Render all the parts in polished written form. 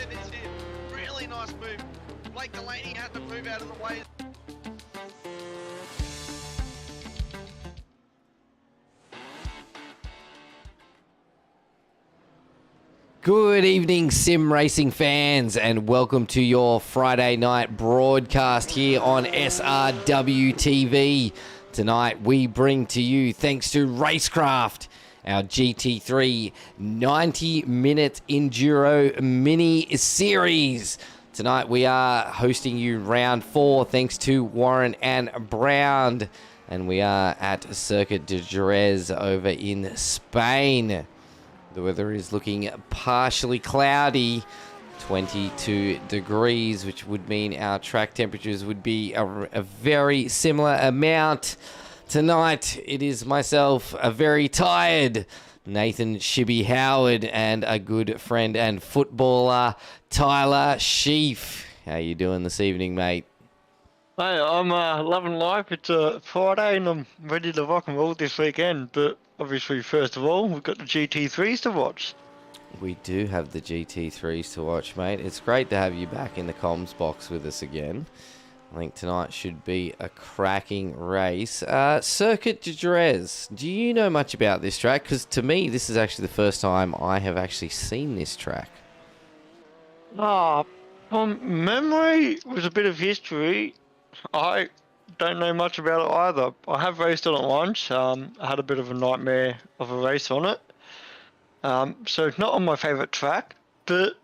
this here. Really nice move. Blake Delaney had to move out of the way. Good evening, sim racing fans, and welcome to your Friday night broadcast here on SRW TV. Tonight we bring to you, thanks to RaceKraft, our GT3 90-minute Enduro mini series. Tonight we are hosting you round 4 thanks to Warren and Brown, and we are at Circuit de Jerez over in Spain. The weather is looking partially cloudy, 22 degrees, which would mean our track temperatures would be a very similar amount. Tonight, it is myself, a very tired Nathan ShiBBy Howard, and a good friend and footballer, Tyler Sheaf. How you doing this evening, mate? Hey, I'm loving life. It's a Friday and I'm ready to rock and roll this weekend, but obviously, first of all, we've got the GT3s to watch. We do have the GT3s to watch, mate. It's great to have you back in the comms box with us again. I think tonight should be a cracking race. Circuit de Jerez. Do you know much about this track? Because to me, this is actually the first time I have actually seen this track. From memory, with a bit of history, I don't know much about it either. I have raced on it once. I had a bit of a nightmare of a race on it. So it's not on my favourite track, but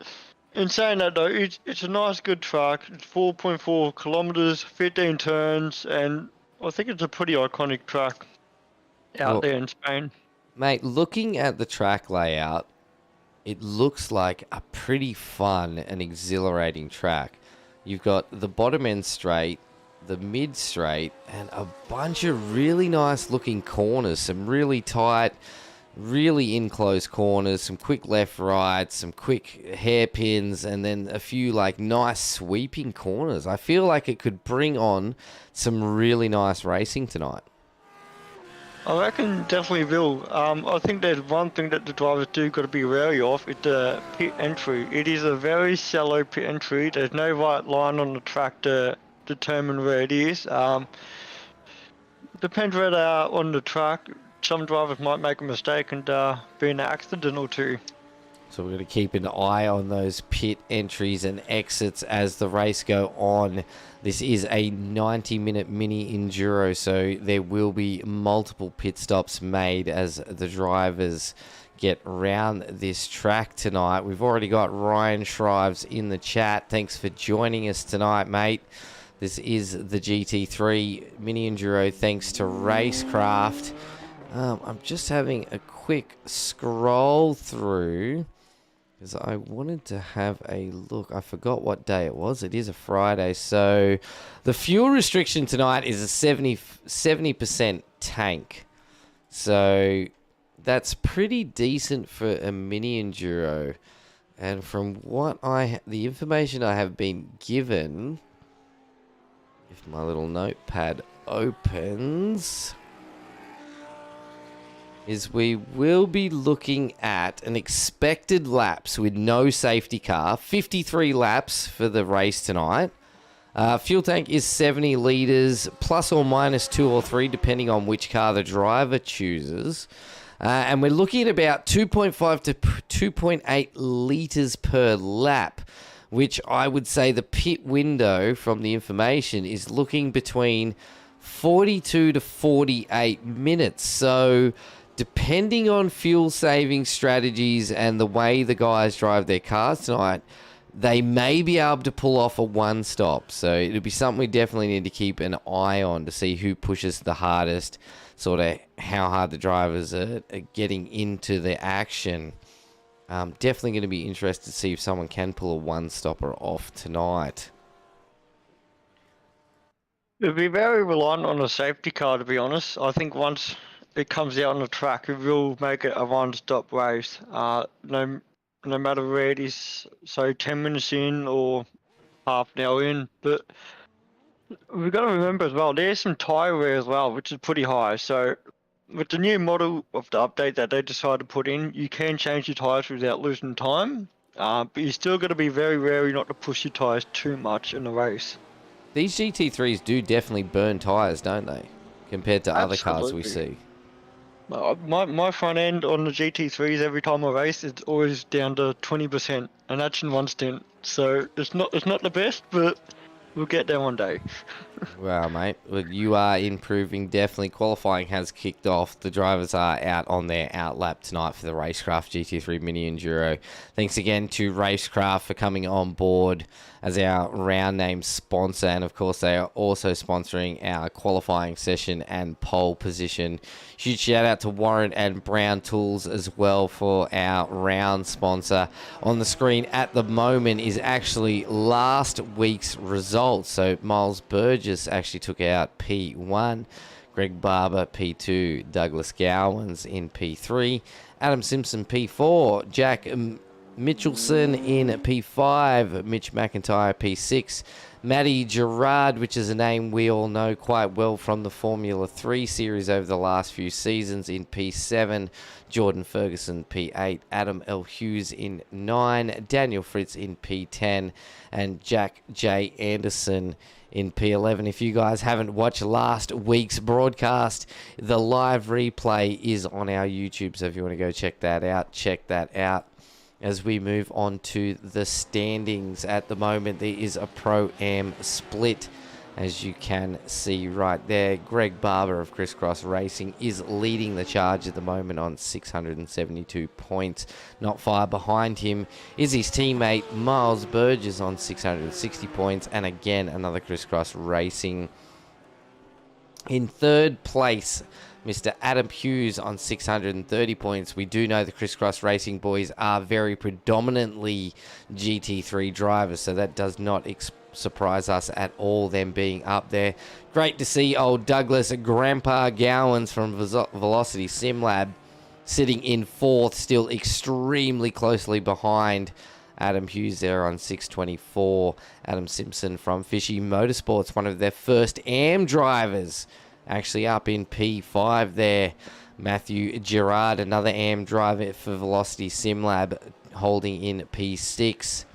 in saying that though, it's a nice, good track. It's 4.4 kilometres, 15 turns, and I think it's a pretty iconic track out there in Spain. Mate, looking at the track layout, it looks like a pretty fun and exhilarating track. You've got the bottom end straight, the mid straight, and a bunch of really nice looking corners, some really tight, really in close corners, some quick left right, some quick hairpins, and then a few like nice sweeping corners. I feel like it could bring on some really nice racing tonight. I reckon definitely will. I think there's one thing that the drivers do got to be wary of. It's the pit entry. It is a very shallow pit entry. There's no right line on the track to determine where it is. Depends where they are on the track. Some drivers might make a mistake and be in an accident or two. So we're going to keep an eye on those pit entries and exits as the race go on. This is a 90-minute mini Enduro, so there will be multiple pit stops made as the drivers get round this track tonight. We've already got Ryan Shrives in the chat. Thanks for joining us tonight, mate. This is the GT3 mini Enduro thanks to RaceKraft. I'm just having a quick scroll through because I wanted to have a look. I forgot what day it was. It is a Friday. So the fuel restriction tonight is a 70% tank. So that's pretty decent for a mini Enduro. And from what the information I have been given, if my little notepad opens, is we will be looking at an expected laps with no safety car, 53 laps for the race tonight. Fuel tank is 70 litres, plus or minus 2 or 3, depending on which car the driver chooses. And we're looking at about 2.5 to 2.8 litres per lap, which I would say the pit window from the information is looking between 42 to 48 minutes. So depending on fuel saving strategies and the way the guys drive their cars tonight, they may be able to pull off a one stop. So it'll be something we definitely need to keep an eye on to see who pushes the hardest, sort of how hard the drivers are getting into the action. Definitely going to be interested to see if someone can pull a one stopper off tonight. It'll be very reliant on a safety car, to be honest. I think once it comes out on the track, it will make it a one-stop race. No matter where it is, so 10 minutes in or half an hour in. But we've got to remember as well, there's some tyre wear as well, which is pretty high. So with the new model of the update that they decided to put in, you can change your tyres without losing time. But you still got to be very wary not to push your tyres too much in the race. These GT3s do definitely burn tyres, don't they? Compared to other cars we see. My front end on the GT3s every time I race, it's always down to 20%, and that's in one stint. So it's not the best, but we'll get there one day. Wow, mate. Well, you are improving. Definitely. Qualifying has kicked off. The drivers are out on their out lap tonight for the RaceKraft GT3 Mini Enduro. Thanks again to RaceKraft for coming on board as our round name sponsor. And, of course, they are also sponsoring our qualifying session and pole position. Huge shout out to Warren and Brown Tools as well for our round sponsor. On the screen at the moment is actually last week's results. So Miles Burgess actually took out P1, Greg Barber P2, Douglas Gowans in P3, Adam Simpson P4, Jack Mitchelson in P5, Mitch McIntyre P6, Matty Gerard, which is a name we all know quite well from the Formula 3 series over the last few seasons, in P7, Jordan Ferguson P8, Adam L. Hughes in 9, Daniel Fritz in P10, and Jack J. Anderson in P11. If you guys haven't watched last week's broadcast, the live replay is on our YouTube, so if you want to go check that out. As we move on to the standings at the moment, there is a Pro-Am split, as you can see right there. Greg Barber of Crisscross Racing is leading the charge at the moment on 672 points. Not far behind him is his teammate Miles Burgess on 660 points, and again another Crisscross Racing. In third place, Mr. Adam Hughes on 630 points. We do know the Crisscross Racing boys are very predominantly GT3 drivers, so that does not surprise us at all, them being up there. Great to see old Douglas Grandpa Gowans from Velocity Sim Lab sitting in fourth, still extremely closely behind Adam Hughes there on 624. Adam Simpson from Fishy Motorsports, one of their first AM drivers, actually up in P5 there. Matthew Gerard, another AM driver for Velocity SimLab, holding in P6.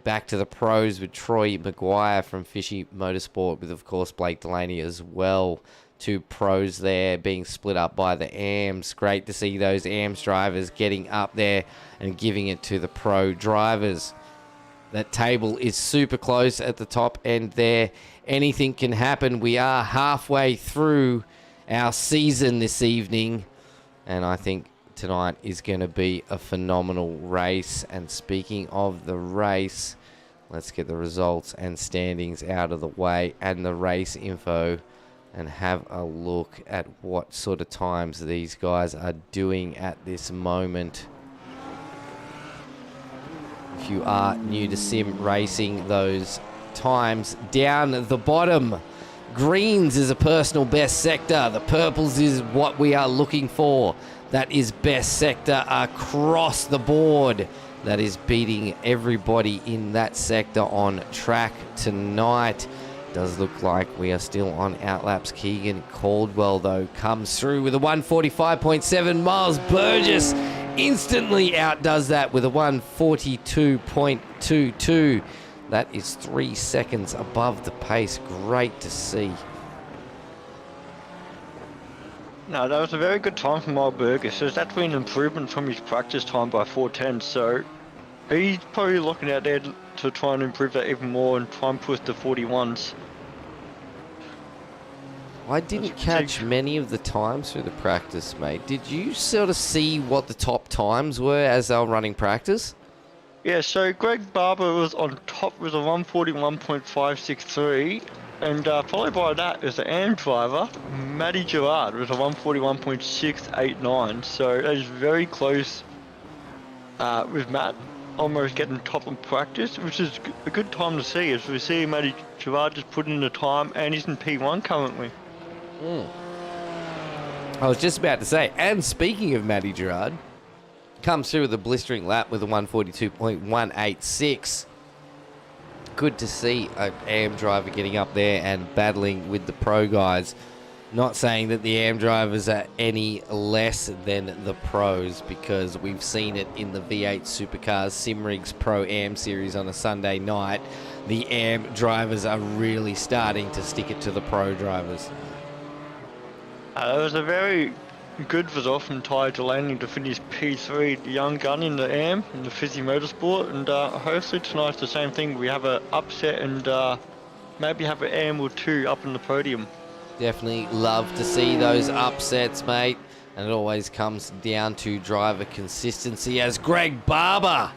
Back to the pros with Troy Maguire from Fishy Motorsport, with, of course, Blake Delaney as well. Two pros there being split up by the AMs. Great to see those AMs drivers getting up there and giving it to the pro drivers. That table is super close at the top end there. Anything can happen. We are halfway through our season this evening, and I think tonight is going to be a phenomenal race. And speaking of the race, let's get the results and standings out of the way and the race info and have a look at what sort of times these guys are doing at this moment. If you are new to sim racing, those times down the bottom. Greens is a personal best sector. The purples is what we are looking for. That is best sector across the board. That is beating everybody in that sector on track tonight. Does look like we are still on outlaps. Keegan Caldwell, though, comes through with a 145.7. Miles Burgess instantly outdoes that with a 142.22. That is 3 seconds above the pace. Great to see. No, that was a very good time for Miles Burgess. So that's been an improvement from his practice time by 4:10. So he's probably looking out there to try and improve that even more and try and push the 41s. I didn't catch many of the times through the practice, mate. Did you sort of see what the top times were as they were running practice? Yeah, so Greg Barber was on top with a 141.563, and followed by that is the AM driver, Matty Gerard, with a 141.689. So that is very close with Matt almost getting top in practice, which is a good time to see, as we see Matty Gerard just put in the time, and he's in P1 currently. I was just about to say, and speaking of Matty Gerard, comes through with a blistering lap with a 142.186. Good to see an AM driver getting up there and battling with the pro guys. Not saying that the AM drivers are any less than the pros, because we've seen it in the V8 Supercars Simrigs Pro AM Series on a Sunday night. The AM drivers are really starting to stick it to the pro drivers. It was a very good result from Ty Delaney to finish P3, the young gun in the AM, in the Fizzy Motorsport, and hopefully tonight's the same thing. We have an upset and maybe have an AM or two up in the podium. Definitely love to see those upsets, mate. And it always comes down to driver consistency, as Greg Barber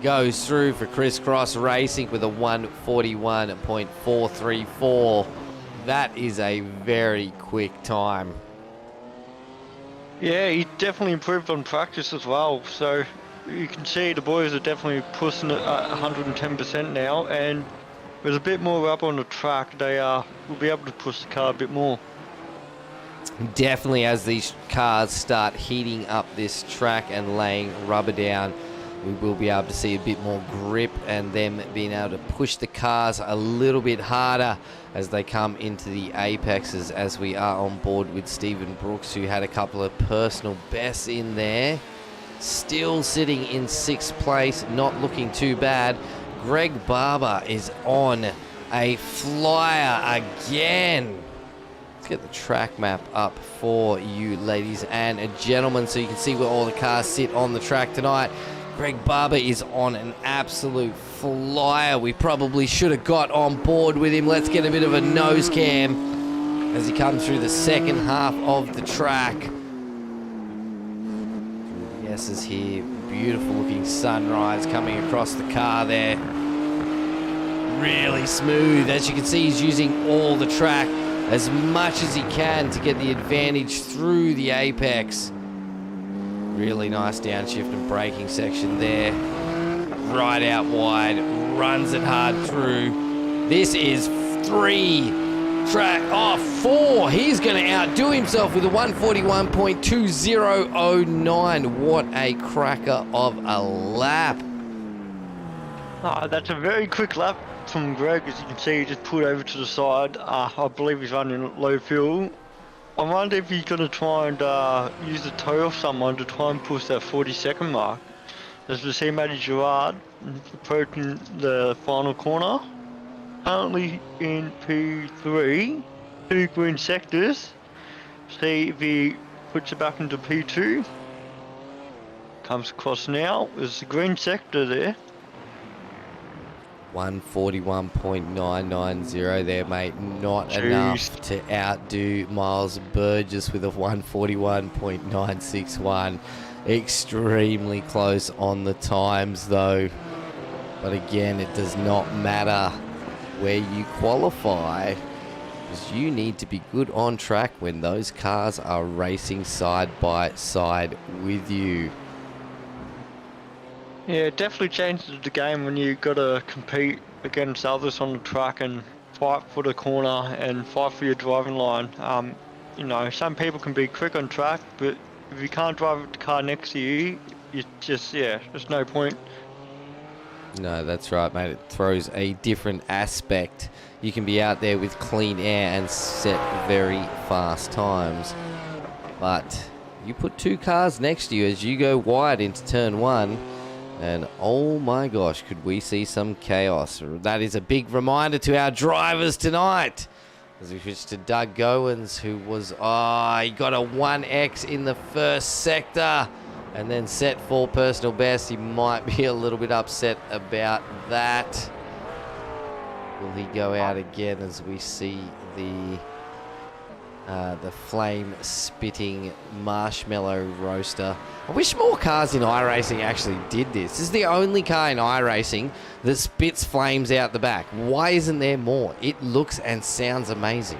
goes through for Crisscross Racing with a 1:41.434. That is a very quick time. Yeah, he definitely improved on practice as well. So you can see the boys are definitely pushing it at 110% now, and with a bit more rubber on the track, they will be able to push the car a bit more. Definitely, as these cars start heating up this track and laying rubber down, we will be able to see a bit more grip and them being able to push the cars a little bit harder as they come into the apexes, as we are on board with Stephen Brooks, who had a couple of personal bests in there. Still sitting in 6th place, not looking too bad. Greg Barber is on a flyer again. Let's get the track map up for you, ladies and gentlemen, so you can see where all the cars sit on the track tonight. Greg Barber is on an absolute flyer. We probably should have got on board with him. Let's get a bit of a nose cam as he comes through the second half of the track. Yes, is here. Beautiful looking sunrise coming across the car there. Really smooth. As you can see, he's using all the track as much as he can to get the advantage through the apex. Really nice downshift and braking section there. Right out wide, runs it hard through. This is 4. He's going to outdo himself with a 1:41.2009. What a cracker of a lap. That's a very quick lap from Greg. As you can see, he just pulled over to the side. I believe he's running low fuel. I wonder if he's going to try and use the toe of someone to try and push that 40-second mark. As we see Matty Gerard approaching the final corner. Currently in P3, 2 green sectors. See if he puts it back into P2. Comes across now. There's a green sector there. 1:41.990 there, mate. Not enough to outdo Miles Burgess with a 1:41.961. Extremely close on the times, though. But again, it does not matter where you qualify, because you need to be good on track when those cars are racing side by side with you. Yeah, it definitely changes the game when you got to compete against others on the track and fight for the corner and fight for your driving line. You know, some people can be quick on track, but if you can't drive the car next to you, you just, there's no point. No, that's right, mate. It throws a different aspect. You can be out there with clean air and set very fast times. But you put 2 cars next to you as you go wide into turn 1, and oh my gosh, could we see some chaos. That is a big reminder to our drivers tonight. As we switch to Doug Goins, who was, he got a 1X in the first sector and then set 4 personal best. He might be a little bit upset about that. Will he go out again as we see the flame-spitting marshmallow roaster? I wish more cars in iRacing actually did this. This is the only car in iRacing that spits flames out the back. Why isn't there more? It looks and sounds amazing.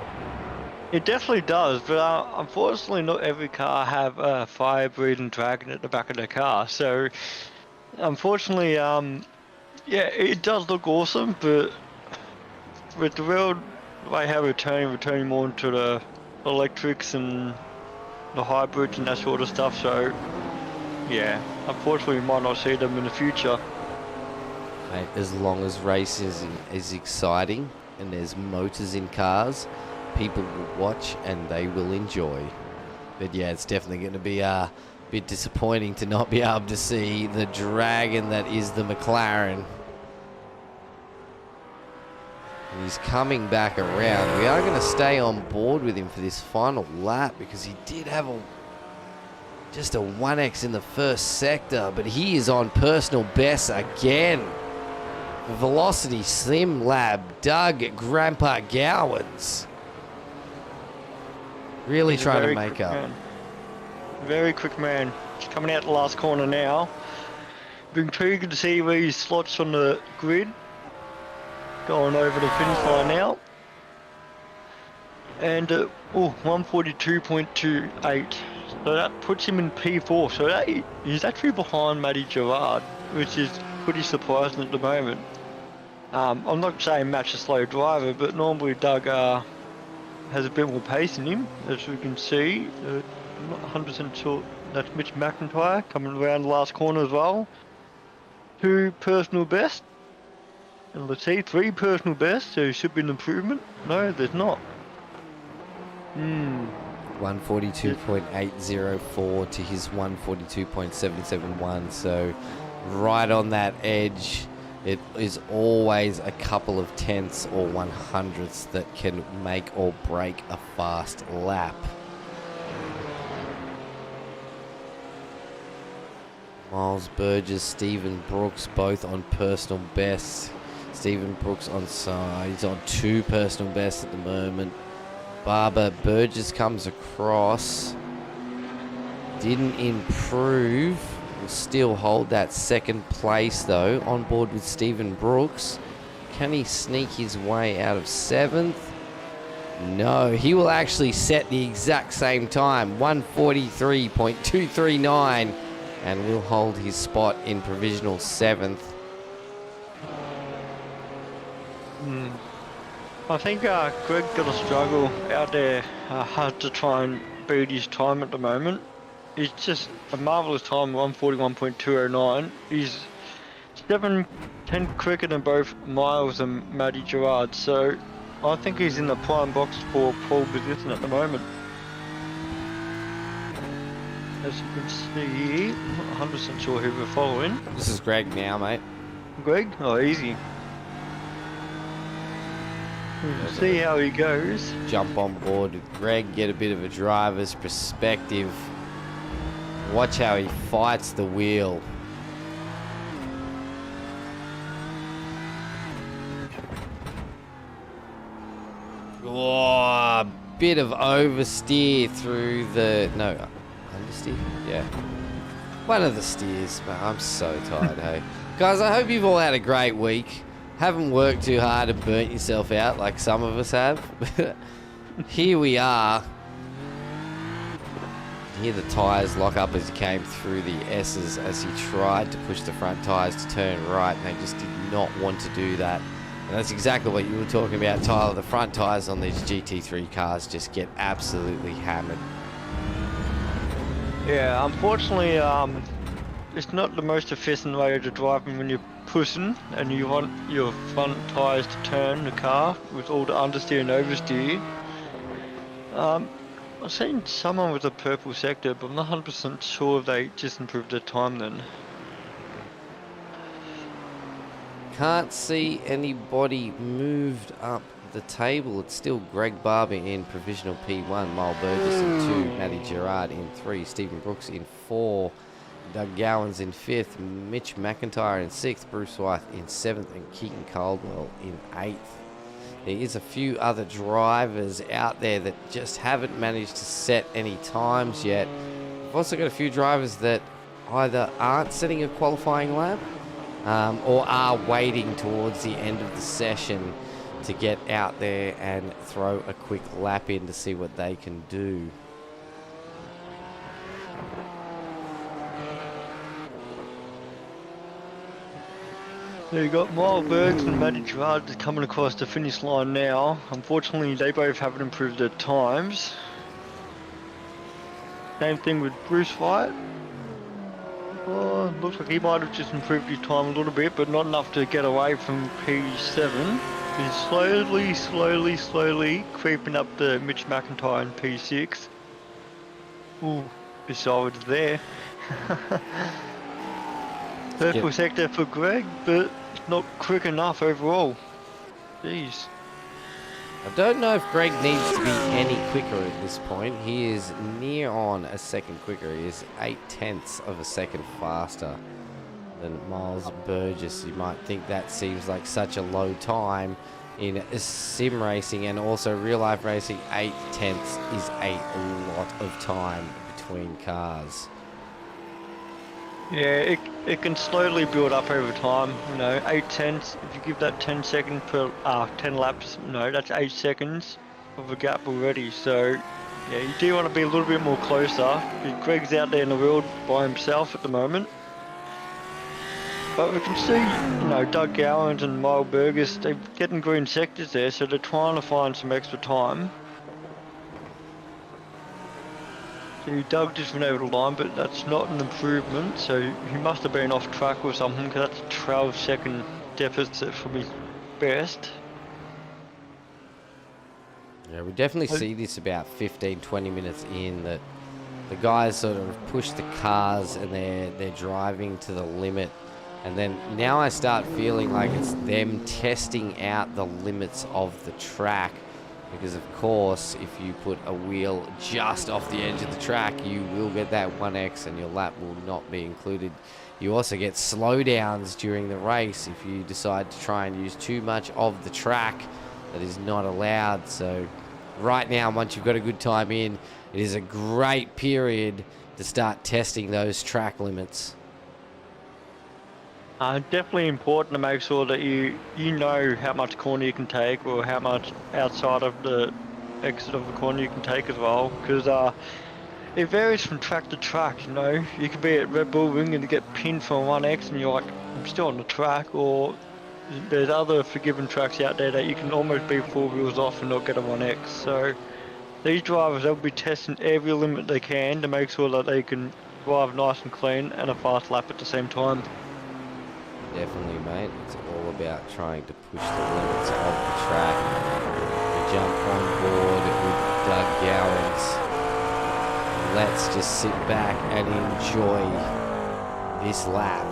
It definitely does, but unfortunately not every car have a fire-breathing dragon at the back of their car. So, unfortunately, it does look awesome, but with the world way how we're turning more into the electrics and the hybrids and that sort of stuff. So, yeah, unfortunately we might not see them in the future. Mate, as long as racing is exciting and there's motors in cars, people will watch and they will enjoy. But yeah, it's definitely going to be a bit disappointing to not be able to see the dragon that is the McLaren. And he's coming back around. We are going to stay on board with him for this final lap because he did have just a 1x in the first sector, but he is on personal best again. The Velocity Sim Lab, Doug Grandpa Gowans. Really trying to make up. Man. Very quick man. He's coming out the last corner now. Been intrigued to see where he slots on the grid. Going over the finish line now. And 142.28. So that puts him in P4. So he's actually behind Matty Gerard, which is pretty surprising at the moment. I'm not saying Matt's a slow driver, but normally Doug has a bit more pace in him, as we can see. I'm not 100% sure. That's Mitch McIntyre coming around the last corner as well. 2 personal best. And let's see, 3 personal best, so should be an improvement. No, there's not. 142.804 to his 142.771, so right on that edge. It is always a couple of tenths or 100ths that can make or break a fast lap. Miles Burgess, Stephen Brooks, both on personal bests. Stephen Brooks on side, he's on 2 personal bests at the moment. Burgess comes across, didn't improve. Will still hold that second place though, on board with Stephen Brooks. Can he sneak his way out of 7th? No, he will actually set the exact same time, 143.239, and will hold his spot in provisional 7th. I think Greg got a struggle out there, hard to try and beat his time at the moment. It's just a marvellous time, 141.209. He's 7/10 quicker than both Miles and Matty Gerard, so I think he's in the prime box for pole position at the moment. As you can see, I'm not 100% sure who we're following. This is Greg now, mate. Greg? Oh, easy. We'll see how he goes. Jump on board with Greg, get a bit of a driver's perspective. Watch how he fights the wheel. Oh, a bit of oversteer through the... No, understeer? Yeah. One of the steers, but I'm so tired, hey. Guys, I hope you've all had a great week. Haven't worked too hard and burnt yourself out like some of us have. Here we are. Hear the tyres lock up as he came through the S's as he tried to push the front tyres to turn right, and they just did not want to do that. And that's exactly what you were talking about, Tyler. The front tyres on these GT3 cars just get absolutely hammered. Yeah, unfortunately, it's not the most efficient way to drive when you're pushing and you want your front tyres to turn the car with all the understeer and oversteer. I've seen someone with a purple sector, but I'm not 100% sure if they just improved their time then. Can't see anybody moved up the table. It's still Greg Barber in provisional P1, Miles Burgess in 2, Matty Gerard in 3, Stephen Brooks in 4, Doug Gowans in 5th, Mitch McIntyre in 6th, Bruce Wythe in 7th, and Keegan Caldwell in 8th. There is a few other drivers out there that just haven't managed to set any times yet. We've also got a few drivers that either aren't setting a qualifying lap or are waiting towards the end of the session to get out there and throw a quick lap in to see what they can do. There you got Miles Burgess and Matty Gerard coming across the finish line now. Unfortunately, they both haven't improved their times. Same thing with Bruce White. Oh, looks like he might have just improved his time a little bit, but not enough to get away from P7. is slowly creeping up the Mitch McIntyre in P6. Ooh, beside there. Purple sector for Greg, but not quick enough overall. Jeez. I don't know if Greg needs to be any quicker at this point. He is near on a second quicker. He is 0.8 of a second faster than Miles Burgess. You might think that seems like such a low time in sim racing and also real life racing. 0.8 is a lot of time between cars. Yeah, it can slowly build up over time. You know, 0.8. If you give that 10 seconds per 10 laps, no, that's 8 seconds of a gap already. So yeah, you do want to be a little bit more closer. Greg's out there in the world by himself at the moment. But we can see, you know, Doug Gowans and Miles Burgess, they're getting green sectors there, so they're trying to find some extra time. So Doug just went over the line, but that's not an improvement, so he must have been off track or something, because that's a 12-second deficit from his best. Yeah, we definitely see this about 15-20 minutes in, that the guys sort of push the cars and they're driving to the limit. And then now I start feeling like it's them testing out the limits of the track. Because of course, if you put a wheel just off the edge of the track, you will get that 1x and your lap will not be included. You also get slowdowns during the race if you decide to try and use too much of the track. That is not allowed. So right now, once you've got a good time in, it is a great period to start testing those track limits. Definitely important to make sure that you know how much corner you can take, or how much outside of the exit of the corner you can take as well, because it varies from track to track. You know, you could be at Red Bull Ring and get pinned for 1x and you're like, I'm still on the track, or there's other forgiven tracks out there that you can almost be 4 wheels off and not get a 1x. So these drivers, they'll be testing every limit they can to make sure that they can drive nice and clean and a fast lap at the same time. Definitely, mate. It's all about trying to push the limits of the track. We jump on board with Doug Gowans. Let's just sit back and enjoy this lap.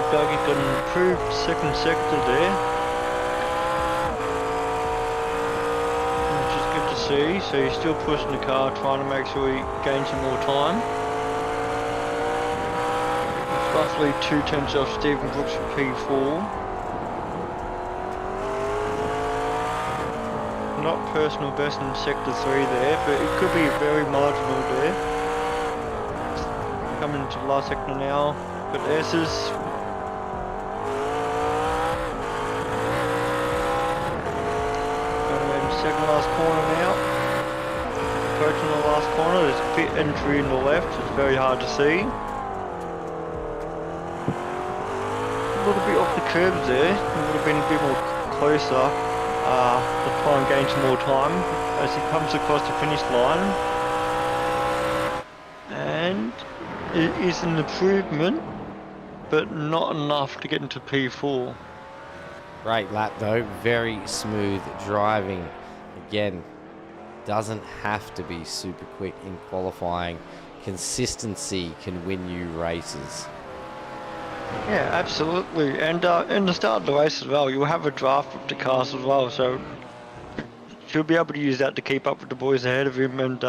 Dougie's got an improved second sector there, which is good to see. So he's still pushing the car, trying to make sure he gains some more time. It's roughly 2/10 off Stephen Brooks for P4. Not personal best in sector 3 there, but it could be very marginal there. Coming into the last sector now, got S's. Second last corner now. Approaching the last corner, there's a pit entry in the left, it's very hard to see. A little bit off the curbs there, it would have been a bit more closer to try and gain some more time as he comes across the finish line. And it is an improvement, but not enough to get into P4. Great lap though, very smooth driving. Again, doesn't have to be super quick in qualifying. Consistency can win you races. Yeah, absolutely. And in the start of the race as well, you'll have a draft of the cars as well. So should be able to use that to keep up with the boys ahead of him and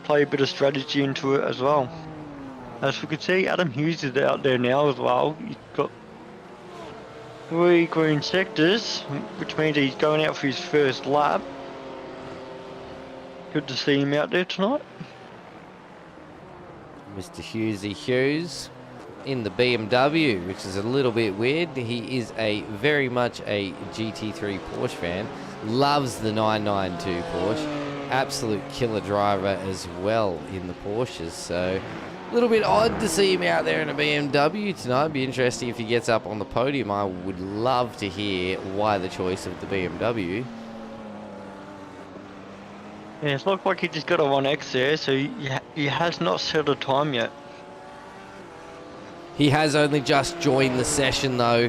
play a bit of strategy into it as well. As we can see, Adam Hughes is out there now as well. He's got 3 green sectors, which means he's going out for his first lap. Good to see him out there tonight. Mr. Hughesy Hughes in the BMW, which is a little bit weird. He is very much a GT3 Porsche fan. Loves the 992 Porsche. Absolute killer driver as well in the Porsches. So a little bit odd to see him out there in a BMW tonight. It'd be interesting if he gets up on the podium. I would love to hear why the choice of the BMW. Yeah, it's not like he just got a 1X there, so he has not set a time yet. He has only just joined the session though.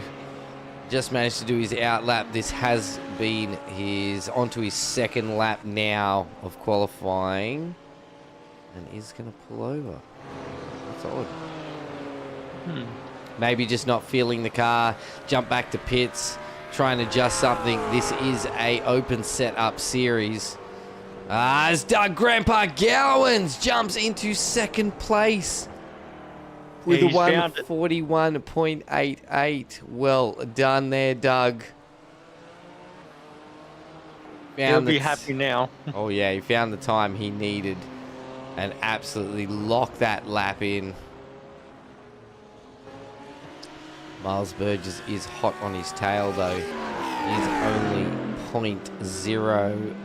Just managed to do his out lap. This has been onto his second lap now of qualifying. And is going to pull over. That's odd. Maybe just not feeling the car. Jump back to pits. Try and adjust something. This is a open setup series. As Doug Grandpa Gowans jumps into second place with a 141.88. Well done there, Doug. He'll be happy now. Oh yeah, he found the time he needed and absolutely locked that lap in. Miles Burgess is hot on his tail though. He's only 0.02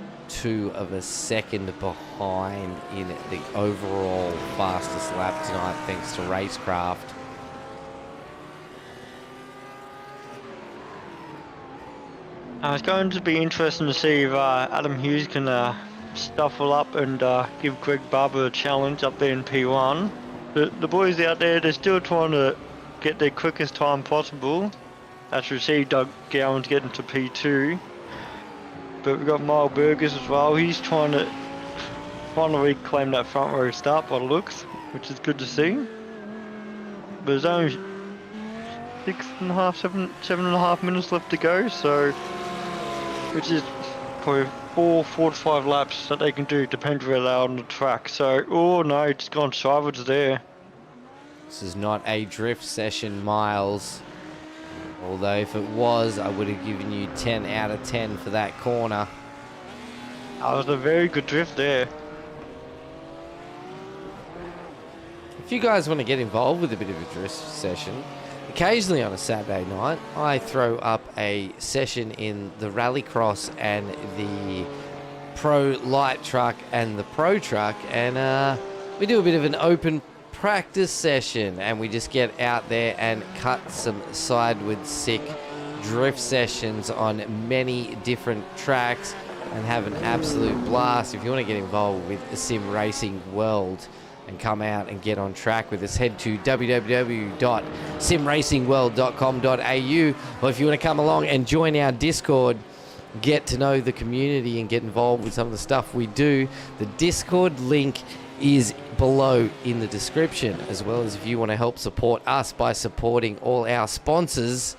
of a second behind in the overall fastest lap tonight, thanks to RaceKraft. It's going to be interesting to see if Adam Hughes can stuffle up and give Greg Barber a challenge up there in P1. The boys out there, they're still trying to get their quickest time possible. As we see Doug Gowans getting to P2. But we've got Miles Burgess as well. He's trying to reclaim that front row start by the looks, which is good to see. But there's only 7.5 minutes left to go, so which is probably 4 to 5 laps that they can do, depends where they are on the track. So, oh no, it's gone sideways there. This is not a drift session, Miles. Although if it was, I would have given you 10 out of 10 for that corner. That was a very good drift there. If you guys want to get involved with a bit of a drift session, occasionally on a Saturday night, I throw up a session in the Rallycross and the Pro Light Truck and the Pro Truck, and we do a bit of an open practice session, and we just get out there and cut some sideways sick drift sessions on many different tracks and have an absolute blast. If you want to get involved with the Sim Racing World and come out and get on track with us, head to www.simracingworld.com.au, or if you want to come along and join our Discord, get to know the community and get involved with some of the stuff we do, the Discord link is below in the description, as well as if you want to help support us by supporting all our sponsors,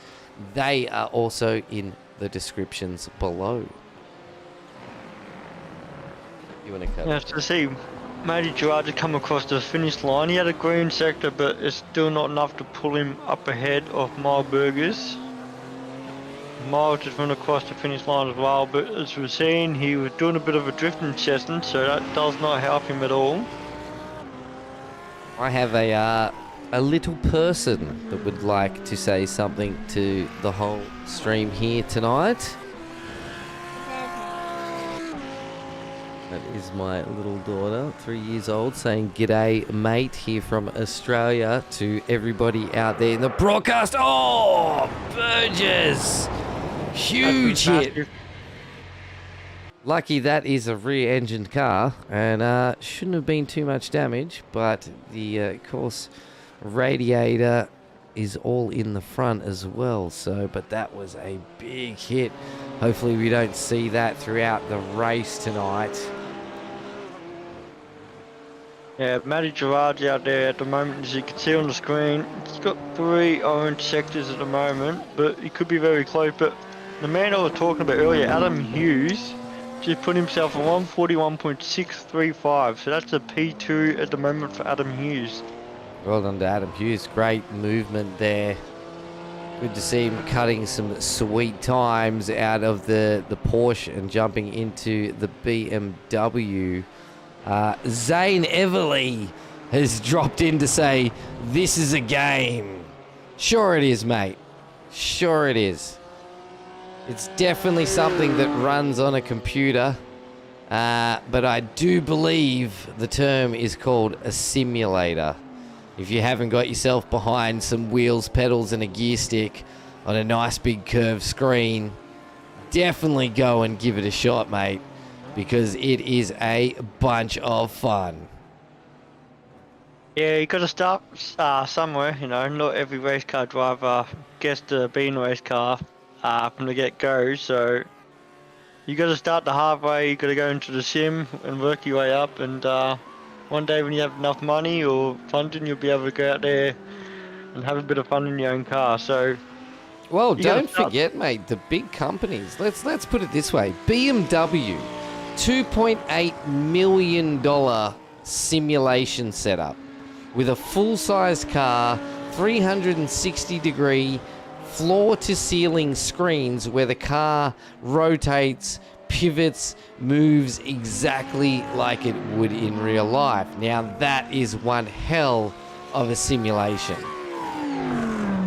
they are also in the descriptions below. You want to cut? Yeah, to see Matty Gerard to come across the finish line. He had a green sector, but it's still not enough to pull him up ahead of Miles Burgess. Miles just went across the finish line as well, but as we've seen, he was doing a bit of a drifting session, so that does not help him at all. I have a little person that would like to say something to the whole stream here tonight. That is my little daughter, 3 years old, saying g'day mate here from Australia to everybody out there in the broadcast. Oh, Burgess! Huge hit. Lucky that is a rear-engined car, and shouldn't have been too much damage, but the, of course, radiator is all in the front as well. So, but that was a big hit. Hopefully we don't see that throughout the race tonight. Yeah, Matty Gerard's out there at the moment, as you can see on the screen. He's got 3 orange sectors at the moment, but he could be very close. But the man I was talking about earlier, Adam Hughes, just put himself on 141.635. So that's a P2 at the moment for Adam Hughes. Well done to Adam Hughes. Great movement there. Good to see him cutting some sweet times out of the Porsche and jumping into the BMW. Zane Everly has dropped in to say, this is a game. Sure it is, mate. Sure it is. It's definitely something that runs on a computer. But I do believe the term is called a simulator. If you haven't got yourself behind some wheels, pedals and a gear stick on a nice big curved screen, definitely go and give it a shot, mate, because it is a bunch of fun. Yeah, you got to start somewhere, you know. Not every race car driver gets to be in a race car from the get-go, so you got to start the hard way. You got to go into the sim and work your way up, and one day when you have enough money or funding, you'll be able to go out there and have a bit of fun in your own car. So, well, don't forget, mate, the big companies. Let's put it this way: BMW, $2.8 million simulation setup with a full-size car, 360-degree floor-to-ceiling screens where the car rotates, pivots, moves exactly like it would in real life. Now that is one hell of a simulation.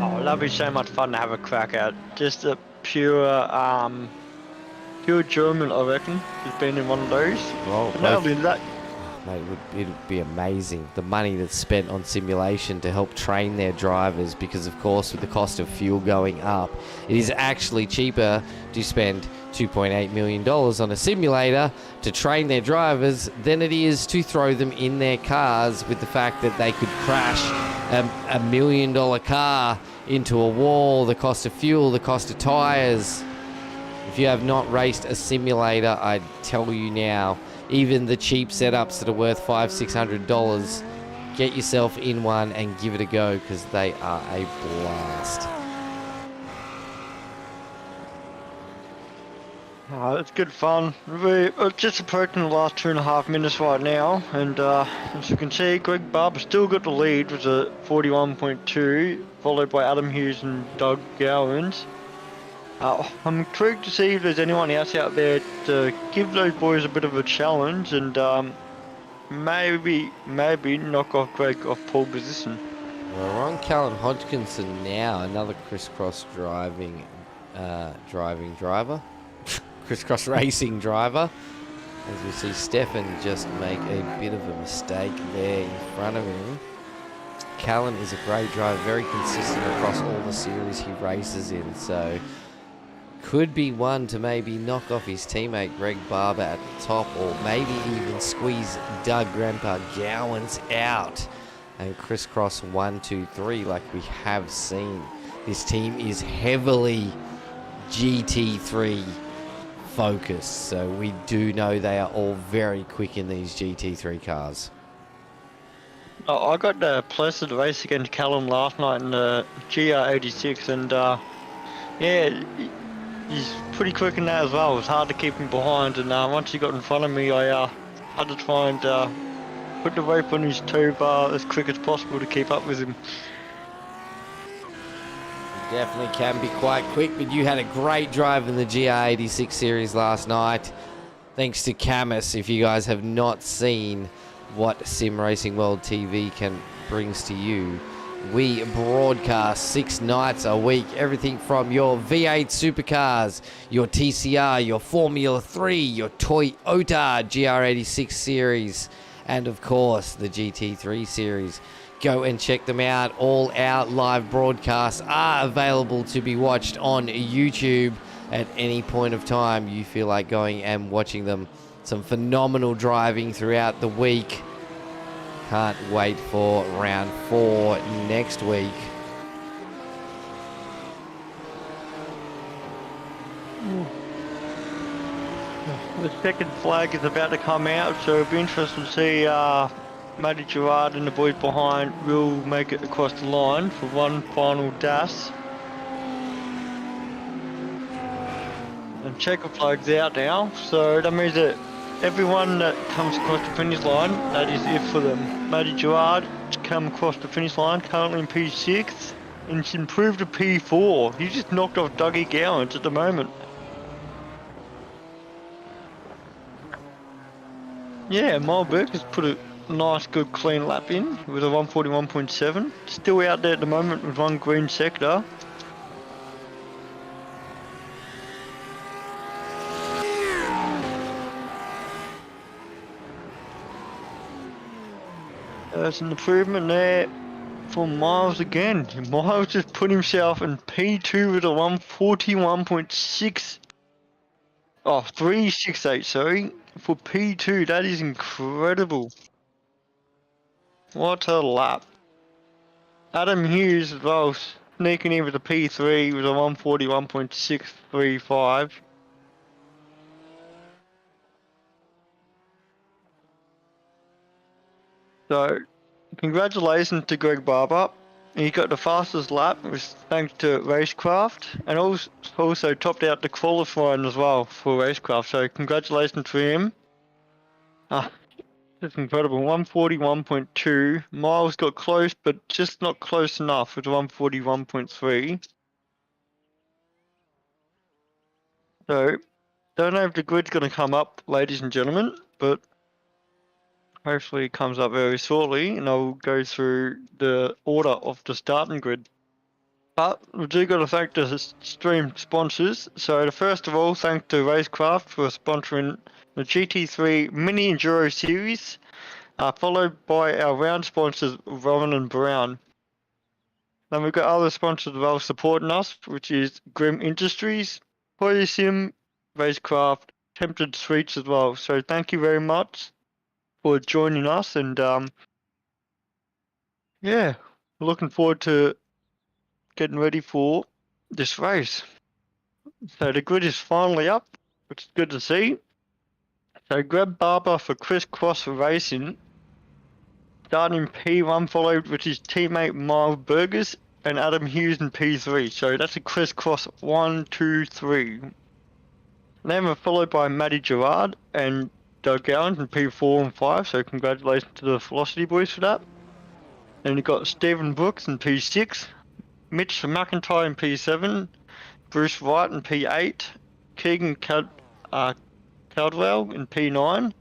Oh, that'd be so much fun to have a crack at. Just a pure enjoyment, I reckon, just being in one of those. Well, but not only that, mate, it'd be amazing. The money that's spent on simulation to help train their drivers, because of course with the cost of fuel going up, it is actually cheaper to spend $2.8 million on a simulator to train their drivers than it is to throw them in their cars, with the fact that they could crash a $1 million car into a wall, the cost of fuel, the cost of tires. If you have not raced a simulator, I tell you now, even the cheap setups that are worth $500-600, get yourself in one and give it a go, because they are a blast. oh, it's good fun. We're just approaching the last 2.5 minutes right now, and as you can see, Greg Barber still got the lead with a 41.2, followed by Adam Hughes and Doug Gowans. I'm intrigued to see if there's anyone else out there to give those boys a bit of a challenge and maybe knock off Greg off pole position. Well, we're on Callan Hodgkinson now, another crisscross driving driver. Crisscross racing driver. As we see Stefan just make a bit of a mistake there in front of him. Callan is a great driver, very consistent across all the series he races in, so could be one to maybe knock off his teammate Greg Barber at the top, or maybe even squeeze Doug Grandpa Gowans out and crisscross 1, 2, 3 like we have seen. This team is heavily GT3 focused, so we do know they are all very quick in these GT3 cars. I got the pleasure to race against Callum last night in the GR86, and yeah, he's pretty quick in that as well. It was hard to keep him behind, and once he got in front of me, I had to try and put the rope on his toe bar as quick as possible to keep up with him. You definitely can be quite quick, but you had a great drive in the GR86 series last night, thanks to Camus. If you guys have not seen what Sim Racing World TV brings to you, we broadcast 6 nights a week, everything from your V8 supercars, your TCR, your Formula 3, your Toyota GR86 series, and of course the GT3 series. Go and check them out. All our live broadcasts are available to be watched on YouTube at any point of time you feel like going and watching them. Some phenomenal driving throughout the week. Can't wait for round 4 next week. The second flag is about to come out, so it'll be interesting to see Matty Gerard and the boys behind will make it across the line for one final dash. And checker flag's out now, so that means that everyone that comes across the finish line, that is it for them. Matty Gerard come across the finish line, currently in P6, and he's improved to P4. He just knocked off Dougie Gowans at the moment. Yeah, Mulberg has put a nice, good, clean lap in with a 141.7. Still out there at the moment with one green sector. There's an improvement there for Miles again. Miles just put himself in P2 with a 141.6. Oh, 368, sorry. For P2, that is incredible. What a lap. Adam Hughes as well, sneaking in with a P3 with a 141.635. So, congratulations to Greg Barber. He got the fastest lap, was thanks to RaceKraft, and also topped out the qualifying as well for RaceKraft. So, congratulations to him. That's incredible. 141.2. Miles got close, but just not close enough with 141.3. So, don't know if the grid's going to come up, ladies and gentlemen, but hopefully it comes up very shortly, and I'll go through the order of the starting grid. But we do got to thank the stream sponsors. So, first of all, thanks to RaceKraft for sponsoring the GT3 Mini Enduro series, followed by our round sponsors, Robin and Brown. Then we've got other sponsors as well supporting us, which is Grim Industries, Polysim, RaceKraft, Tempted Sweets as well. So thank you very much for joining us, and yeah, looking forward to getting ready for this race. So the grid is finally up, which is good to see. So Greg Barber for Crisscross Racing, starting in P1, followed with his teammate Miles Burgers and Adam Hughes in P3. So that's a crisscross 1, 2, 3. Then we're followed by Matty Gerard and Doug Gowans in P4 and 5. So congratulations to the Velocity boys for that. Then you've got Stephen Brooks in P6, Mitch McIntyre in P7, Bruce Wright in P8, Keegan Caldwell in P9.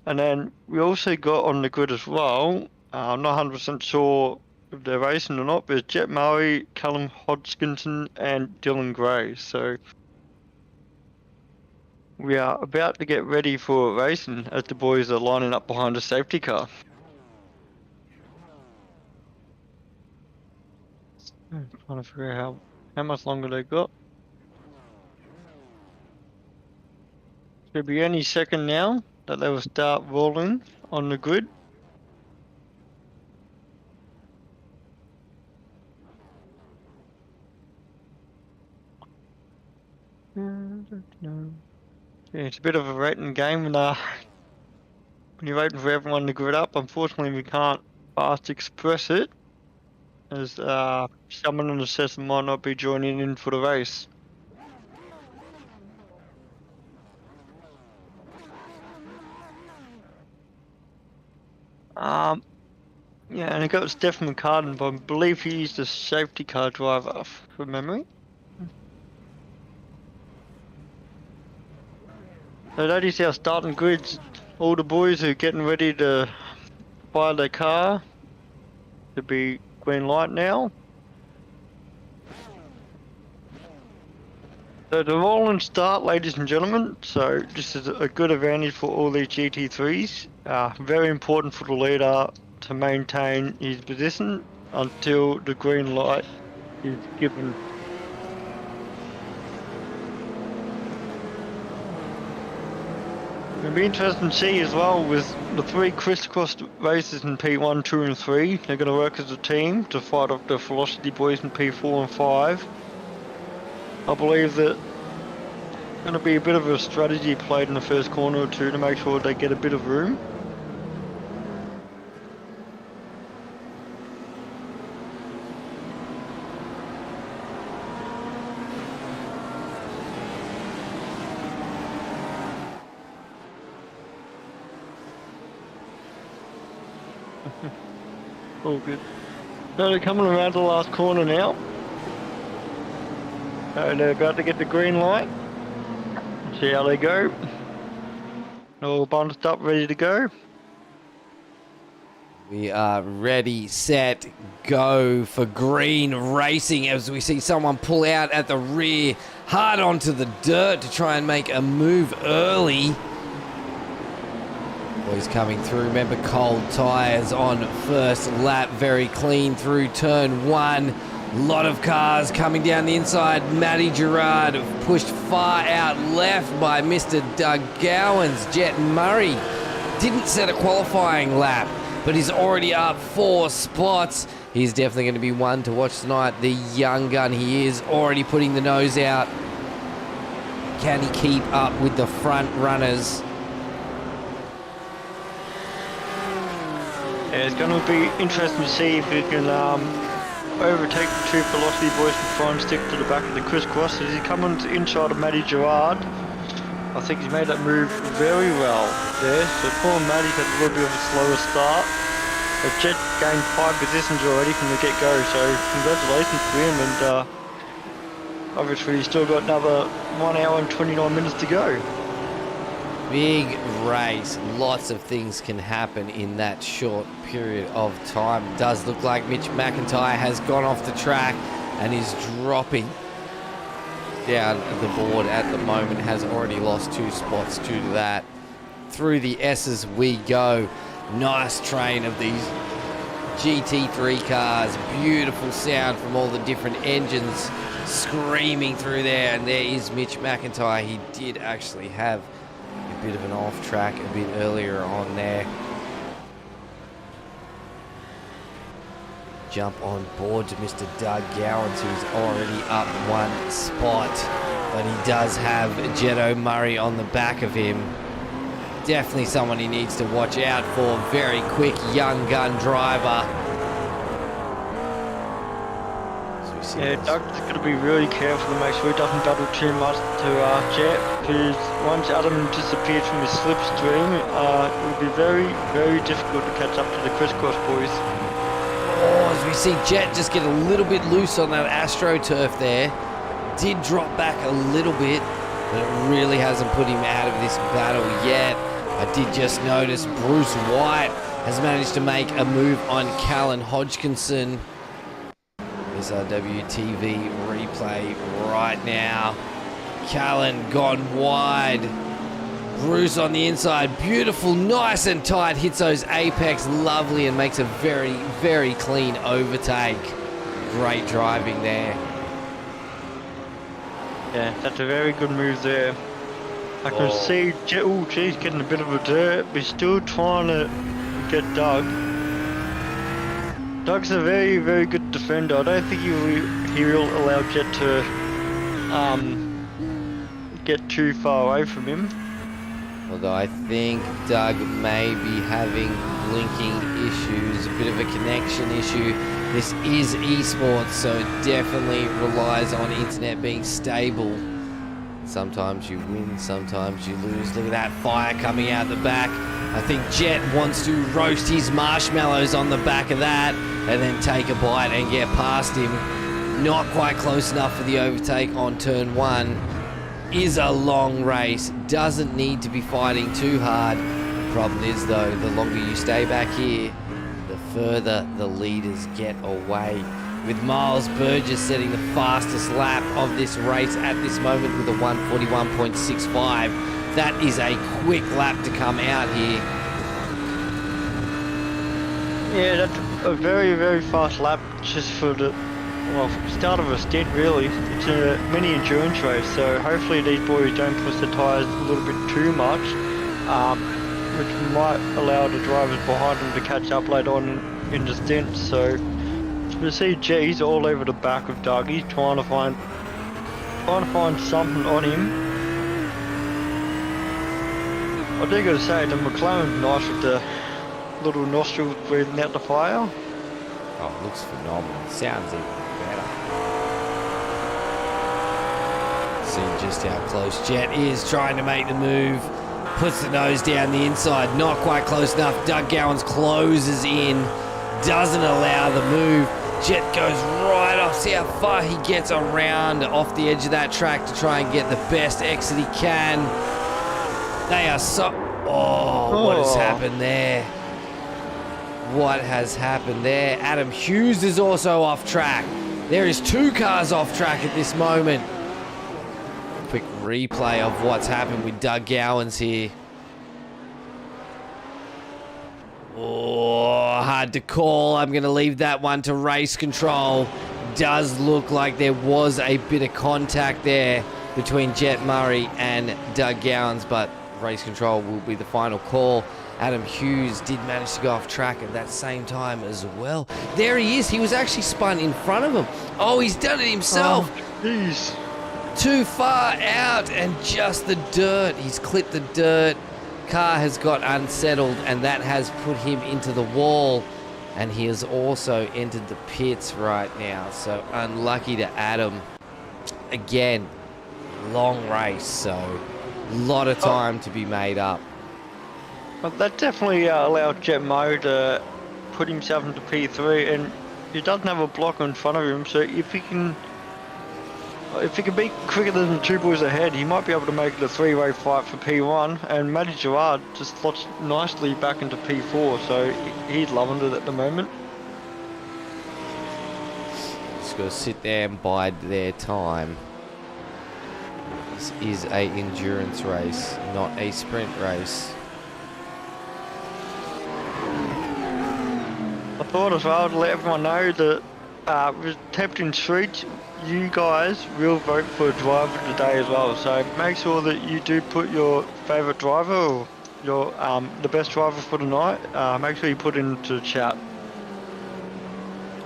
And then we also got on the grid as well, I'm not 100% sure if they're racing or not, but it's Jet Murray, Callum Hodgkinson and Dylan Gray. So we are about to get ready for racing as the boys are lining up behind a safety car. Trying to figure out how much longer they got. Should be any second now that they will start rolling on the grid. Yeah, it's a bit of a waiting game when you're waiting for everyone to grid up. Unfortunately, we can't fast express it, as someone on the session might not be joining in for the race. Yeah, and I got Stephen McCartan, but I believe he's the safety car driver from memory. So that is our starting grids. All the boys are getting ready to fire their car to be green light now. So the roll and start, ladies and gentlemen. So this is a good advantage for all these GT3s. Very important for the leader to maintain his position until the green light is given. It'll be interesting to see as well with the 3 crisscross races in P1, 2 and 3. They're going to work as a team to fight off the Velocity boys in P4 and 5. I believe that there's going to be a bit of a strategy played in the first corner or two to make sure they get a bit of room. All good. So they're coming around the last corner now. And they're about to get the green light. See how they go. All bundled up, ready to go. We are ready, set, go for green racing as we see someone pull out at the rear, hard onto the dirt to try and make a move early. Boys coming through. Remember, cold tyres on first lap, very clean through turn one. Lot of cars coming down the inside. Matty Gerard pushed far out left by Mr. Doug Gowans. Jet Murray didn't set a qualifying lap, but he's already up 4 spots. He's definitely going to be one to watch tonight. The young gun he is, already putting the nose out. Can he keep up with the front runners? Yeah, it's going to be interesting to see if he can overtake the two Velocity boys and try and stick to the back of the crisscross. As he comes inside of Matty Gerard, I think he's made that move very well there. So poor Matty's had a little bit of a slower start. But Jet gained 5 positions already from the get-go, so congratulations to him. And obviously he's still got another 1 hour and 29 minutes to go. Big race. Lots of things can happen in that short period of time. It does look like Mitch McIntyre has gone off the track and is dropping down the board at the moment. Has already lost 2 spots due to that. Through the S's we go. Nice train of these GT3 cars. Beautiful sound from all the different engines screaming through there. And there is Mitch McIntyre. He did actually have a bit of an off track a bit earlier on there. Jump on board to Mr. Doug Gowans, who's already up 1 spot, but he does have Jetto Murray on the back of him. Definitely someone he needs to watch out for. Very quick young gun driver. Yeah, Doug's got to be really careful to make sure he doesn't battle too much to Jet, because once Adam disappears from his slipstream, it will be very, very difficult to catch up to the crisscross boys. Oh, as we see Jet just get a little bit loose on that AstroTurf there. Did drop back a little bit, but it really hasn't put him out of this battle yet. I did just notice Bruce White has managed to make a move on Callan Hodgkinson. This WTV replay right now. Callan gone wide. Bruce on the inside. Beautiful, nice and tight. Hits those apex lovely and makes a very, very clean overtake. Great driving there. Yeah, that's a very good move there. I can see Jet, oh geez, getting a bit of a dirt, but he's still trying to get Doug. Doug's a very, very good defender. I don't think he will allow Jet to get too far away from him. Although I think Doug may be having blinking issues, a bit of a connection issue. This is esports, so it definitely relies on internet being stable. Sometimes you win, sometimes you lose. Look at that fire coming out the back. I think Jet wants to roast his marshmallows on the back of that and then take a bite and get past him. Not quite close enough for the overtake on turn 1. Is a long race, doesn't need to be fighting too hard. The problem is though, the longer you stay back here, the further the leaders get away. With Miles Burgess setting the fastest lap of this race at this moment with a 141.65. That is a quick lap to come out here. Yeah, that's a very, very fast lap just for the start of a stint really. It's a mini endurance race, so hopefully these boys don't push the tyres a little bit too much, which might allow the drivers behind them to catch up later on in the stint. So we see G's all over the back of Doug. He's trying to find something on him. I do gotta say, the McLaren's nice with the little nostrils breathing out the fire. Oh, it looks phenomenal. Sounds even better. See just how close Jet is trying to make the move. Puts the nose down the inside, not quite close enough. Doug Gowans closes in, doesn't allow the move. Jet goes right off. See how far he gets around off the edge of that track to try and get the best exit he can. They are so... Oh, what has happened there? What has happened there? Adam Hughes is also off track. There is 2 cars off track at this moment. Quick replay of what's happened with Doug Gowans here. Oh, hard to call. I'm going to leave that one to race control. Does look like there was a bit of contact there between Jet Murray and Doug Gowans, but race control will be the final call. Adam Hughes did manage to go off track at that same time as well. There he is. He was actually spun in front of him. Oh, he's done it himself. Oh, jeez. Too far out and just the dirt. He's clipped the dirt. Car has got unsettled and that has put him into the wall. And he has also entered the pits right now. So unlucky to Adam. Again, long race. So a lot of time to be made up. But that definitely allowed Jet Mo to put himself into P3, and he doesn't have a block in front of him. So if he can be quicker than 2 boys ahead, he might be able to make it a 3-way fight for P1. And Matty Gerard just slots nicely back into P4, so he's loving it at the moment. Just got to sit there and bide their time. This is a endurance race, not a sprint race. I thought as well to let everyone know that with Tempting Sweets, you guys will vote for a driver today as well. So make sure that you do put your favourite driver or your the best driver for tonight. Make sure you put it into the chat.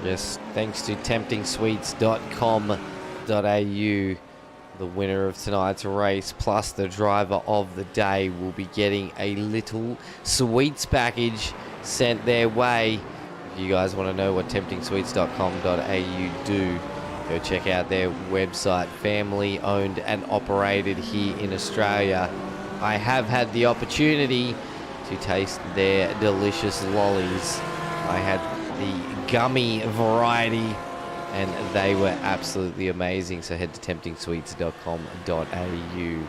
Yes, thanks to temptingsweets.com.au. The winner of tonight's race plus the driver of the day will be getting a little sweets package sent their way. If you guys want to know what temptingsweets.com.au do, go check out their website. Family owned and operated here in Australia. I have had the opportunity to taste their delicious lollies. I had the gummy variety and they were absolutely amazing. So head to temptingsweets.com.au.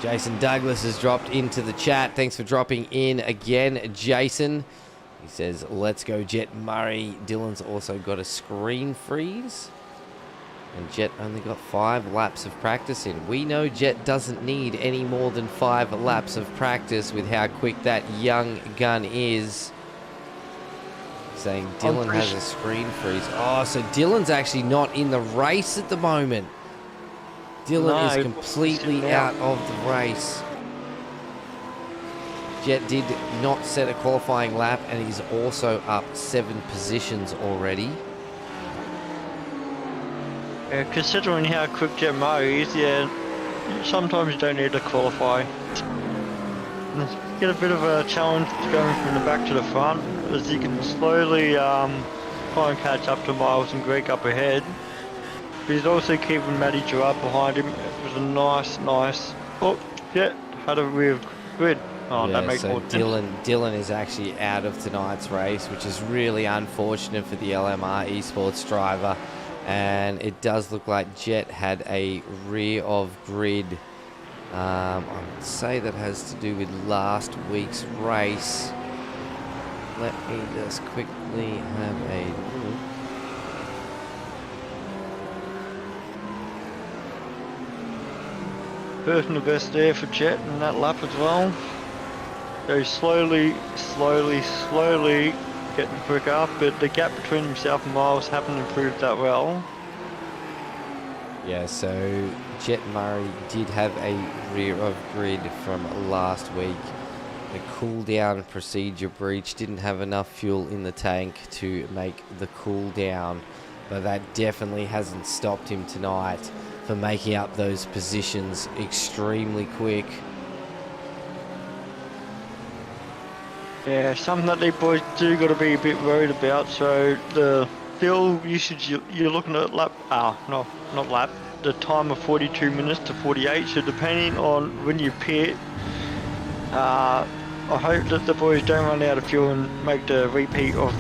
Jason Douglas has dropped into the chat. Thanks for dropping in again, Jason. He says, let's go Jet Murray. Dylan's also got a screen freeze. And Jet only got 5 laps of practice in. We know Jet doesn't need any more than 5 laps of practice with how quick that young gun is. Saying Dylan has a screen freeze. Oh, so Dylan's actually not in the race at the moment. Dylan is completely out of the race. Jet did not set a qualifying lap and he's also up 7 positions already. Yeah, considering how quick Jet Mo is, yeah, sometimes you don't need to qualify. Get a bit of a challenge going from the back to the front, as you can slowly try and catch up to Miles and Greg up ahead. But he's also keeping Matty Gerard behind him. It was a nice. Oh, yeah, had a real grid. Oh, yeah, that makes so more sense. Dylan is actually out of tonight's race, which is really unfortunate for the LMR esports driver. And it does look like Jet had a rear of grid. I would say that has to do with last week's race. Let me just quickly have a look. Personal best there for Jet in that lap as well. So slowly getting quicker, but the gap between himself and Miles haven't improved that well. Yeah, so Jet Murray did have a rear of grid from last week. The cool down procedure breach, didn't have enough fuel in the tank to make the cool down, but that definitely hasn't stopped him tonight for making up those positions extremely quick. Yeah, something that these boys do got to be a bit worried about. So the fuel usage, you're looking at lap, not lap, the time of 42 minutes to 48. So depending on when you pit, I hope that the boys don't run out of fuel and make the repeat of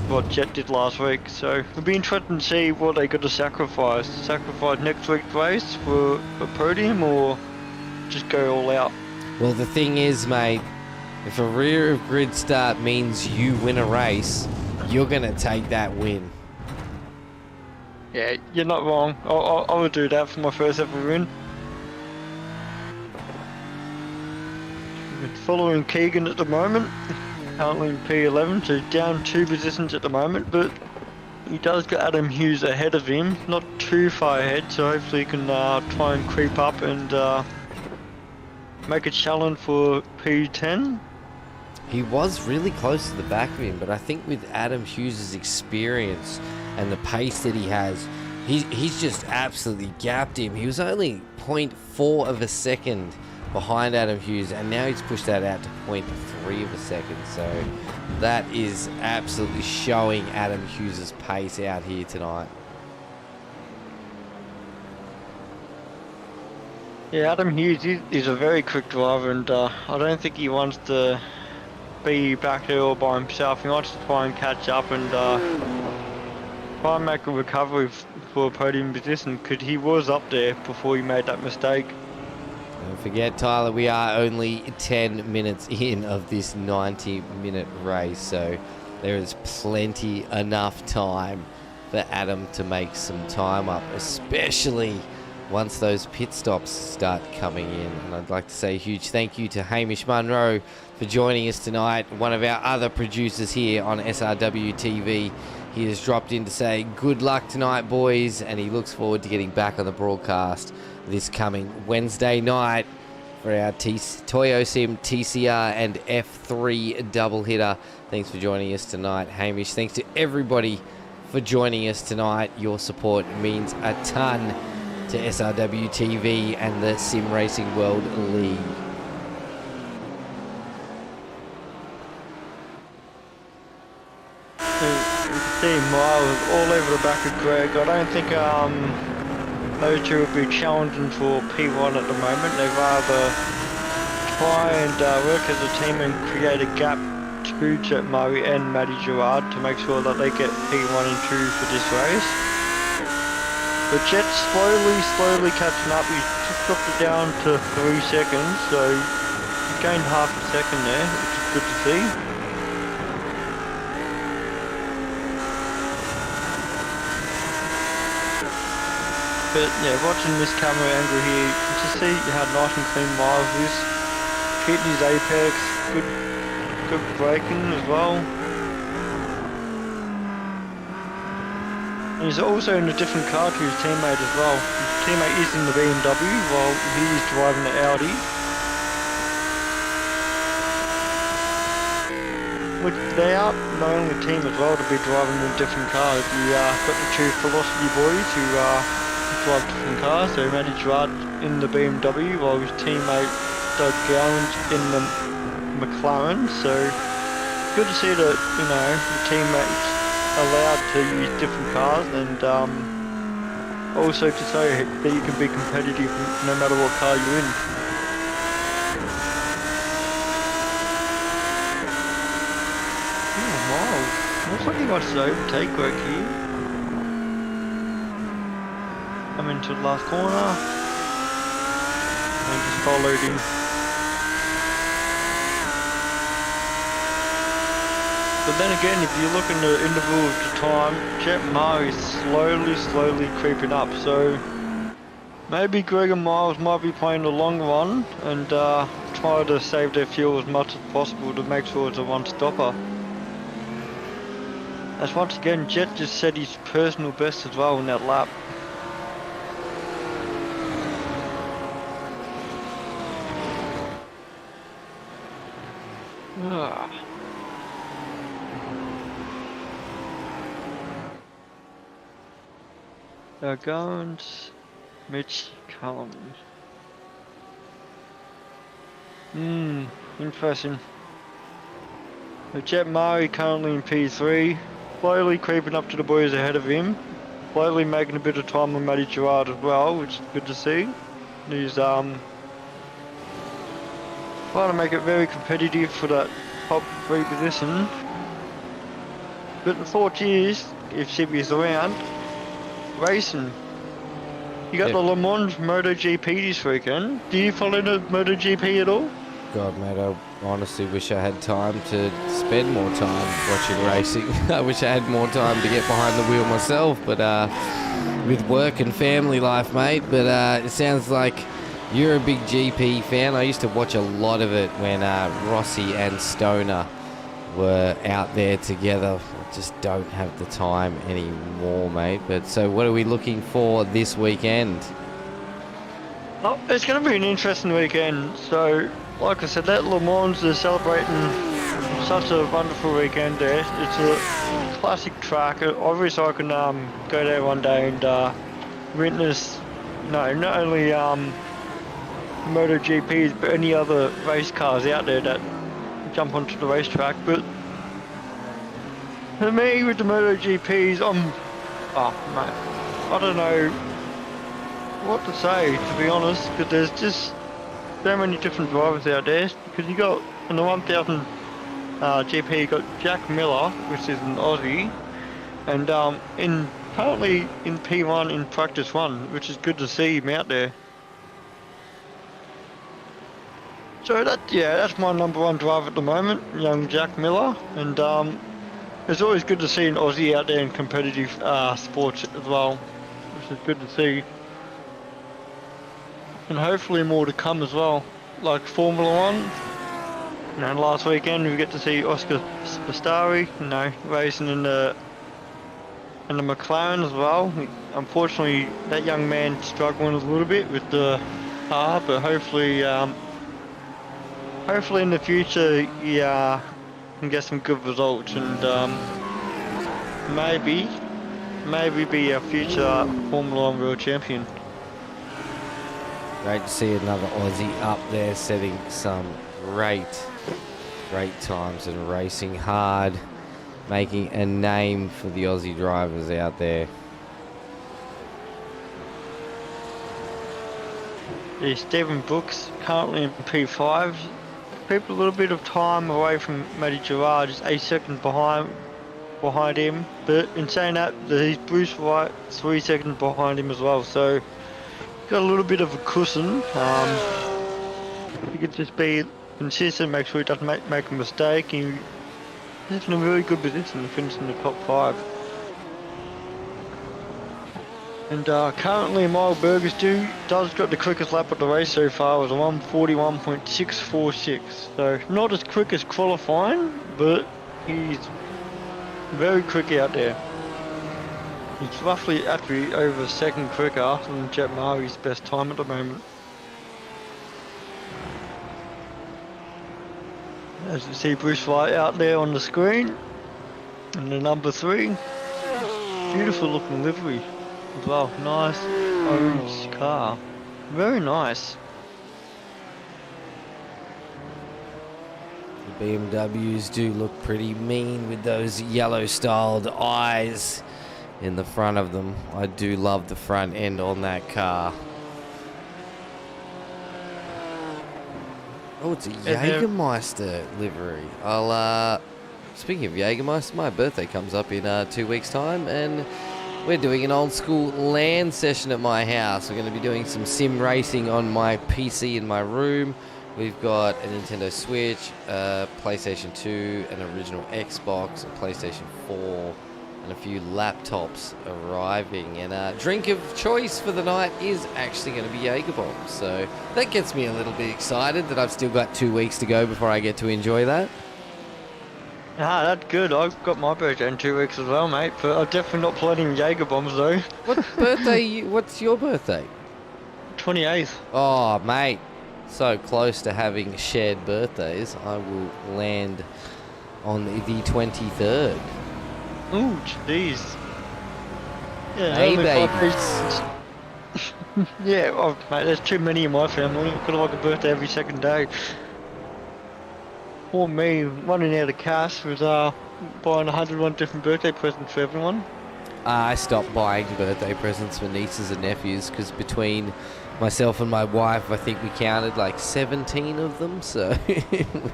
what Jet did last week. So it'll be interesting to see what they got to sacrifice. Sacrifice next week's race for a podium, or just go all out. Well, the thing is, mate, if a rear of grid start means you win a race, you're going to take that win. Yeah, you're not wrong. I would do that for my first ever win. Following Keegan at the moment, currently in P11, so down 2 positions at the moment, but he does got Adam Hughes ahead of him, not too far ahead, so hopefully he can try and creep up and make a challenge for P10. He was really close to the back of him, but I think with Adam Hughes' experience and the pace that he has, he's just absolutely gapped him. He was only 0.4 of a second behind Adam Hughes, and now he's pushed that out to 0.3 of a second. So that is absolutely showing Adam Hughes' pace out here tonight. Yeah, Adam Hughes is a very quick driver, and I don't think he wants to be back there all by himself. He wants to try and catch up and try and make a recovery for a podium position, because he was up there before he made that mistake. Don't forget, Tyler, we are only 10 minutes in of this 90-minute race, so there is plenty enough time for Adam to make some time up, especially once those pit stops start coming in. And I'd like to say a huge thank you to Hamish Munro for joining us tonight, one of our other producers here on SRW TV. He has dropped in to say good luck tonight, boys, and he looks forward to getting back on the broadcast this coming Wednesday night for our Toyo Sim TCR and F3 double hitter. Thanks for joining us tonight, Hamish. Thanks to everybody for joining us tonight. Your support means a ton to SRW TV and the Sim Racing World League. You can see Miles all over the back of Greg. I don't think those two will be challenging for P1 at the moment. They rather try and work as a team and create a gap to Jet Murray and Matty Gerard to make sure that they get P1 and 2 for this race. But Jet's slowly catching up. He just dropped it down to 3 seconds, so he gained half a second there, which is good to see. But yeah, watching this camera angle here, you can just see how nice and clean Miles is. Hitting his apex, good braking as well. And he's also in a different car to his teammate as well. His teammate is in the BMW while he is driving the Audi. Which they are the only team as well to be driving in different cars. You got the two Velocity boys who drive different cars. So Matty Gerard in the BMW while his teammate Doug Gowans in the McLaren. So good to see that, you know, the teammates allowed to use different cars, and also to say that you can be competitive no matter what car you're in. Oh wow, looks like he wants to overtake Greg here. I'm into the last corner and just followed him. But then again, if you look in the interval of the time, Jet Murray is slowly creeping up. So maybe Greg and Miles might be playing the long run and try to save their fuel as much as possible to make sure it's a one-stopper. As once again, Jet just set his personal best as well in that lap. Guns, Mitch Collins. Interesting. So Jet Murray currently in P3, slowly creeping up to the boys ahead of him. slowly making a bit of time with Matty Gerard as well, which is good to see. He's trying to make it very competitive for that top 3 position. But the thought is, if ShiBBy is around, racing. You got the Le Mans MotoGP this weekend. Do you follow the MotoGP at all? God, mate, I honestly wish I had time to spend more time watching racing. I wish I had more time to get behind the wheel myself, but with work and family life, mate. But it sounds like you're a big GP fan. I used to watch a lot of it when Rossi and Stoner were out there together. I just don't have the time anymore, mate. But so what are we looking for this weekend? Oh, it's going to be an interesting weekend. So, like I said, that Le Mans is celebrating such a wonderful weekend there. It's a classic track. I wish I could go there one day and witness, not only MotoGPs, but any other race cars out there that jump onto the racetrack. But for me, with the MotoGPs, oh mate, I don't know what to say, to be honest, because there's just so many different drivers out there. Because you got in the 1000 GP, you got Jack Miller, which is an Aussie, and apparently in P1 in practice 1, which is good to see him out there. So that's my #1 driver at the moment, young Jack Miller, and it's always good to see an Aussie out there in competitive sports as well, which is good to see. And hopefully more to come as well, like Formula 1. And last weekend we get to see Oscar Piastri, racing in the McLaren as well. Unfortunately, that young man struggling a little bit with the car, but hopefully in the future he can get some good results and maybe be a future Formula 1 world champion. Great to see another Aussie up there setting some great times and racing hard, making a name for the Aussie drivers out there. Yeah, Stephen Brooks currently in P5. People a little bit of time away from Matty Gerard, just 8 seconds behind him. But in saying that, there's Bruce Wright 3 seconds behind him as well. So got a little bit of a cushion. He could just be consistent, make sure he doesn't make a mistake. He's in a really good position to finish in the top 5. And currently Mile Burgers does got the quickest lap of the race so far, with a 1:41.646. So not as quick as qualifying, but he's very quick out there. He's roughly actually over a second quicker than Jet Mari's best time at the moment. As you see Bruce Wright out there on the screen, and the #3, beautiful looking livery as well, nice orange car, very nice. The BMWs do look pretty mean with those yellow styled eyes in the front of them. I do love the front end on that car. Oh, it's a Jägermeister livery. Speaking of Jägermeister, my birthday comes up in 2 weeks time, and we're doing an old school LAN session at my house. We're going to be doing some sim racing on my PC in my room. We've got a Nintendo Switch, PlayStation 2, an original Xbox, a PlayStation 4, and a few laptops arriving. And drink of choice for the night is actually going to be Jaeger bombs. So that gets me a little bit excited that I've still got 2 weeks to go before I get to enjoy that. Ah, that's good. I've got my birthday in 2 weeks as well, mate. But I'm definitely not planning Jaeger bombs though. What's your birthday? 28th. Oh, mate. So close to having shared birthdays. I will land on the 23rd. Ooh, jeez. Yeah, Hey, only baby. 5 days. Yeah, oh, mate, there's too many in my family. I've got like a birthday every second day. Or me running out of cash with buying 101 different birthday presents for everyone. I stopped buying birthday presents for nieces and nephews because between myself and my wife, I think we counted like 17 of them. So,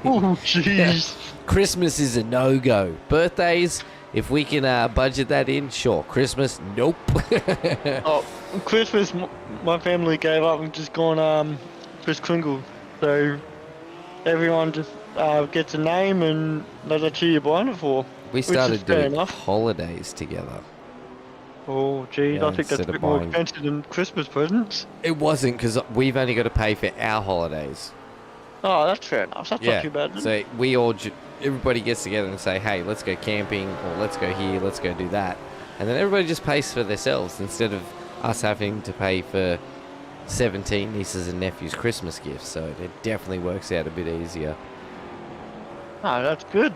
Oh, jeez. Christmas is a no-go. Birthdays, if we can budget that in, sure. Christmas, nope. Oh, Christmas, my family gave up and just gone Chris Kringle. So everyone just gets a name and that's actually you're buying it for. We started doing enough. holidays together. Oh, geez, Yeah, I think that's a instead of bit more buying- expensive than Christmas presents. It wasn't because we've only got to pay for our holidays. Oh, that's fair enough. That's not too bad. Then. So we all, everybody gets together and say, hey, let's go camping, or let's go here, let's go do that. And then everybody just pays for themselves instead of us having to pay for 17 nieces and nephews' Christmas gifts. So it definitely works out a bit easier. Oh, that's good.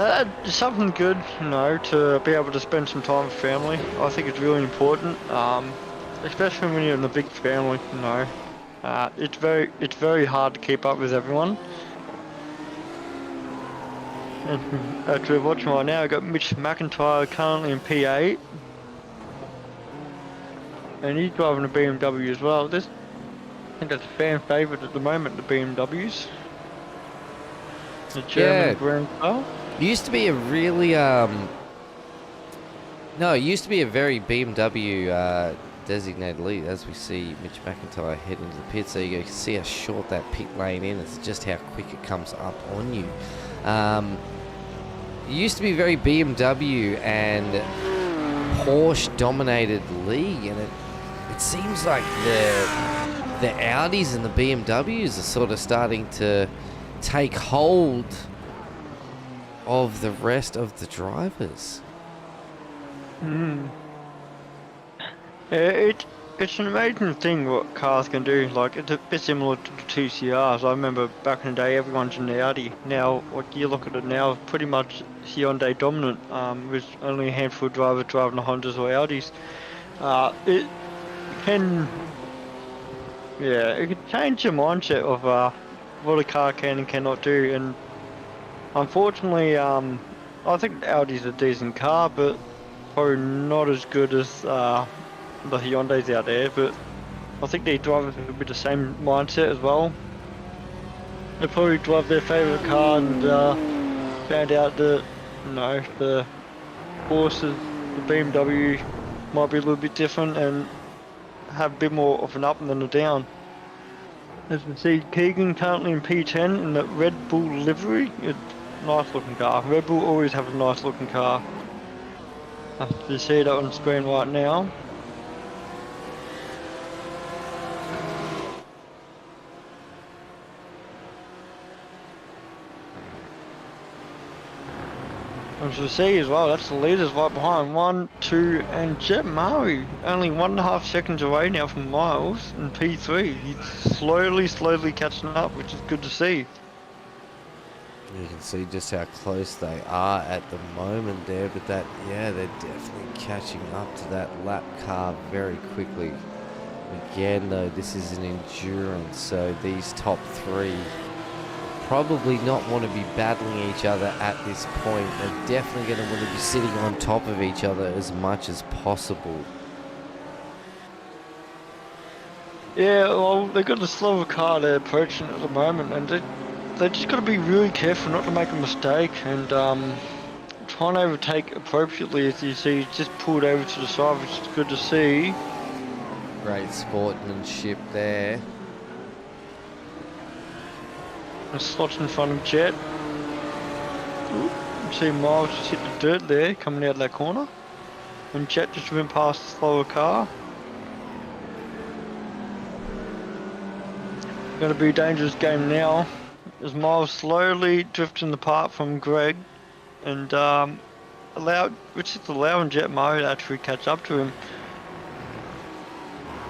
It's something good, you know, to be able to spend some time with family. I think it's really important, especially when you're in a big family, you know. It's very hard to keep up with everyone. And as we're watching right now, I've got Mitch McIntyre currently in P8. And he's driving a BMW as well. I think that's a fan favourite at the moment, the BMWs. The German brand car. It used to be a really, no, it used to be a very BMW designated lead, as we see Mitch McIntyre head into the pit. So you can see how short that pit lane is. It's just how quick it comes up on you. It used to be very BMW and Porsche dominated league, and it seems like the Audis and the BMWs are sort of starting to take hold of the rest of the drivers. Yeah, it's an amazing thing what cars can do. Like, it's a bit similar to the 2CRs. I remember back in the day, everyone's in the Audi. Now, what you look at it now, pretty much Hyundai dominant, with only a handful of drivers driving the Hondas or Audis. It can change your mindset of what a car can and cannot do. And unfortunately, I think the Audi's a decent car, but probably not as good as the Hyundais out there. But I think they drivers have a bit the same mindset as well. They probably drive their favourite car and found out that, you know, the Porsche, the BMW might be a little bit different and have a bit more of an up than a down. As we see, Keegan currently in P10 in the Red Bull livery. It's a nice looking car. Red Bull always have a nice looking car. You see that on screen right now. As you see as well, that's the leaders right behind. 1, 2, and Jet Murray only 1.5 seconds away now from Miles in P3. He's slowly catching up, which is good to see. You can see just how close they are at the moment there, but they're definitely catching up to that lap car very quickly. Again though, this is an endurance, so these top three probably not want to be battling each other at this point. They're definitely going to want to be sitting on top of each other as much as possible. Yeah, well, they've got a slower car they're approaching at the moment, and they just got to be really careful not to make a mistake and try and overtake appropriately. As you see, he's just pulled over to the side, which is good to see. Great sportsmanship there. And slots in front of Jet. Ooh, you see Miles just hit the dirt there, coming out of that corner. And Jet just went past the slower car. Going to be a dangerous game now, as Miles slowly drifting apart from Greg, and which is allowing Jet Murray to actually catch up to him.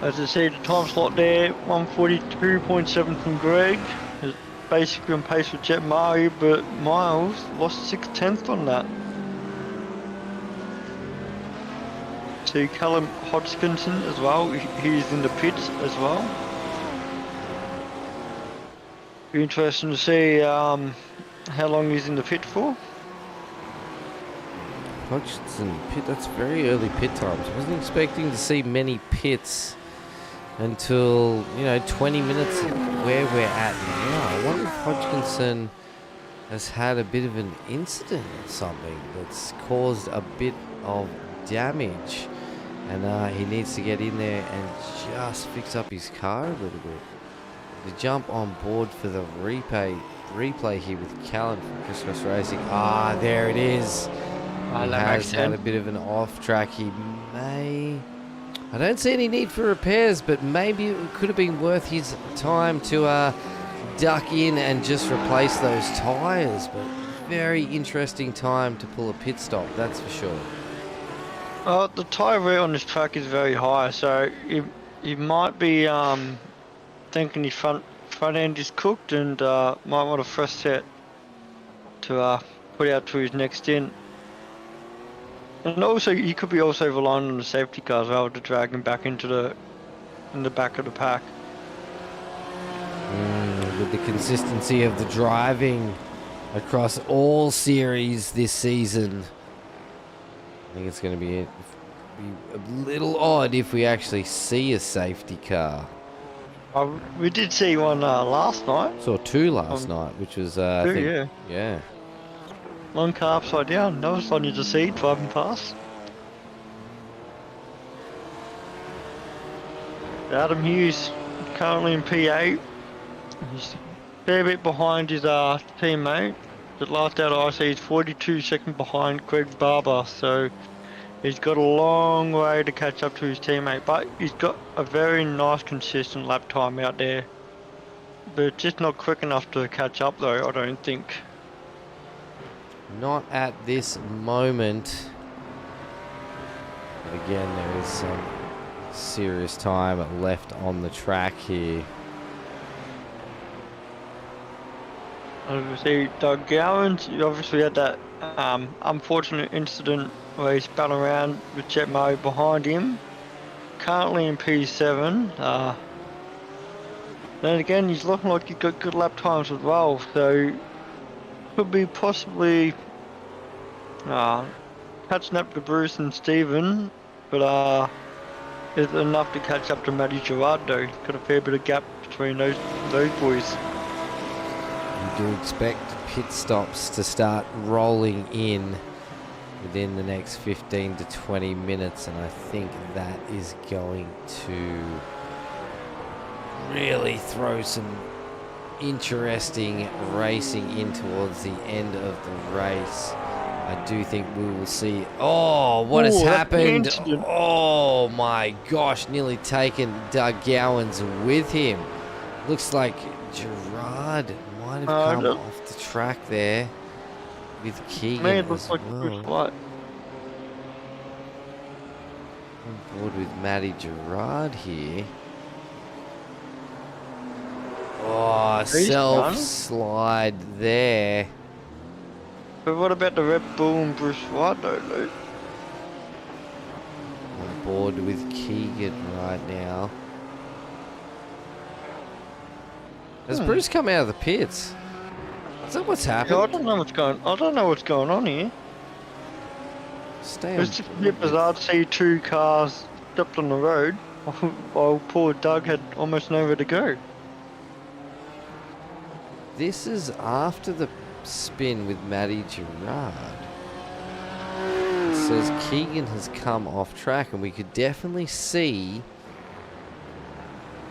As you see, the time slot there, 1:42.7 from Greg. Is basically on pace with Jet Murray, but Miles lost 6/10 on that. See Callum Hodgkinson as well, he's in the pits as well. Be interesting to see how long he's in the pit for. Hodgson pit. That's very early pit times. I wasn't expecting to see many pits until, 20 minutes where we're at now. I wonder if Hodgkinson has had a bit of an incident or something that's caused a bit of damage, and he needs to get in there and just fix up his car a little bit. To jump on board for the replay here with Callan from Christmas Racing. There it is. He has had a bit of an off track. He may... I don't see any need for repairs, but maybe it could have been worth his time to duck in and just replace those tyres. But very interesting time to pull a pit stop, that's for sure. The tyre wear on this track is very high, so you might be thinking his front end is cooked and might want a fresh set to put out to his next stint. And also, you could be also relying on the safety car as well to drag him back in the back of the pack. With the consistency of the driving across all series this season, I think it's going to be a little odd if we actually see a safety car. We did see one last night. Saw two last night, which was I think, yeah. One car upside down. That was funny to see driving past. Adam Hughes currently in P8. He's a fair bit behind his teammate. The last data I see is 42 seconds behind Greg Barber, so he's got a long way to catch up to his teammate, but he's got a very nice consistent lap time out there. But just not quick enough to catch up though, I don't think. Not at this moment. But again, there is some serious time left on the track here. Obviously, Doug Gowans, you obviously had that unfortunate incident where he spun around with Jet Mo behind him. Currently in P7. Then again, he's looking like he's got good lap times as well, so could be possibly catching up to Bruce and Steven, but is enough to catch up to Matty Gerard though. Got a fair bit of gap between those boys. You do expect pit stops to start rolling in within the next 15 to 20 minutes, and I think that is going to really throw some interesting racing in towards the end of the race. I do think we will see... Oh, what has happened? Oh my gosh, nearly taken Doug Gowans with him. Looks like Gerard might have come off the track there with Keegan as well. On board with Matty Gerard here. Oh, self-slide there. But what about the Red Bull and Bruce White though, Luke? On board with Keegan right now. Has Bruce come out of the pits? Is that what's happened? Yeah, I don't know what's going on here. It's a bit bizarre to see two cars stopped on the road while poor Doug had almost nowhere to go. This is after the spin with Matty Gerard. It says Keegan has come off track, and we could definitely see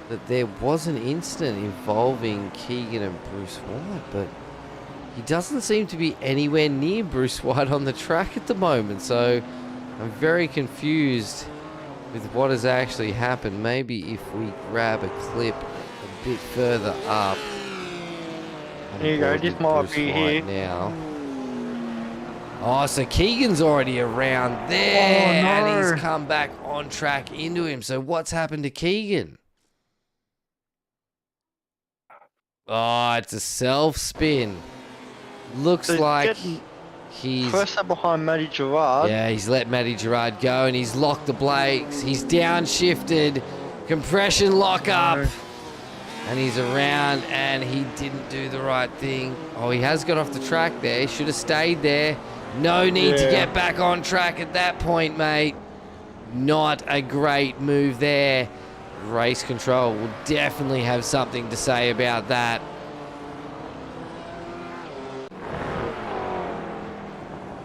that there was an incident involving Keegan and Bruce White, but he doesn't seem to be anywhere near Bruce White on the track at the moment, so I'm very confused with what has actually happened. Maybe if we grab a clip a bit further up. There you go, this might be here now. Oh, so Keegan's already around there, and he's come back on track into him. So what's happened to Keegan? Oh, it's a self-spin. Looks like he's... First up behind Matty Gerard. Yeah, he's let Matty Gerard go, and he's locked the brakes. He's downshifted. Compression lock-up. And he's around, and he didn't do the right thing. Oh, he has got off the track there. He should have stayed there. No need to Yeah. get back on track at that point, mate. Not a great move there. Race Control will definitely have something to say about that.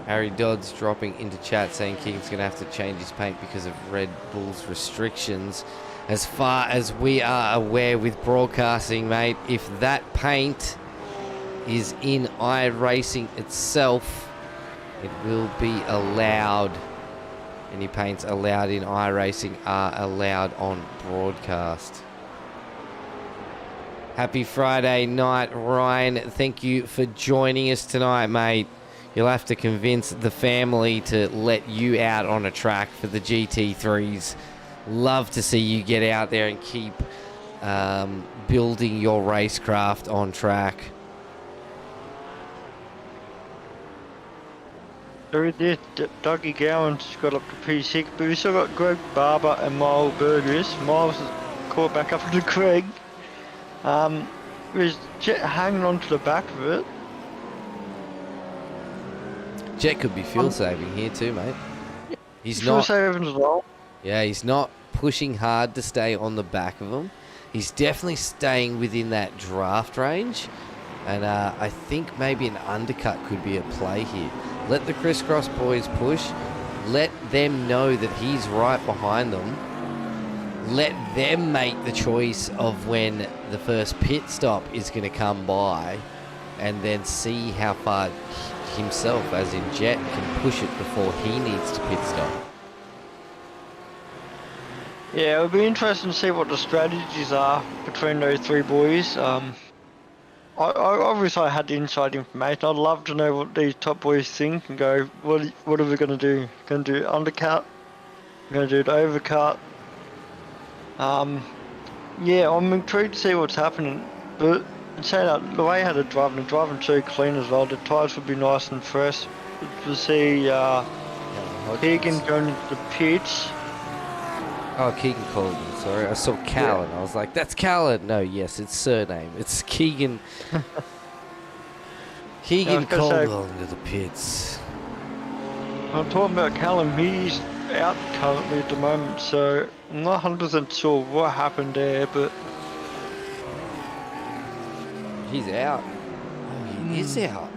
Harry Dodds dropping into chat saying Keegan's going to have to change his paint because of Red Bull's restrictions. As far as we are aware with broadcasting, mate, if that paint is in iRacing itself, it will be allowed. Any paints allowed in iRacing are allowed on broadcast. Happy Friday night, Ryan. Thank you for joining us tonight, mate. You'll have to convince the family to let you out on a track for the GT3s. Love to see you get out there and keep building your racecraft on track. There it is. Dougie Gowan's got up to P6, but we still got Greg Barber and Miles Burgess. Miles has caught back up to Craig. There's Jet hanging on to the back of it. Jet could be fuel saving here too, mate. He's Fuel not. saving as well. Yeah, he's not pushing hard to stay on the back of him. He's definitely staying within that draft range. And I think maybe an undercut could be a play here. Let the crisscross boys push. Let them know that he's right behind them. Let them make the choice of when the first pit stop is going to come by. And then see how far himself, as in Jet, can push it before he needs to pit stop. Yeah, it'll be interesting to see what the strategies are between those three boys. I obviously had the inside information. I'd love to know what these top boys think and go, what are we going to do? Going to do undercut? We're going to do the overcut? Yeah, I'm intrigued to see what's happening. But saying that, the way how they're driving so clean as well. The tyres would be nice and fresh. To see Keegan going into the pits. Oh, Keegan Colgan, sorry. I saw Callan. Yeah. I was like, that's Callan. No, yes, it's surname. It's Keegan. Keegan Colgan to the pits. I'm talking about Callum. He's out currently at the moment, so I'm not 100% sure what happened there, but... He's out. Oh, he is out.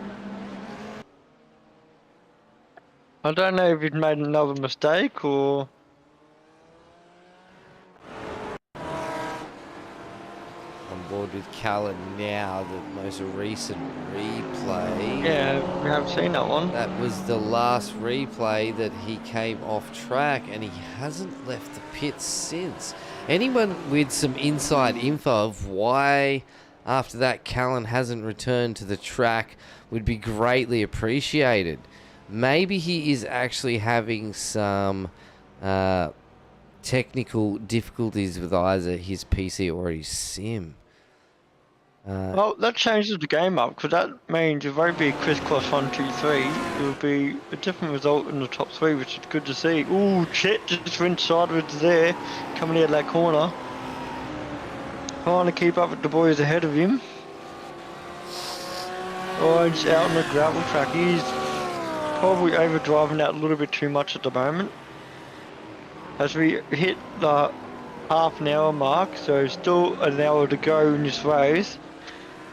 I don't know if he'd made another mistake or... On board with Callan now, the most recent replay. Yeah, we have seen that one. That was the last replay that he came off track, and he hasn't left the pits since. Anyone with some inside info of why after that Callan hasn't returned to the track would be greatly appreciated. Maybe he is actually having some technical difficulties with either his PC or his sim. Well, that changes the game up, because that means it won't be crisscross 1, 2, 3. It will be a different result in the top 3, which is good to see. Ooh, Chet just went sideways there, coming out of that corner. Trying to keep up with the boys ahead of him. Oh, he's out on the gravel track. He's probably overdriving that a little bit too much at the moment. As we hit the half an hour mark, so still an hour to go in this race.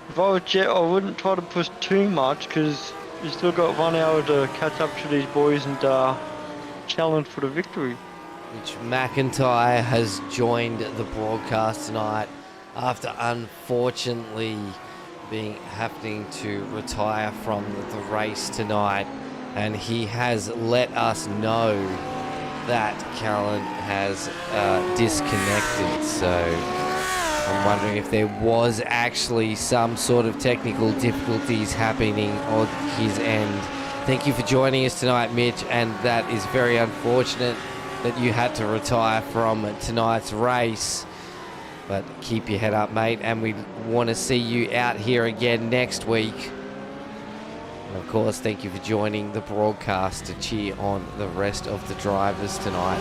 If I was Jet, I wouldn't try to push too much, because you still got 1 hour to catch up to these boys and challenge for the victory. Which McIntyre has joined the broadcast tonight after unfortunately having to retire from the race tonight, and he has let us know that Callan has disconnected. So I'm wondering if there was actually some sort of technical difficulties happening on his end. Thank you for joining us tonight, Mitch, and that is very unfortunate that you had to retire from tonight's race. But keep your head up, mate, and we want to see you out here again next week. And of course, thank you for joining the broadcast to cheer on the rest of the drivers tonight.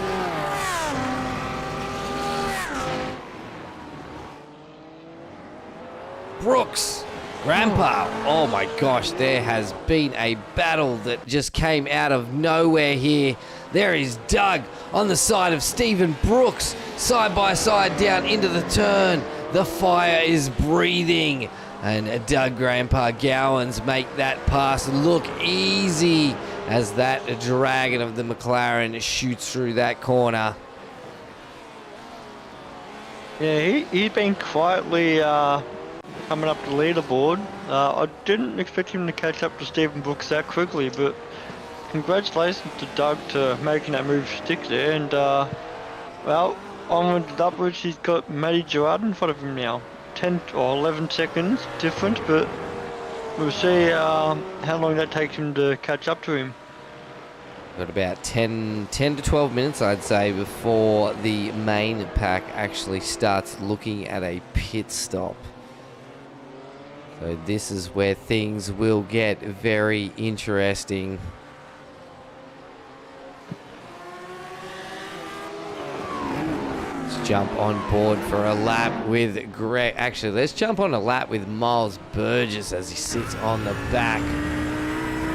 Brooks Grandpa, oh my gosh, there has been a battle that just came out of nowhere here. There is Doug on the side of Stephen Brooks, side by side down into the turn. The fire is breathing, and Doug Grandpa Gowans make that pass look easy as that dragon of the McLaren shoots through that corner. Yeah, he's been quietly coming up the leaderboard. I didn't expect him to catch up to Stephen Brooks that quickly, but congratulations to Doug to making that move stick there. And well, onwards and upwards, he's got Matty Gerard in front of him now. 10 or 11 seconds difference, but we'll see how long that takes him to catch up to him. Got about 10 to 12 minutes, I'd say, before the main pack actually starts looking at a pit stop. So this is where things will get very interesting. Let's jump on board for a lap with Greg. Actually, let's jump on a lap with Miles Burgess as he sits on the back.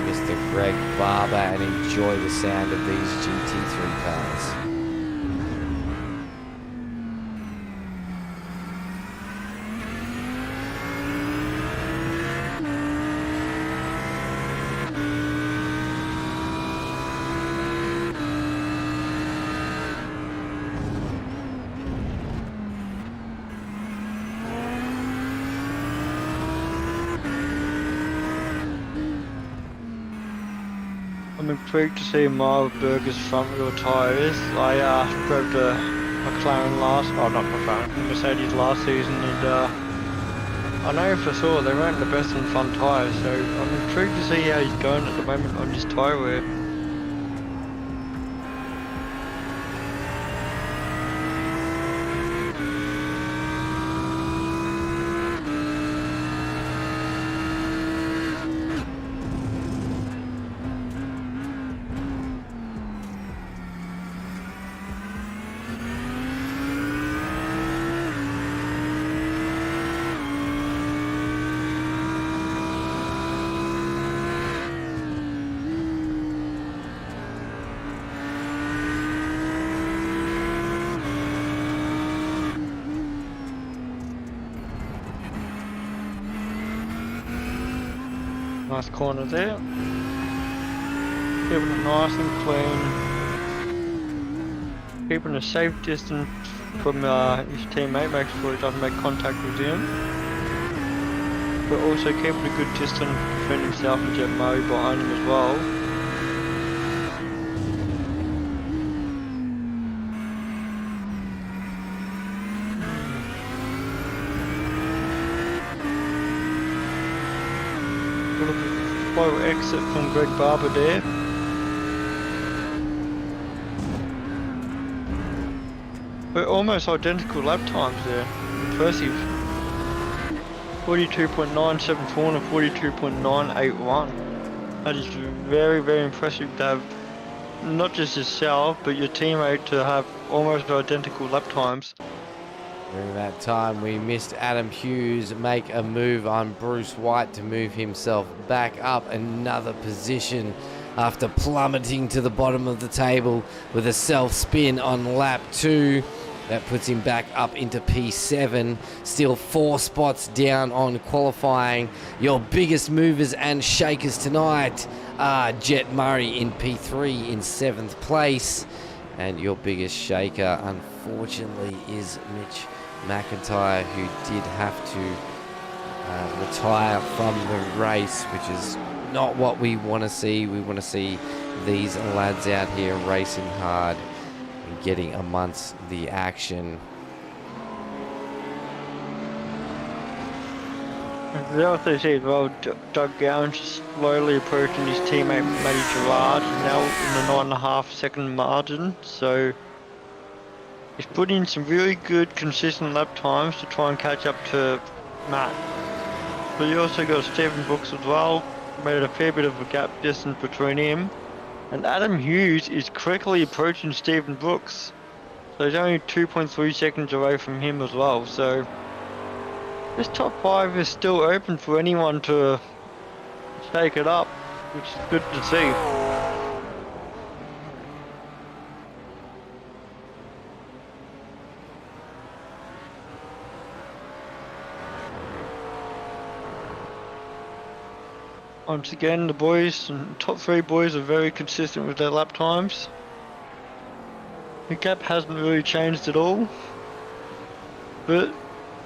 Mr. Greg Barber, and enjoy the sound of these GT3 cars. I'm intrigued to see Miles Burger's front wheel tyres. I drove the McLaren Mercedes last season, and I know for sure they weren't the best on front tyres, so I'm intrigued to see how he's going at the moment on his tyre wear. Nice corner there. Keeping it nice and clean. Keeping a safe distance from his teammate, make sure he doesn't make contact with him. But also keeping a good distance between himself and Jet Murray behind him as well. Slow exit from Greg Barber there. We're almost identical lap times there. Impressive. 42.974 and 42.981. That is very, very impressive to have not just yourself, but your teammate to have almost identical lap times. During that time, we missed Adam Hughes make a move on Bruce White to move himself back up another position after plummeting to the bottom of the table with a self-spin on lap 2. That puts him back up into P7. Still 4 spots down on qualifying. Your biggest movers and shakers tonight are Jet Murray in P3 in 7th place. And your biggest shaker, unfortunately, is Mitch McIntyre, who did have to retire from the race, which is not what we want to see. We want to see these lads out here racing hard and getting amongst the action. As I also see as well, Doug Gowans slowly approaching his teammate Matty Gerard, now in the 9.5 second margin, so he's put in some really good consistent lap times to try and catch up to Matt. But you also got Stephen Brooks as well, made a fair bit of a gap distance between him. And Adam Hughes is quickly approaching Stephen Brooks. So he's only 2.3 seconds away from him as well, so This top 5 is still open for anyone to take it up, which is good to see. Once again, the boys and top 3 boys are very consistent with their lap times. The gap hasn't really changed at all, but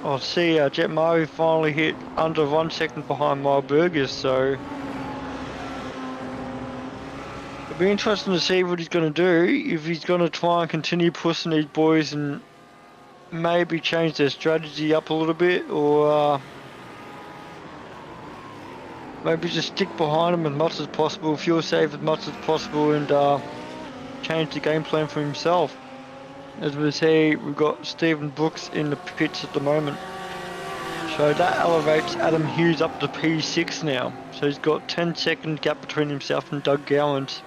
I see Jet Murray finally hit under 1 second behind Miles Burgess, so it'll be interesting to see what he's going to do, if he's going to try and continue pushing these boys and maybe change their strategy up a little bit, or maybe just stick behind him as much as possible, fuel save as much as possible, and change the game plan for himself. As we see, we've got Stephen Brooks in the pits at the moment. So that elevates Adam Hughes up to P6 now. So he's got 10-second gap between himself and Doug Gowans.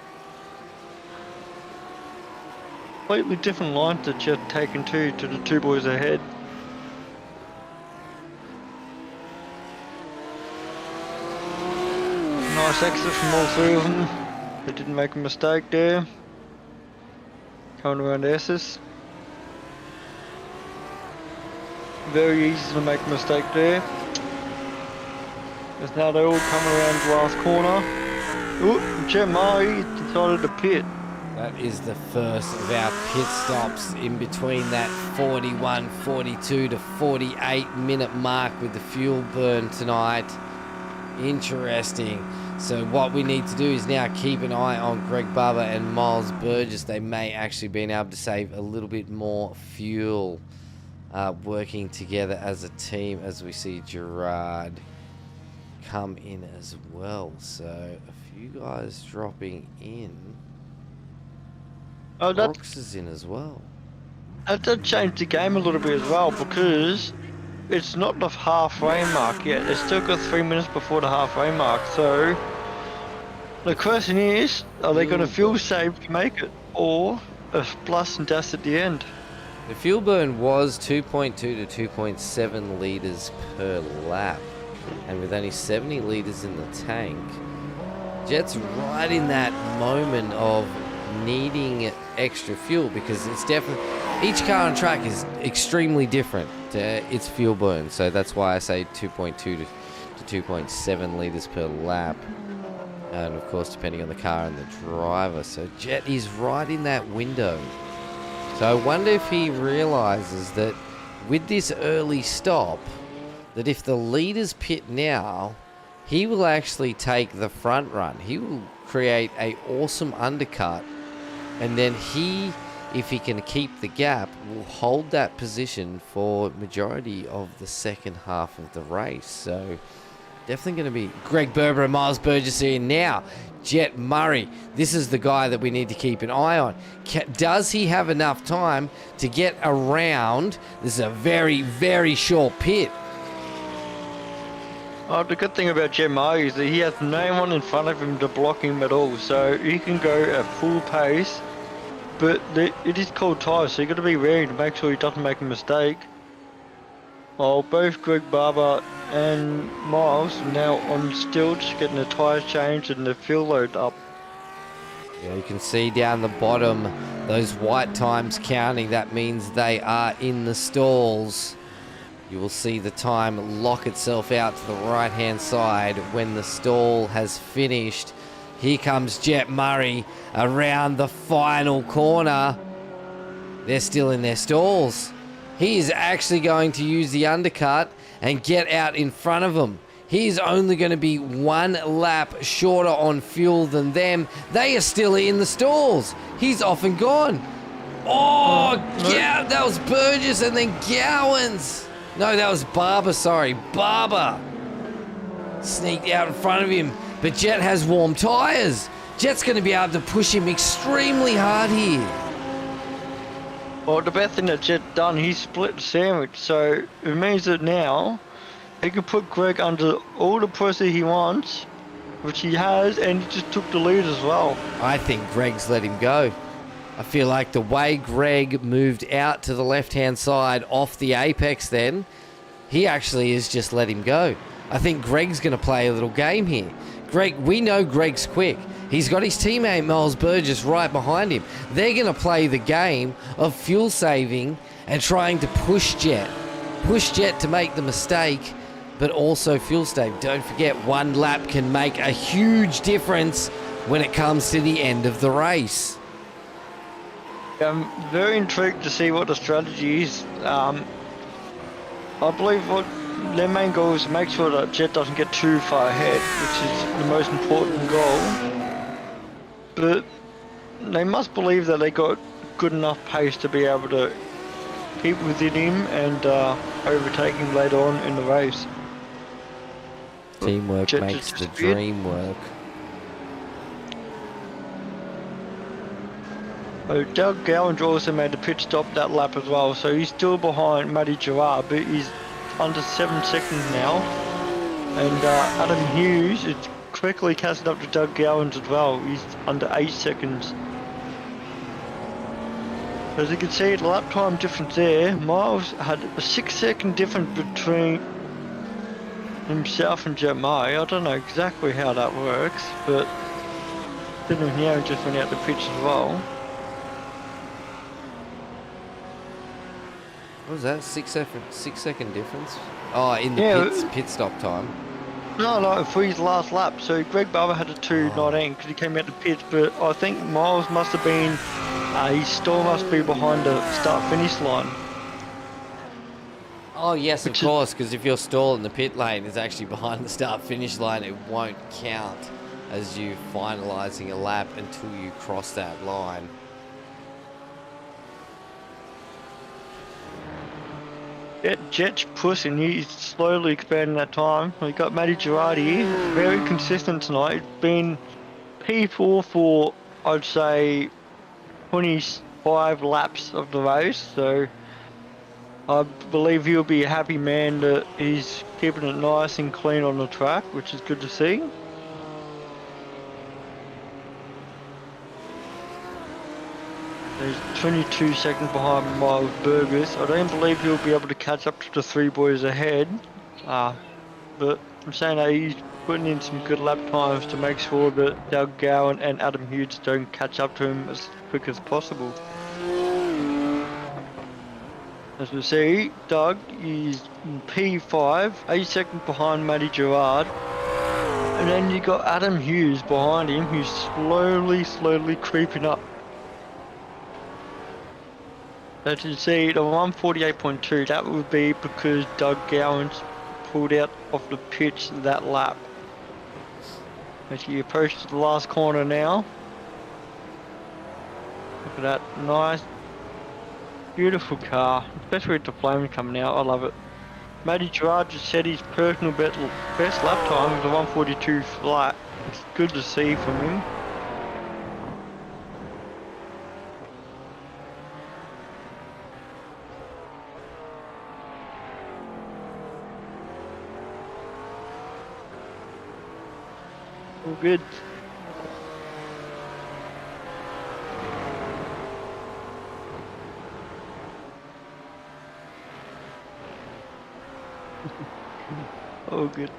Completely different lines that Jet taken to the 2 boys ahead. Nice exit from all 3 of them. They didn't make a mistake there. Coming around S's. Very easy to make a mistake there. As now they all come around the last corner. Ooh, Jet Murray decided to pit. That is the first of our pit stops in between that 41, 42 to 48 minute mark with the fuel burn tonight. Interesting. So what we need to do is now keep an eye on Greg Barber and Miles Burgess. They may actually be able to save a little bit more fuel working together as a team, as we see Gerard come in as well. So a few guys dropping in. Oh, Brooks is in as well. That did change the game a little bit as well, because it's not the halfway mark yet. It's still got 3 minutes before the halfway mark. So the question is, are they going to fuel save to make it, or a plus and dash at the end? The fuel burn was 2.2 to 2.7 litres per lap, and with only 70 litres in the tank, Jet's right in that moment of needing extra fuel, because it's definitely, each car on track is extremely different to its fuel burn, so that's why I say 2.2 to 2.7 litres per lap, and of course depending on the car and the driver. So Jet is right in that window. So I wonder if he realizes that with this early stop, that if the leaders pit now, he will actually take the front run. He will create an awesome undercut, and then he, if he can keep the gap, will hold that position for majority of the second half of the race. So definitely going to be Greg Berber and Miles Burgess here now. Jet Murray, this is the guy that we need to keep an eye on. Does he have enough time to get around? This is a very, very short pit. Oh, the good thing about Jet Murray is that he has no one in front of him to block him at all, so he can go at full pace, but it is cold tyres, so you've got to be wary to make sure he doesn't make a mistake. While both Greg Barber and Miles are now on stilts, getting the tyres changed and the fuel load up. Yeah, you can see down the bottom those white times counting. That means they are in the stalls. You will see the time lock itself out to the right hand side when the stall has finished. Here comes Jet Murray around the final corner. They're still in their stalls. He is actually going to use the undercut and get out in front of them. He's only going to be 1 lap shorter on fuel than them. They are still in the stalls. He's off and gone. Oh, yeah, that was Burgess and then Gowans. No, that was Barber, sorry. Barber sneaked out in front of him. But Jet has warm tyres. Jet's going to be able to push him extremely hard here. Well, the best thing that Jet done, he split the sandwich, so it means that now he can put Greg under all the pressure he wants, which he has, and he just took the lead as well. I think Greg's let him go. I feel like the way Greg moved out to the left-hand side off the apex then, he actually has just let him go. I think Greg's going to play a little game here. Greg, we know Greg's quick. He's got his teammate Miles Burgess right behind him. They're going to play the game of fuel saving and trying to push Jet. Push Jet to make the mistake, but also fuel save. Don't forget, one lap can make a huge difference when it comes to the end of the race. I'm very intrigued to see what the strategy is. I believe what their main goal is to make sure that Jet doesn't get too far ahead, which is the most important goal. But they must believe that they got good enough pace to be able to keep within him and overtake him later on in the race. Teamwork Jet makes just the disappeared. dream work. Doug Gowans also made a pit stop that lap as well, so he's still behind Matty Gerard, but he's under 7 seconds now. And Adam Hughes is quickly catching up to Doug Gowans as well. He's under 8 seconds. As you can see, the lap time difference there, Miles had a 6-second difference between himself and Jerez. I don't know exactly how that works, but didn't hear him just went out the pitch as well. What was that? 6-second difference? Oh, in the pit stop time. No, for his last lap. So Greg Barber had a 2:19 because he came out the pits, but I think Miles must have been, he still must be behind the start-finish line. Oh yes, of course, because if you're stalled in the pit lane, it's actually behind the start-finish line. It won't count as you finalising a lap until you cross that line. Jet's pushing, he's slowly expanding that time. We got Matty Gerard here, very consistent tonight. It's been P4 for, I'd say, 25 laps of the race, so I believe he'll be a happy man that he's keeping it nice and clean on the track, which is good to see. He's 22 seconds behind Miles Burgess. I don't believe he'll be able to catch up to the 3 boys ahead. But I'm saying that he's putting in some good lap times to make sure that Doug Gowan and Adam Hughes don't catch up to him as quick as possible. As we see, Doug is in P5, 8 seconds behind Matty Gerard. And then you got Adam Hughes behind him, who's slowly creeping up. As you see, the 148.2, that would be because Doug Gowans pulled out of the pitch that lap. As you approach the last corner now. Look at that nice, beautiful car, especially with the flame coming out. I love it. Matty Gerard just set his personal best lap time with a 142 flat. It's good to see from him. All good. All good.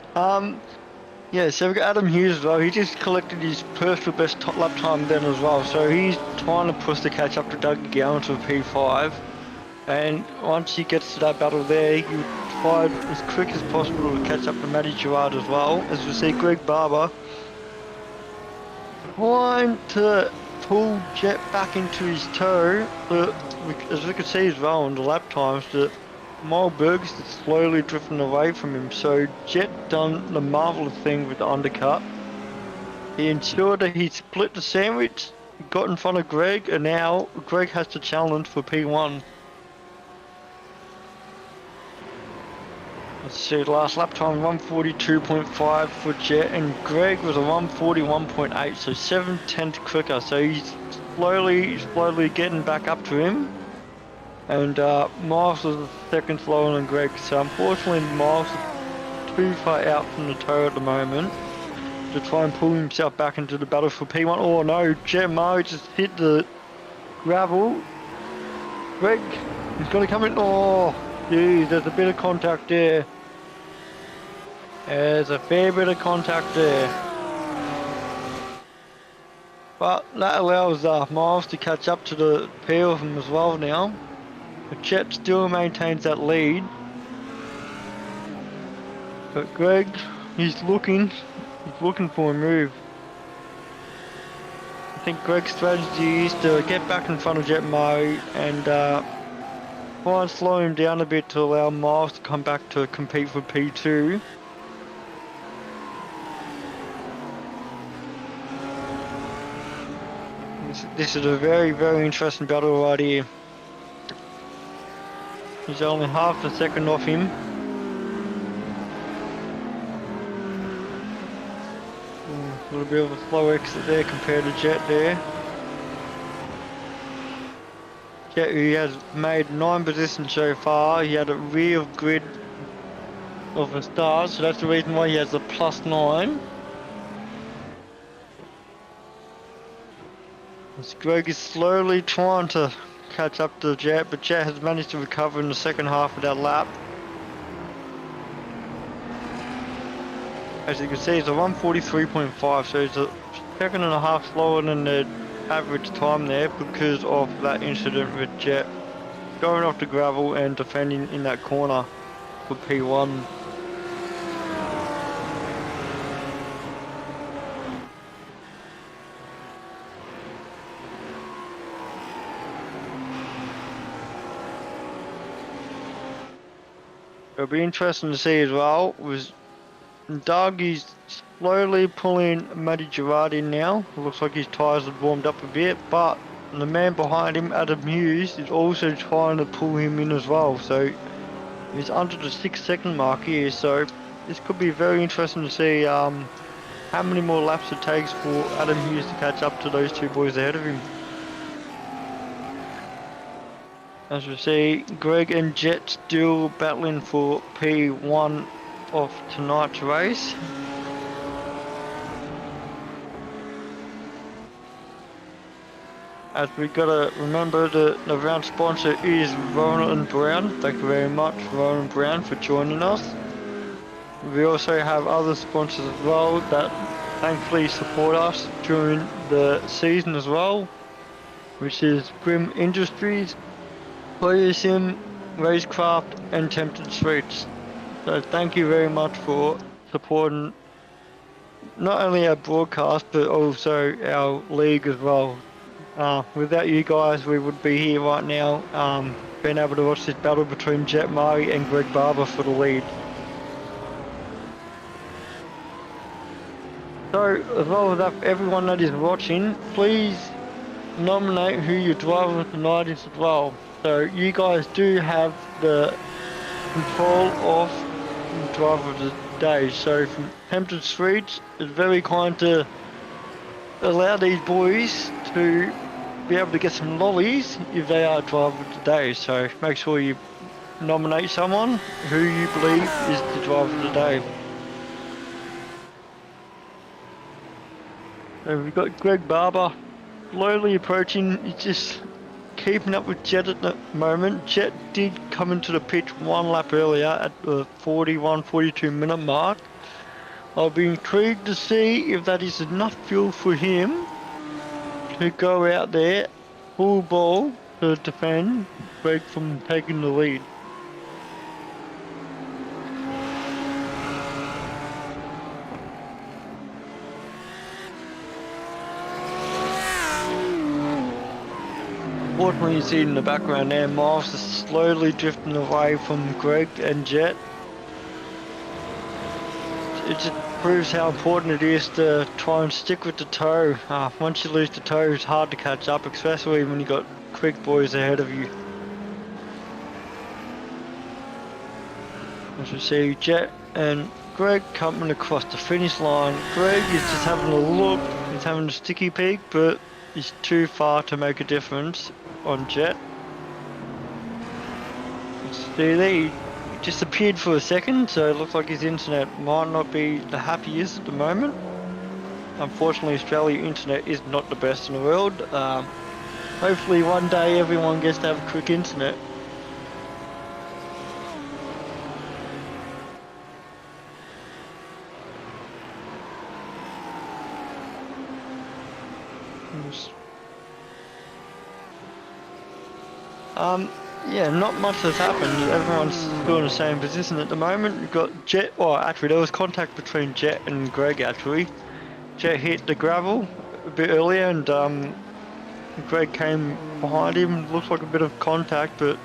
Yeah, so we've got Adam Hughes as well. He just collected his personal best top lap time then as well. So he's trying to push the catch up to Doug Gowan to a P5. And once he gets to that battle there, he would try as quick as possible to catch up to Matty Gerard as well. As we see, Greg Barber trying to pull Jet back into his toe, but as we can see as well on the lap times, that Miles Burgess is slowly drifting away from him. So Jet done the marvellous thing with the undercut. He ensured that he split the sandwich, got in front of Greg, and now Greg has to challenge for P1. Let's see, last lap time 142.5 for Jet, and Greg was a 141.8, so 7/10 quicker. So he's slowly getting back up to him. And Miles was a second slower than Greg, so unfortunately Miles is too far out from the toe at the moment to try and pull himself back into the battle for P1. Oh no, Jet Mo just hit the gravel. Greg, he's got to come in. Oh, Geez, there's a bit of contact there. There's a fair bit of contact there. But that allows Miles to catch up to the pair of them as well now. But Chet still maintains that lead. But Greg, he's looking for a move. I think Greg's strategy is to get back in front of Jet Murray and try and slow him down a bit to allow Miles to come back to compete for P2. This is a very, very interesting battle right here. He's only half a second off him. A little bit of a slow exit there compared to Jet there. Jet, who has made 9 positions so far, he had a rear grid of a start, so that's the reason why he has a +9. As Greg is slowly trying to catch up to Jet, but Jet has managed to recover in the second half of that lap. As you can see, it's a 1:43.5, so it's a second and a half slower than the average time there because of that incident with Jet going off the gravel and defending in that corner for P1. It'll be interesting to see as well was Doug is slowly pulling Matty Gerard in now. It looks like his tyres have warmed up a bit, but the man behind him, Adam Hughes, is also trying to pull him in as well. So he's under the 6-second mark here. So this could be very interesting to see how many more laps it takes for Adam Hughes to catch up to those two boys ahead of him. As we see, Greg and Jet still battling for P1 of tonight's race. As we gotta remember the round sponsor is Roland Brown. Thank you very much, Roland Brown, for joining us. We also have other sponsors as well that thankfully support us during the season as well, which is Grim Industries, Sim, RaceKraft and Tempted Streets. So thank you very much for supporting not only our broadcast but also our league as well. Without you guys we would be here right now being able to watch this battle between Jet Murray and Greg Barber for the lead. So as well as that, everyone that is watching, please nominate who your driver of the night is as well. So you guys do have the control of the driver of the day. So from Tempted Streets is very kind to allow these boys to be able to get some lollies if they are driver of the day. So make sure you nominate someone who you believe is the driver of the day. So we've got Greg Barber slowly approaching. He's just keeping up with Jet at the moment. Jet did come into the pitch 1 lap earlier at the 41-42 minute mark. I'll be intrigued to see if that is enough fuel for him to go out there full ball to defend Greg from taking the lead. Unfortunately, you see in the background there, Miles is slowly drifting away from Greg and Jet. It just proves how important it is to try and stick with the toe. Once you lose the toe, it's hard to catch up, especially when you've got quick boys ahead of you. As you see, Jet and Greg coming across the finish line. Greg is just having a look, he's having a sticky peek, but he's too far to make a difference on Jet. See there, he disappeared for a second, so it looks like his internet might not be the happiest at the moment. Unfortunately, Australian internet is not the best in the world. Hopefully one day everyone gets to have quick internet. seconds. Yeah, not much has happened. Everyone's still in the same position at the moment. You've got Jet, well actually there was contact between Jet and Greg actually. Jet hit the gravel a bit earlier and Greg came behind him. Looks like a bit of contact, but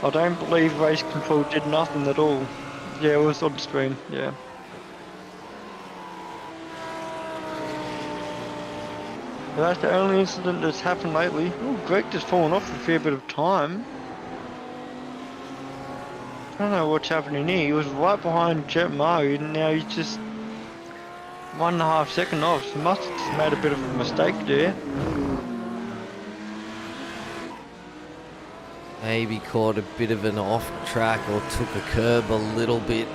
I don't believe race control did nothing at all. Yeah, it was on screen, yeah. But that's the only incident that's happened lately. Oh, Greg just fallen off a fair bit of time. I don't know what's happening here. He was right behind Jet Murray and now he's just 1.5 seconds off. So must have just made a bit of a mistake there. Maybe caught a bit of an off track or took a curb a little bit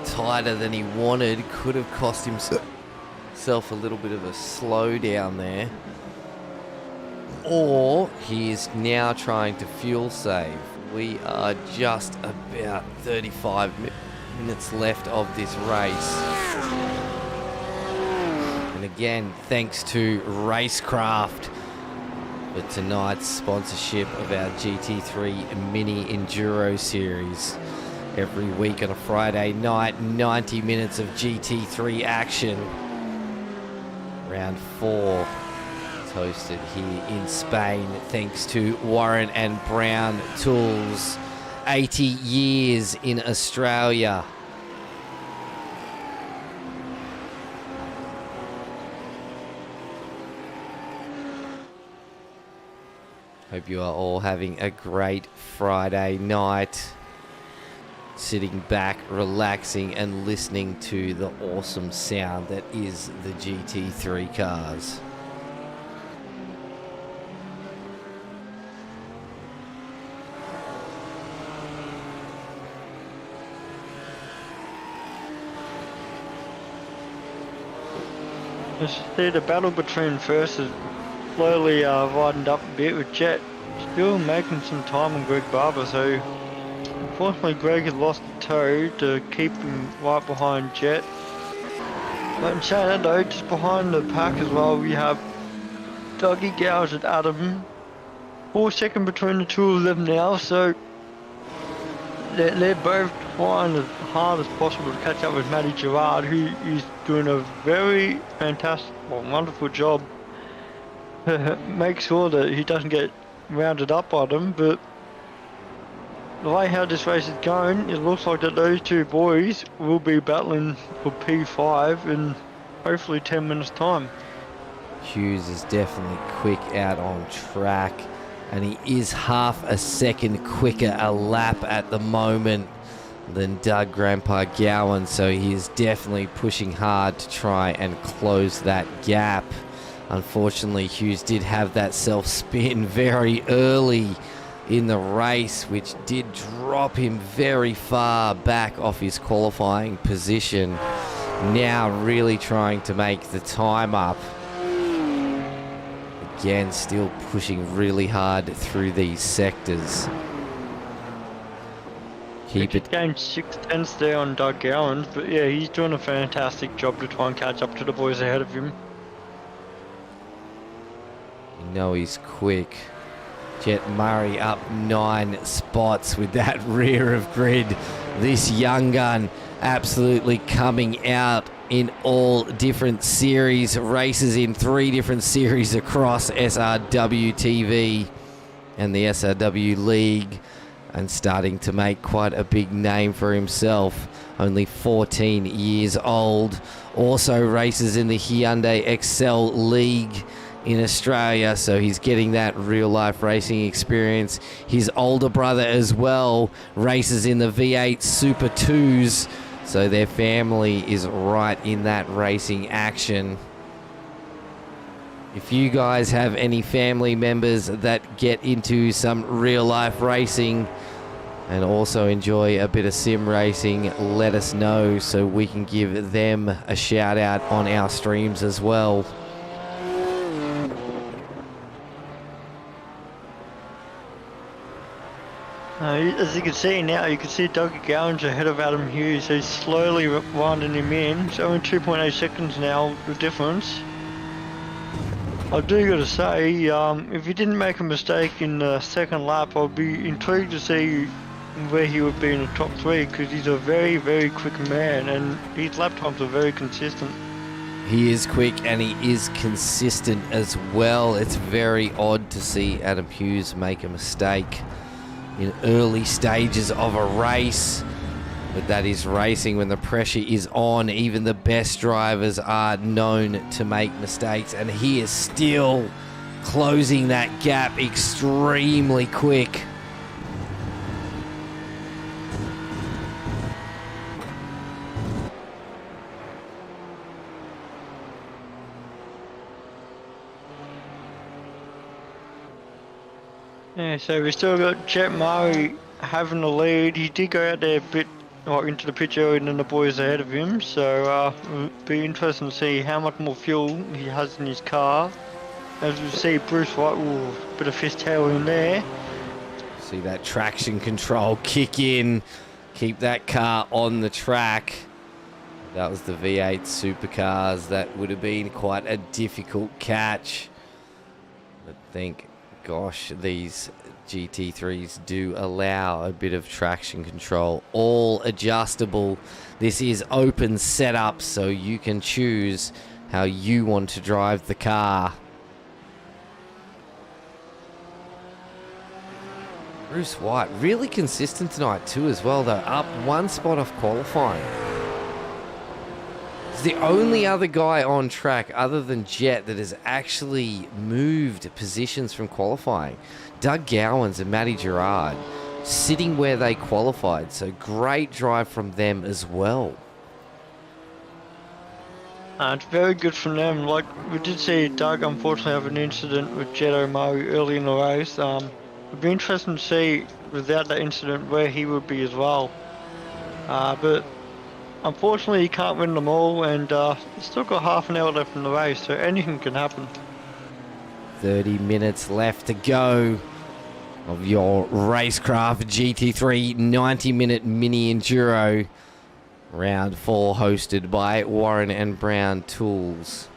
tighter than he wanted. Could have cost himself a little bit of a slowdown there. Or he is now trying to fuel save. We are just about 35 minutes left of this race. And again, thanks to RaceKraft for tonight's sponsorship of our GT3 Mini Enduro series. Every week on a Friday night, 90 minutes of GT3 action. Round 4 is hosted here in Spain thanks to Warren and Brown Tools. 80 years in Australia. Hope you are all having a great Friday night. Sitting back, relaxing and listening to the awesome sound that is the GT3 cars. Just see the battle between first has slowly widened up a bit with Jet still making some time on Greg Barber, so unfortunately Greg has lost the toe to keep him right behind Jet. But in saying that though, just behind the pack as well we have Dougie Gowers and Adam. 4 seconds between the two of them now, so they're both trying as hard as possible to catch up with Matty Gerard, who is doing a very fantastic, well, wonderful job to make sure that he doesn't get rounded up by them. But the way how this race is going, it looks like that those two boys will be battling for P5 in hopefully 10 minutes time. Hughes is definitely quick out on track, and he is half a second quicker a lap at the moment than Doug Grandpa Gowan, so he is definitely pushing hard to try and close that gap. Unfortunately, Hughes did have that self-spin very early in the race, which did drop him very far back off his qualifying position. Now really trying to make the time up. Again, still pushing really hard through these sectors. Keep it. Gained 6/10 there on Doug Gowan, but yeah, he's doing a fantastic job to try and catch up to the boys ahead of him. You know he's quick. Jet Murray up 9 spots with that rear of grid. This young gun absolutely coming out in all different series, races in 3 different series across SRW TV and the SRW League, and starting to make quite a big name for himself. Only 14 years old. Also races in the Hyundai Excel League in Australia, so he's getting that real life racing experience. His older brother as well races in the V8 Super 2s, so their family is right in that racing action. If you guys have any family members that get into some real life racing and also enjoy a bit of sim racing, let us know so we can give them a shout out on our streams as well. As you can see now, you can see Dougie Gowan's ahead of Adam Hughes. He's slowly winding him in. It's only 2.8 seconds now, the difference. I do got to say, if he didn't make a mistake in the second lap, I'd be intrigued to see where he would be in the top 3, because he's a very, very quick man, and his lap times are very consistent. He is quick and he is consistent as well. It's very odd to see Adam Hughes make a mistake in early stages of a race. But that is racing when the pressure is on. Even the best drivers are known to make mistakes. And he is still closing that gap extremely quick. Yeah, so we still got Jet Murray having the lead. He did go out there a bit into the pitch earlier than the boys ahead of him, so it'll be interesting to see how much more fuel he has in his car. As we see Bruce White, a bit of fist-tail in there. See that traction control kick in, keep that car on the track. That was the V8 supercars. That would have been quite a difficult catch. But thank gosh, these GT3s do allow a bit of traction control, all adjustable. This is open setup, so you can choose how you want to drive the car. Bruce White, really consistent tonight too as well, though, up one spot off qualifying. He's the only other guy on track other than Jet that has actually moved positions from qualifying. Doug Gowans and Matty Gerard sitting where they qualified, so great drive from them as well. It's very good from them. Like, we did see Doug unfortunately have an incident with Jet O'Murray early in the race. It'd be interesting to see without that incident where he would be as well. But unfortunately, he can't win them all, and he's still got half an hour left in the race, so anything can happen. 30 minutes left to go of your RaceKraft GT3 90-minute mini Enduro. Round 4 hosted by Warren and Brown Tools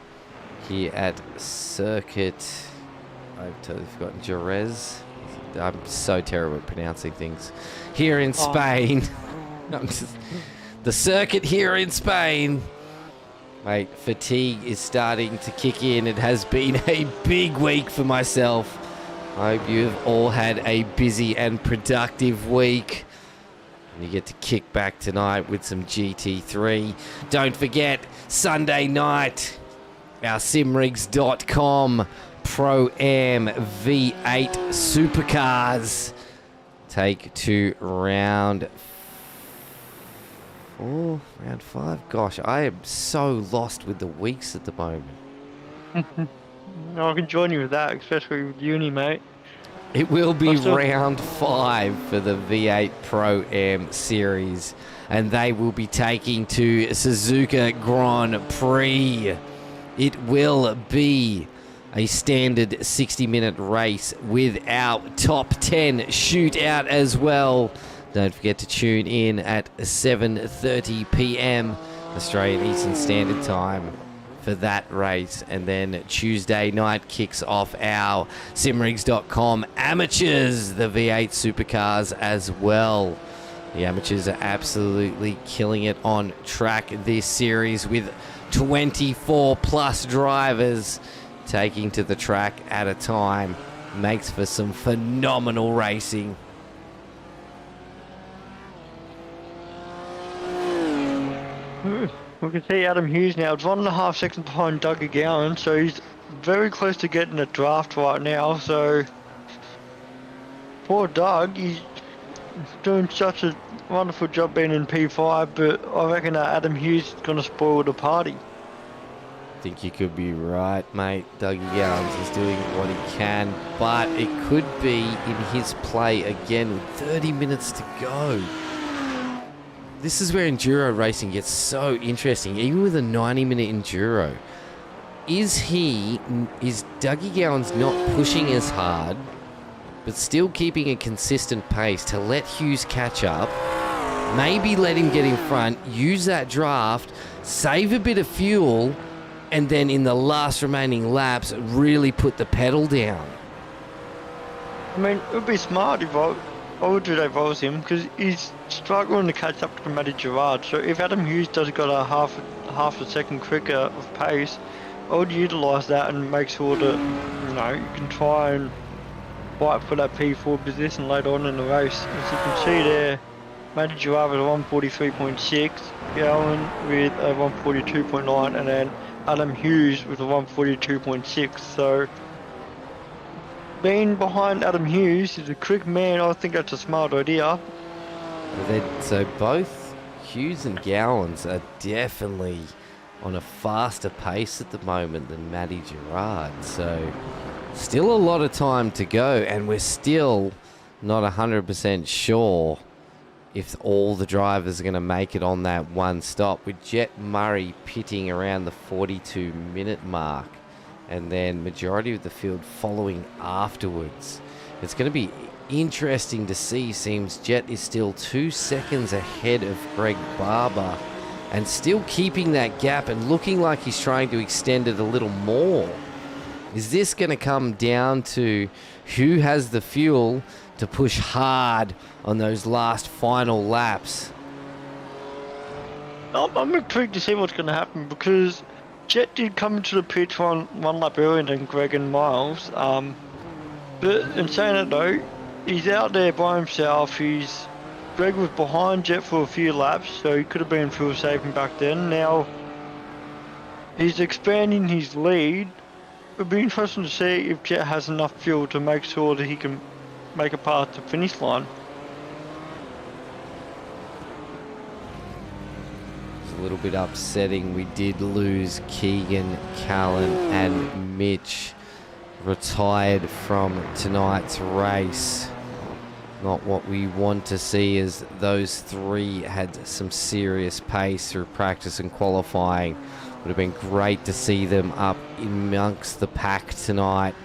here at Circuit. I've totally forgotten Jerez. I'm so terrible at pronouncing things. Here in Spain. The circuit here in Spain. Mate, fatigue is starting to kick in. It has been a big week for myself. I hope you have all had a busy and productive week. And you get to kick back tonight with some GT3. Don't forget, Sunday night, our simrigs.com Pro-Am V8 Supercars take to round 4, round 5. Gosh, I am so lost with the weeks at the moment. I can join you with that, especially with uni, mate. It will be round 5 for the V8 Pro-Am series, and they will be taking to Suzuka Grand Prix. It will be a standard 60-minute race with our top 10 shootout as well. Don't forget to tune in at 7:30 p.m. Australian Eastern Standard Time for that race. And then Tuesday night kicks off our simrigs.com amateurs, the V8 supercars as well. The amateurs are absolutely killing it on track this series with 24 plus drivers taking to the track at a time. Makes for some phenomenal racing. We can see Adam Hughes now. It's 1.5 seconds behind Dougie Gowan, so he's very close to getting a draft right now. So poor Doug, he's doing such a wonderful job being in P5, but I reckon Adam Hughes is going to spoil the party. I think you could be right, mate. Dougie Gowans is doing what he can, but it could be in his play again with 30 minutes to go. This is where enduro racing gets so interesting, even with a 90-minute enduro. Is Dougie Gowans not pushing as hard, but still keeping a consistent pace to let Hughes catch up? Maybe let him get in front, use that draft, save a bit of fuel, and then in the last remaining laps really put the pedal down. I mean, it would be smart if I would do that if I was him, because he's struggling to catch up to Matty Gerard. So if Adam Hughes does got a half a second quicker of pace, I would utilise that and make sure that, you know, you can try and fight for that P4 position later on in the race. As you can see there, Matty Gerard with a 143.6, Gowan with a 142.9, and then Adam Hughes with a 142.6. So being behind Adam Hughes is a quick man. I think that's a smart idea. So both Hughes and Gowans are definitely on a faster pace at the moment than Matty Gerard. So still a lot of time to go, and we're still not 100% sure if all the drivers are going to make it on that one stop, with Jet Murray pitting around the 42-minute mark, and then majority of the field following afterwards. It's going to be interesting to see. Seems Jet is still 2 seconds ahead of Greg Barber and still keeping that gap and looking like he's trying to extend it a little more. Is this going to come down to who has the fuel to push hard on those last final laps? I'm intrigued to see what's going to happen, because Jet did come into the pit one lap earlier than Greg and Miles. But in saying it though, he's out there by himself. Greg was behind Jet for a few laps, so he could have been fuel saving back then. Now he's expanding his lead. It'll be interesting to see if Jet has enough fuel to make sure that he can make it past the finish line. It's a little bit upsetting. We did lose Keegan, Callan and Mitch, retired from tonight's race. Not what we want to see, as those three had some serious pace through practice and qualifying. Would have been great to see them up amongst the pack tonight.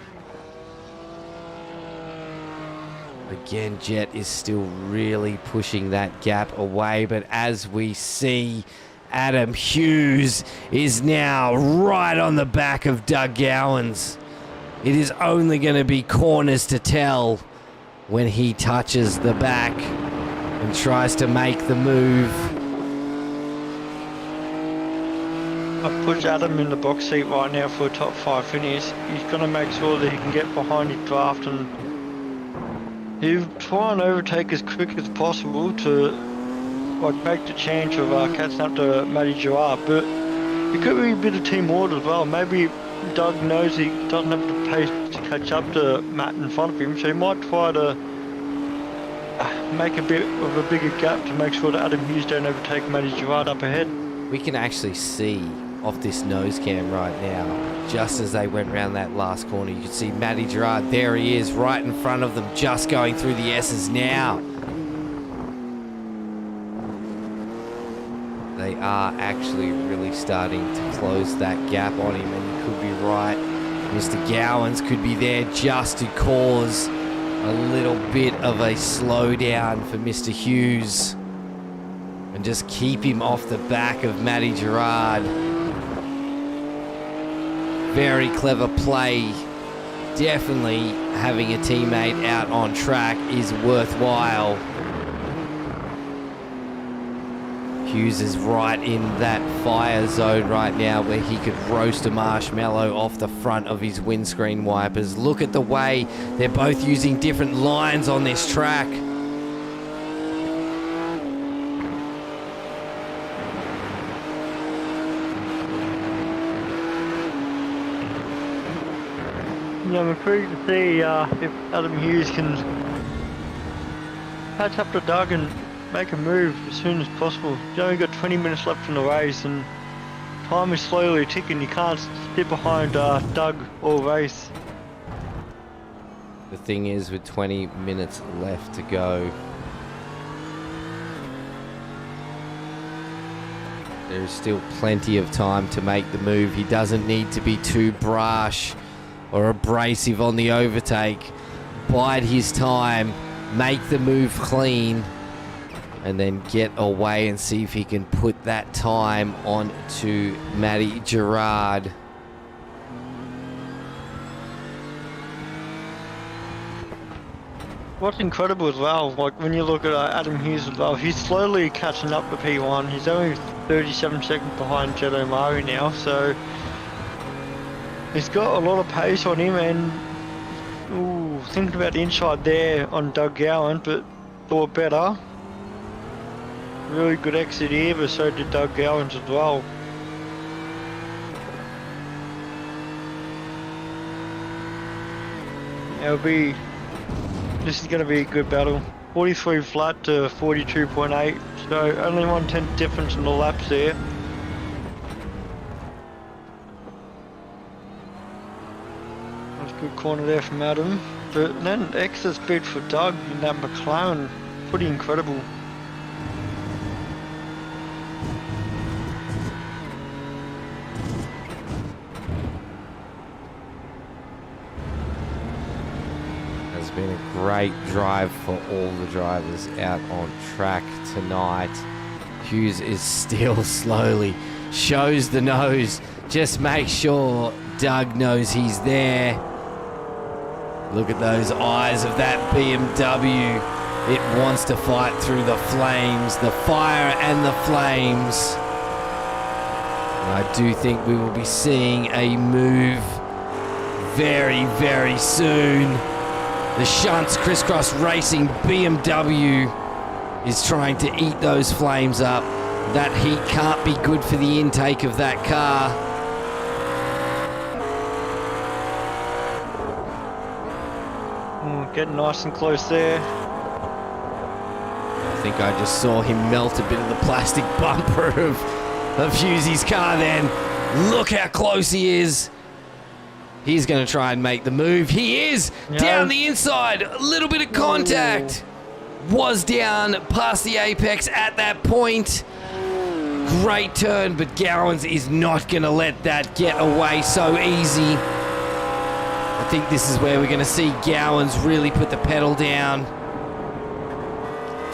Again, Jet is still really pushing that gap away, but as we see, Adam Hughes is now right on the back of Doug Gowans. It is only going to be corners to tell when he touches the back and tries to make the move. I've put Adam in the box seat right now for a top 5 finish. He's going to make sure that he can get behind his draft, and he'll try and overtake as quick as possible to make the chance of catching up to Matty Gerard. But it could be a bit of team order as well. Maybe Doug knows he doesn't have the pace to catch up to Matt in front of him, so he might try to make a bit of a bigger gap to make sure that Adam Hughes don't overtake Matty Gerard up ahead. We can actually see off this nose cam right now, just as they went around that last corner, you can see Matty Gerard, there he is, right in front of them, just going through the S's now. They are actually really starting to close that gap on him, and you could be right. Mr. Gowans could be there just to cause a little bit of a slowdown for Mr. Hughes and just keep him off the back of Matty Gerard. Very clever play. Definitely having a teammate out on track is worthwhile. Hughes is right in that fire zone right now where he could roast a marshmallow off the front of his windscreen wipers. Look at the way they're both using different lines on this track. Yeah, I'm intrigued to see if Adam Hughes can catch up to Doug and make a move as soon as possible. You've only got 20 minutes left in the race, and time is slowly ticking. You can't sit behind Doug all race. The thing is, with 20 minutes left to go, there's still plenty of time to make the move. He doesn't need to be too brash or abrasive on the overtake. Bide his time, make the move clean, and then get away and see if he can put that time on to Matty Gerard. What's incredible as well, like when you look at Adam Hughes as well, he's slowly catching up to P1. He's only 37 seconds behind Jet O'Mari now, so he's got a lot of pace on him. And ooh, thinking about the inside there on Doug Gowan, but thought better. Really good exit here, but so did Doug Gowans as well. This is going to be a good battle. 43 flat to 42.8, so only 1/10 difference in the laps there. That's a good corner there from Adam. But then extra speed for Doug in that McLaren, pretty incredible. Been a great drive for all the drivers out on track tonight. Hughes is still slowly shows the nose, just make sure Doug knows he's there. Look at those eyes of that BMW. It wants to fight through the flames, the fire and the flames. And I do think we will be seeing a move very, very soon. The Shunts Crisscross Racing BMW is trying to eat those flames up. That heat can't be good for the intake of that car. Getting nice and close there. I think I just saw him melt a bit of the plastic bumper of Hughesy's car then. Look how close he is. He's going to try and make the move. He is down the inside. A little bit of contact. Was down past the apex at that point. Great turn, but Gowans is not going to let that get away so easy. I think this is where we're going to see Gowans really put the pedal down.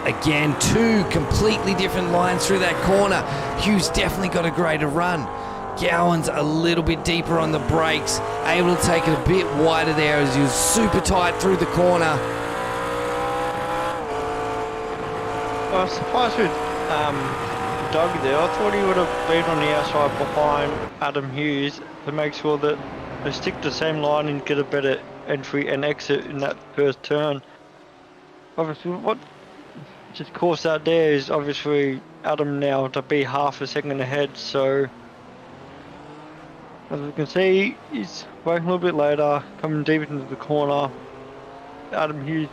Again, two completely different lines through that corner. Hughes definitely got a greater run. Gowans a little bit deeper on the brakes, able to take it a bit wider there as he was super tight through the corner. I was surprised with Doug there. I thought he would have been on the outside behind Adam Hughes to make sure that they stick to the same line and get a better entry and exit in that first turn. Obviously, what just caused that there is obviously Adam now to be half a second ahead, so as we can see, he's working a little bit later, coming deep into the corner. Adam Hughes,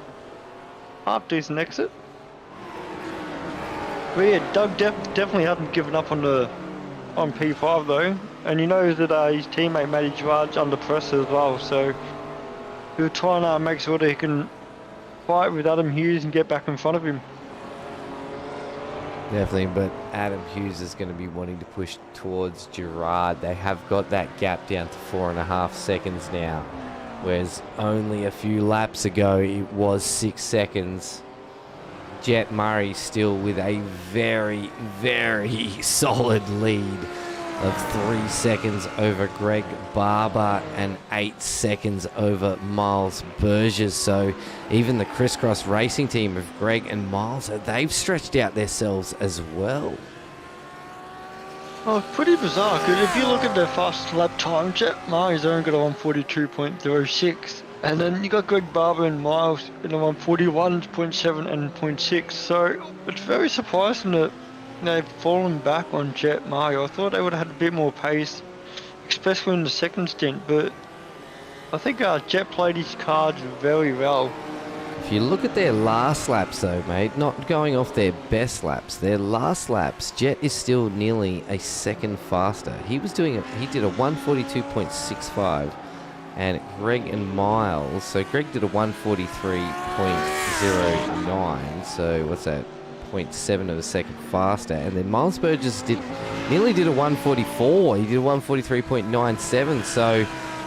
half decent exit. But yeah, Doug definitely hasn't given up on P5 though, and he knows that his teammate Matty Gerard's under pressure as well, so he'll try and make sure that he can fight with Adam Hughes and get back in front of him. Definitely, but Adam Hughes is going to be wanting to push towards Gerard. They have got that gap down to 4.5 seconds now, whereas only a few laps ago it was 6 seconds. Jet Murray still with a very, very solid lead of 3 seconds over Greg Barber and 8 seconds over Miles Burgess. So even the Crisscross Racing team of Greg and Miles, they've stretched out themselves as well. Oh, pretty bizarre, because if you look at the fast lap time, Jet Murray's only got a 142.06, and then you got Greg Barber and Miles in a 141.7 and 0.6, so it's very surprising that they've fallen back on Jet Murray. I thought they would have had a bit more pace, especially in the second stint, but I think Jet played his cards very well. If you look at their last laps though, mate, not going off their best laps, their last laps, Jet is still nearly a second faster. He did a 142.65, and Greg and Miles, so Greg did a 143.09, so what's that? 0.7 of a second faster, and then Miles Burgess nearly did a 144. He did a 143.97, so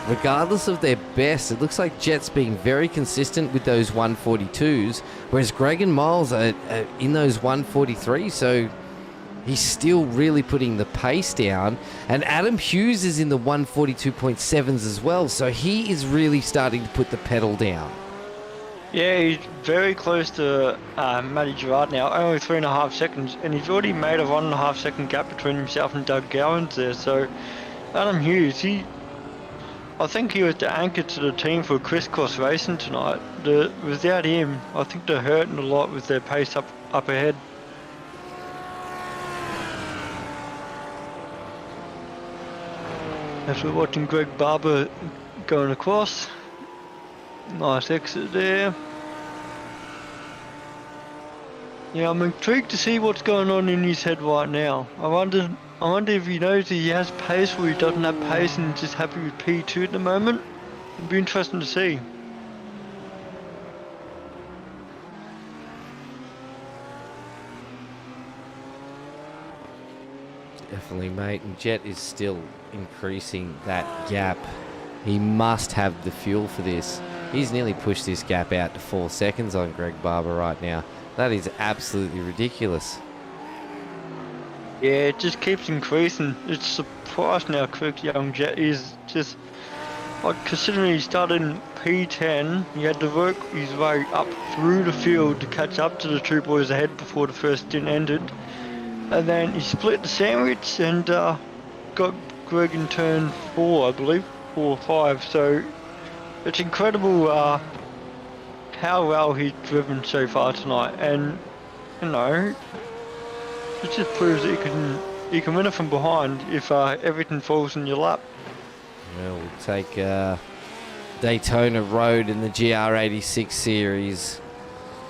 regardless of their best, it looks like Jet's being very consistent with those 142s, whereas Greg and Miles are in those 143s, so he's still really putting the pace down. And Adam Hughes is in the 142.7s as well, so he is really starting to put the pedal down. Yeah, he's very close to Matty Gerard now, only 3.5 seconds, and he's already made a 1.5 second gap between himself and Doug Gowans there. So Adam Hughes, I think he was the anchor to the team for crisscross racing tonight. Without him, I think they're hurting a lot with their pace up ahead. As we're watching Greg Barber going across. Nice exit there. Yeah, I'm intrigued to see what's going on in his head right now. I wonder if he knows that he has pace or he doesn't have pace and is just happy with P2 at the moment. It'd be interesting to see. Definitely, mate. And Jet is still increasing that gap. He must have the fuel for this. He's nearly pushed this gap out to 4 seconds on Greg Barber right now. That is absolutely ridiculous. Yeah, it just keeps increasing. It's surprising how quick young Jet is. Just like considering he started in P10, he had to work his way up through the field to catch up to the two boys ahead before the first stint ended. And then he split the sandwich and got Greg in turn 4, I believe, 4 or 5. So it's incredible how well he's driven so far tonight, and you know, it just proves that you can win it from behind if everything falls in your lap. Well, we'll take Daytona Road in the GR86 series.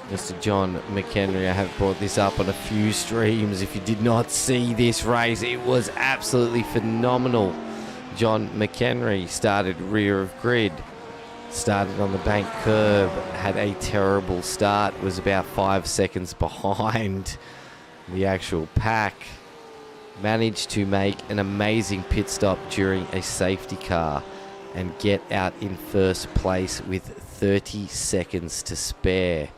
Mr. John McHenry, I have brought this up on a few streams. If you did not see this race, it was absolutely phenomenal. John McHenry started rear of grid. Started on the bank curb, had a terrible start, was about 5 seconds behind the actual pack. Managed to make an amazing pit stop during a safety car and get out in first place with 30 seconds to spare,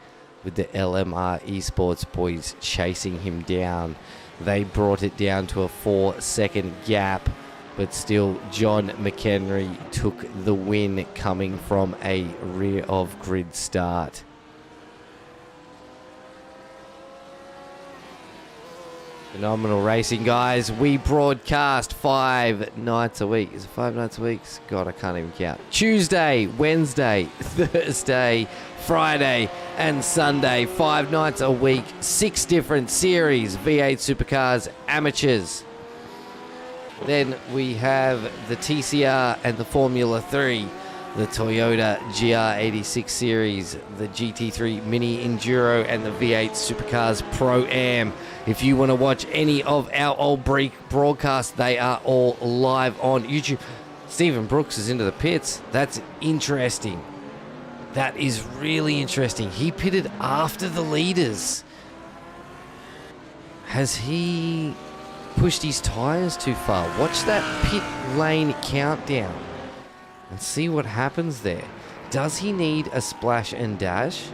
with the LMR Esports boys chasing him down. They brought it down to a 4-second gap, but still John McHenry took the win coming from a rear of grid start. Phenomenal racing, guys. We broadcast 5 nights a week. Is it 5 nights a week? God, I can't even count. Tuesday, Wednesday, Thursday, Friday, and Sunday. 5 nights a week. 6 different series. V8 Supercars, Amateurs. Then we have the TCR and the Formula 3, the Toyota GR86 series, the GT3 Mini Enduro, and the V8 Supercars Pro-Am. If you want to watch any of our old broadcasts, they are all live on YouTube. Stephen Brooks is into the pits. That's interesting. That is really interesting. He pitted after the leaders. Has he pushed his tyres too far? Watch that pit lane countdown and see what happens there. Does he need a splash and dash?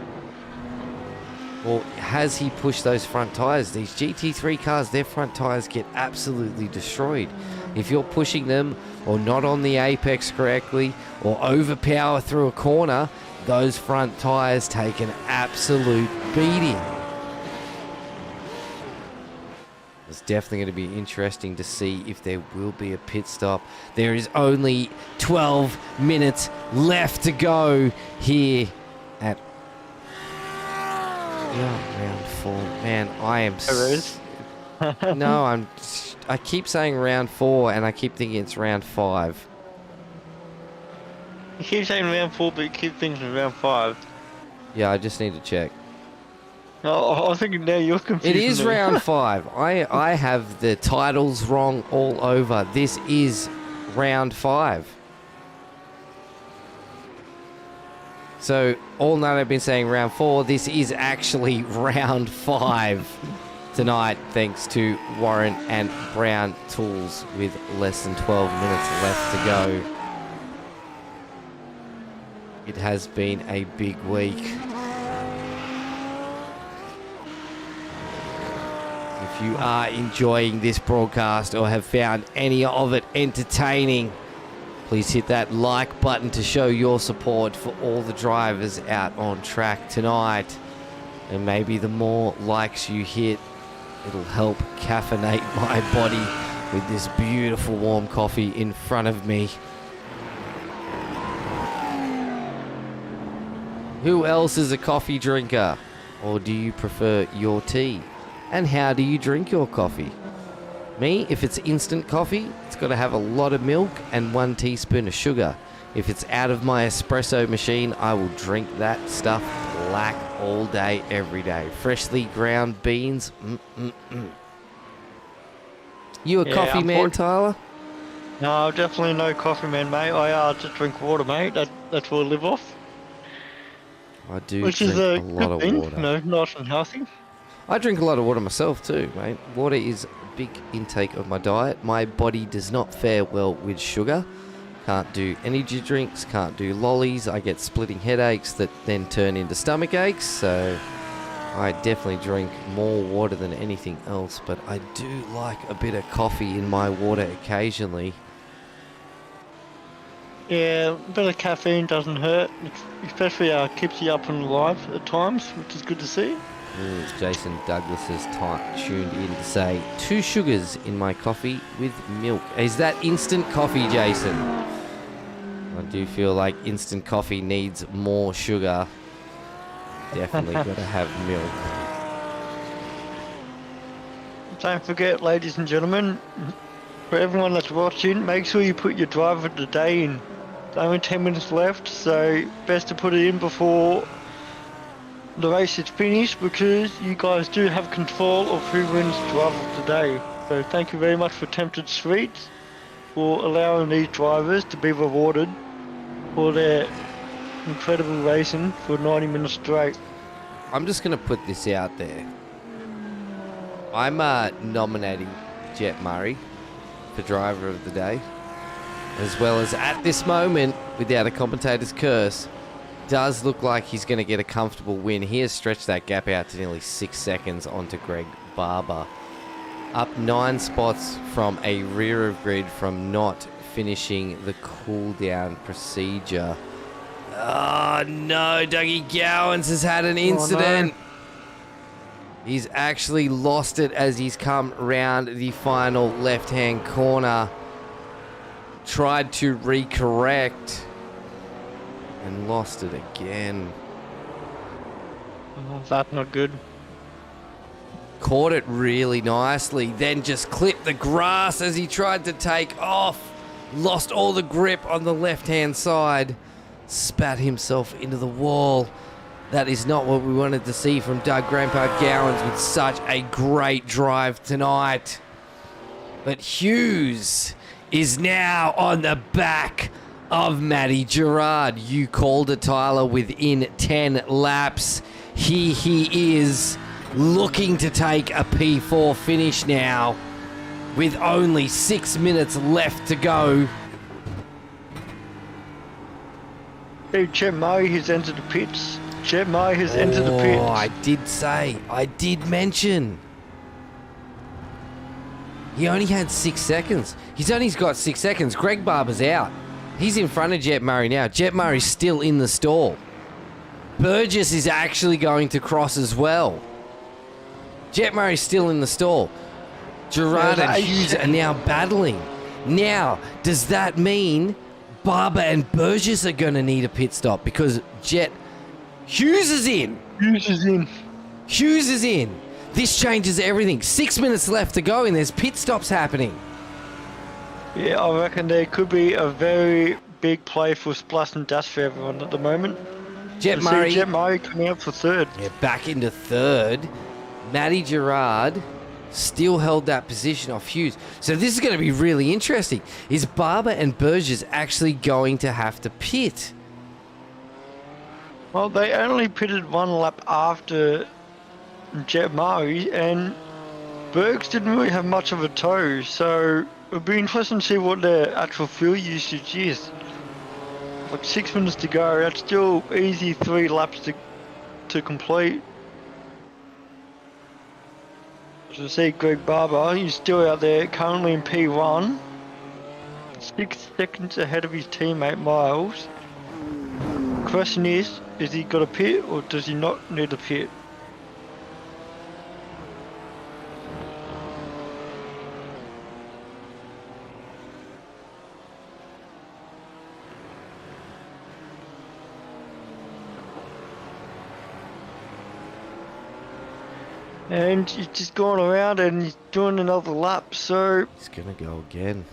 Or has he pushed those front tyres? These GT3 cars, their front tyres get absolutely destroyed. If you're pushing them or not on the apex correctly or overpower through a corner, those front tyres take an absolute beating. It's definitely going to be interesting to see if there will be a pit stop. There is only 12 minutes left to go here at round 4. Man, I am... No, I keep saying round 4 and I keep thinking it's round 5. You keep saying round 4, but you keep thinking round 5. Yeah, I just need to check. No, I'm thinking now you're confused. It is round 5. I have the titles wrong all over. This is round 5. So all night I've been saying round 4. This is actually round 5 tonight, thanks to Warren and Brown Tools with less than 12 minutes left to go. It has been a big week. If you are enjoying this broadcast or have found any of it entertaining, please hit that like button to show your support for all the drivers out on track tonight. And maybe the more likes you hit, it'll help caffeinate my body with this beautiful warm coffee in front of me. Who else is a coffee drinker? Or do you prefer your tea? And how do you drink your coffee? Me, if it's instant coffee, it's got to have a lot of milk and 1 teaspoon of sugar. If it's out of my espresso machine, I will drink that stuff black all day, every day. Freshly ground beans. You a coffee man, Tyler? No, definitely no coffee man, mate. I just drink water, mate. That's what I live off. I do Which drink is a lot of good thing, water. you know, nice and healthy. I drink a lot of water myself too, mate. Water is a big intake of my diet. My body does not fare well with sugar. Can't do energy drinks, can't do lollies. I get splitting headaches that then turn into stomach aches. So I definitely drink more water than anything else. But I do like a bit of coffee in my water occasionally. Yeah, a bit of caffeine doesn't hurt. Especially keeps you up and alive at times, which is good to see. Jason Douglas has tuned in to say 2 sugars in my coffee with milk. Is that instant coffee, Jason? I do feel like instant coffee needs more sugar. Definitely got to have milk. Don't forget, ladies and gentlemen, for everyone that's watching, make sure you put your driver of the day in. There's only 10 minutes left, so best to put it in before the race is finished, because you guys do have control of who wins driver of the day. So thank you very much for Tempted Sweets for allowing these drivers to be rewarded for their incredible racing for 90 minutes straight. I'm just going to put this out there. I'm nominating Jet Murray for driver of the day, as well as at this moment, without a commentator's curse, does look like he's going to get a comfortable win. He has stretched that gap out to nearly 6 seconds onto Greg Barber. Up 9 spots from a rear of grid from not finishing the cool down procedure. Oh no, Dougie Gowans has had an incident. Oh, no. He's actually lost it as he's come round the final left-hand corner. Tried to recorrect and lost it again. Oh, that's not good. Caught it really nicely, then just clipped the grass as he tried to take off. Lost all the grip on the left-hand side. Spat himself into the wall. That is not what we wanted to see from Doug Grandpa Gowans with such a great drive tonight. But Hughes is now on the back of Matty Gerard. You called it, Tyler, within 10 laps. Here he is, looking to take a P4 finish now with only 6 minutes left to go. Hey, Jet Murray has entered the pits. Jet Murray has entered the pits. I did mention. He only had 6 seconds. He's only got 6 seconds. Greg Barber's out. He's in front of Jet Murray now. Jet Murray's still in the stall. Burgess is actually going to cross as well. Jet Murray's still in the stall. Gerard and Hughes are now battling. Now, does that mean Barber and Burgess are going to need a pit stop? Because Hughes is in. Hughes is in. This changes everything. 6 minutes left to go and there's pit stops happening. Yeah, I reckon there could be a very big play for splash and dash for everyone at the moment. Jet Murray coming up for third. Yeah, back into third. Matty Gerard still held that position off Hughes. So this is going to be really interesting. Is Barber and Burgess actually going to have to pit? Well, they only pitted 1 lap after Jet Murray, and Bergs didn't really have much of a tow, so it'll be interesting to see what their actual fuel usage is. like 6 minutes to go. That's still easy 3 laps to complete. As I see, Greg Barber, he's still out there currently in P1. 6 seconds ahead of his teammate Miles. Question is he got a pit or does he not need a pit? And he's just going around and he's doing another lap, so... He's going to go again.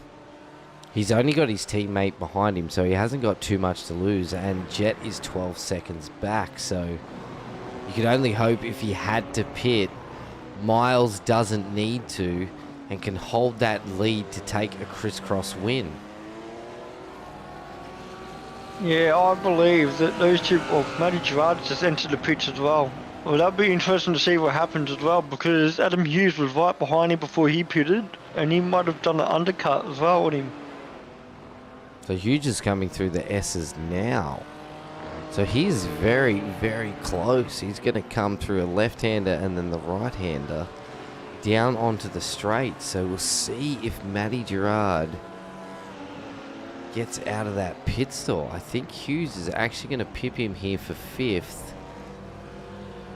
He's only got his teammate behind him, so he hasn't got too much to lose. And Jet is 12 seconds back, so... You could only hope if he had to pit, Miles doesn't need to and can hold that lead to take a crisscross win. Yeah, I believe that those two... Well, Matty Gerard just entered the pits as well. Well, that'd be interesting to see what happens as well, because Adam Hughes was right behind him before he pitted, and he might have done an undercut as well on him. So Hughes is coming through the S's now. So he's very, very close. He's going to come through a left-hander and then the right-hander down onto the straight. So we'll see if Matty Gerard gets out of that pit stop. I think Hughes is actually going to pip him here for 5th.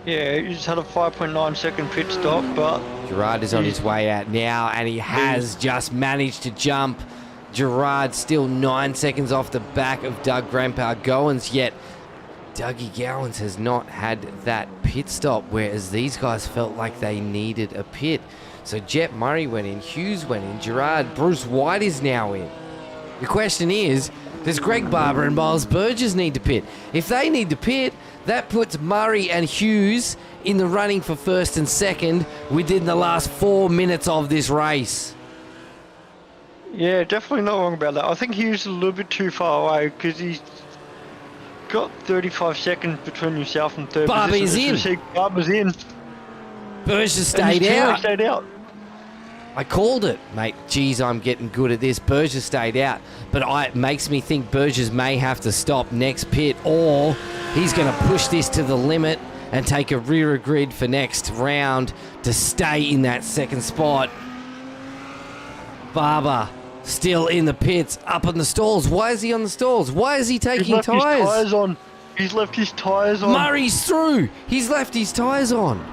Yeah, he just had a 5.9 second pit stop, but... Gerard is on his way out now, and he has just managed to jump. Gerard still 9 seconds off the back of Doug Grandpa Goins, yet Dougie Gowans has not had that pit stop, whereas these guys felt like they needed a pit. So Jet Murray went in, Hughes went in, Gerard, Bruce White is now in. The question is, does Greg Barber and Miles Burgess need to pit? If they need to pit, that puts Murray and Hughes in the running for 1st and 2nd within the last 4 minutes of this race. Yeah, definitely not wrong about that. I think Hughes is a little bit too far away because he's got 35 seconds between himself and 3rd Barber's position. in. Barber's in. Burgess stayed out. Stayed out. I called it, mate. Geez, I'm getting good at this. Burgess stayed out, but it makes me think Burgess may have to stop next pit, or he's going to push this to the limit and take a rear grid for next round to stay in that 2nd spot. Barber still in the pits, up on the stalls. Why is he on the stalls? Why is he taking tyres? He's left his tyres on. Murray's through. He's left his tyres on.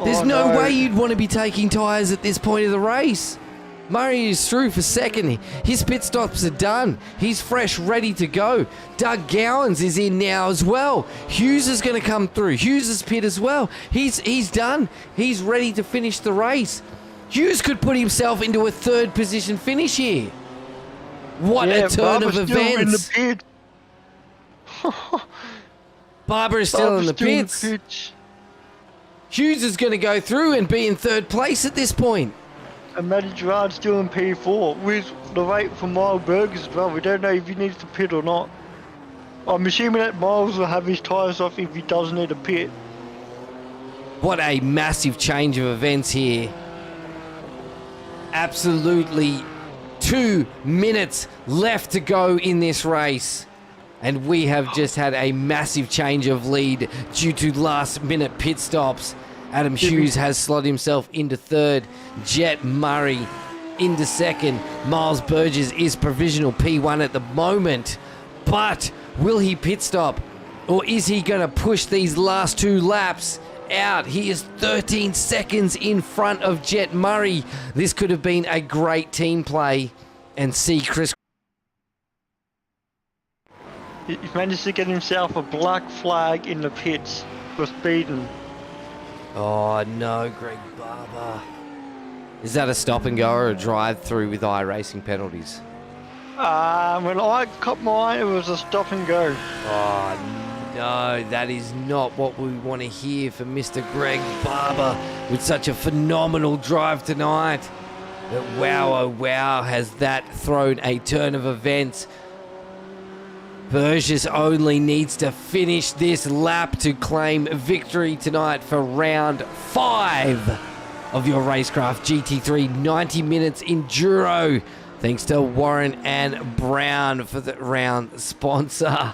There's no way you'd want to be taking tyres at this point of the race. Murray is through for 2nd. His pit stops are done. He's fresh, ready to go. Doug Gowans is in now as well. Hughes is going to come through. Hughes is pit as well. He's done. He's ready to finish the race. Hughes could put himself into a 3rd position finish here. What a turn of events. Still in the pit. Barber is still in the pits. Hughes is going to go through and be in 3rd place at this point. And Matty Gerard's still in P4 with the rate for Miles Burgess as well. We don't know if he needs to pit or not. I'm assuming that Miles will have his tyres off if he does need a pit. What a massive change of events here. Absolutely 2 minutes left to go in this race. And we have just had a massive change of lead due to last-minute pit stops. Adam Hughes has slotted himself into 3rd. Jet Murray into 2nd. Miles Burgess is provisional P1 at the moment. But will he pit stop? Or is he going to push these last 2 laps out? He is 13 seconds in front of Jet Murray. This could have been a great team play. And see Chris. He managed to get himself a black flag in the pits for speeding. Oh no, Greg Barber. Is that a stop and go or a drive through with iRacing penalties? When I caught mine, it was a stop and go. Oh no, that is not what we want to hear from Mr. Greg Barber with such a phenomenal drive tonight. But wow, oh wow, has that thrown a turn of events. Burgess only needs to finish this lap to claim victory tonight for round 5 of your RaceKraft GT3 90 minutes Enduro. Thanks to Warren and Brown for the round sponsor.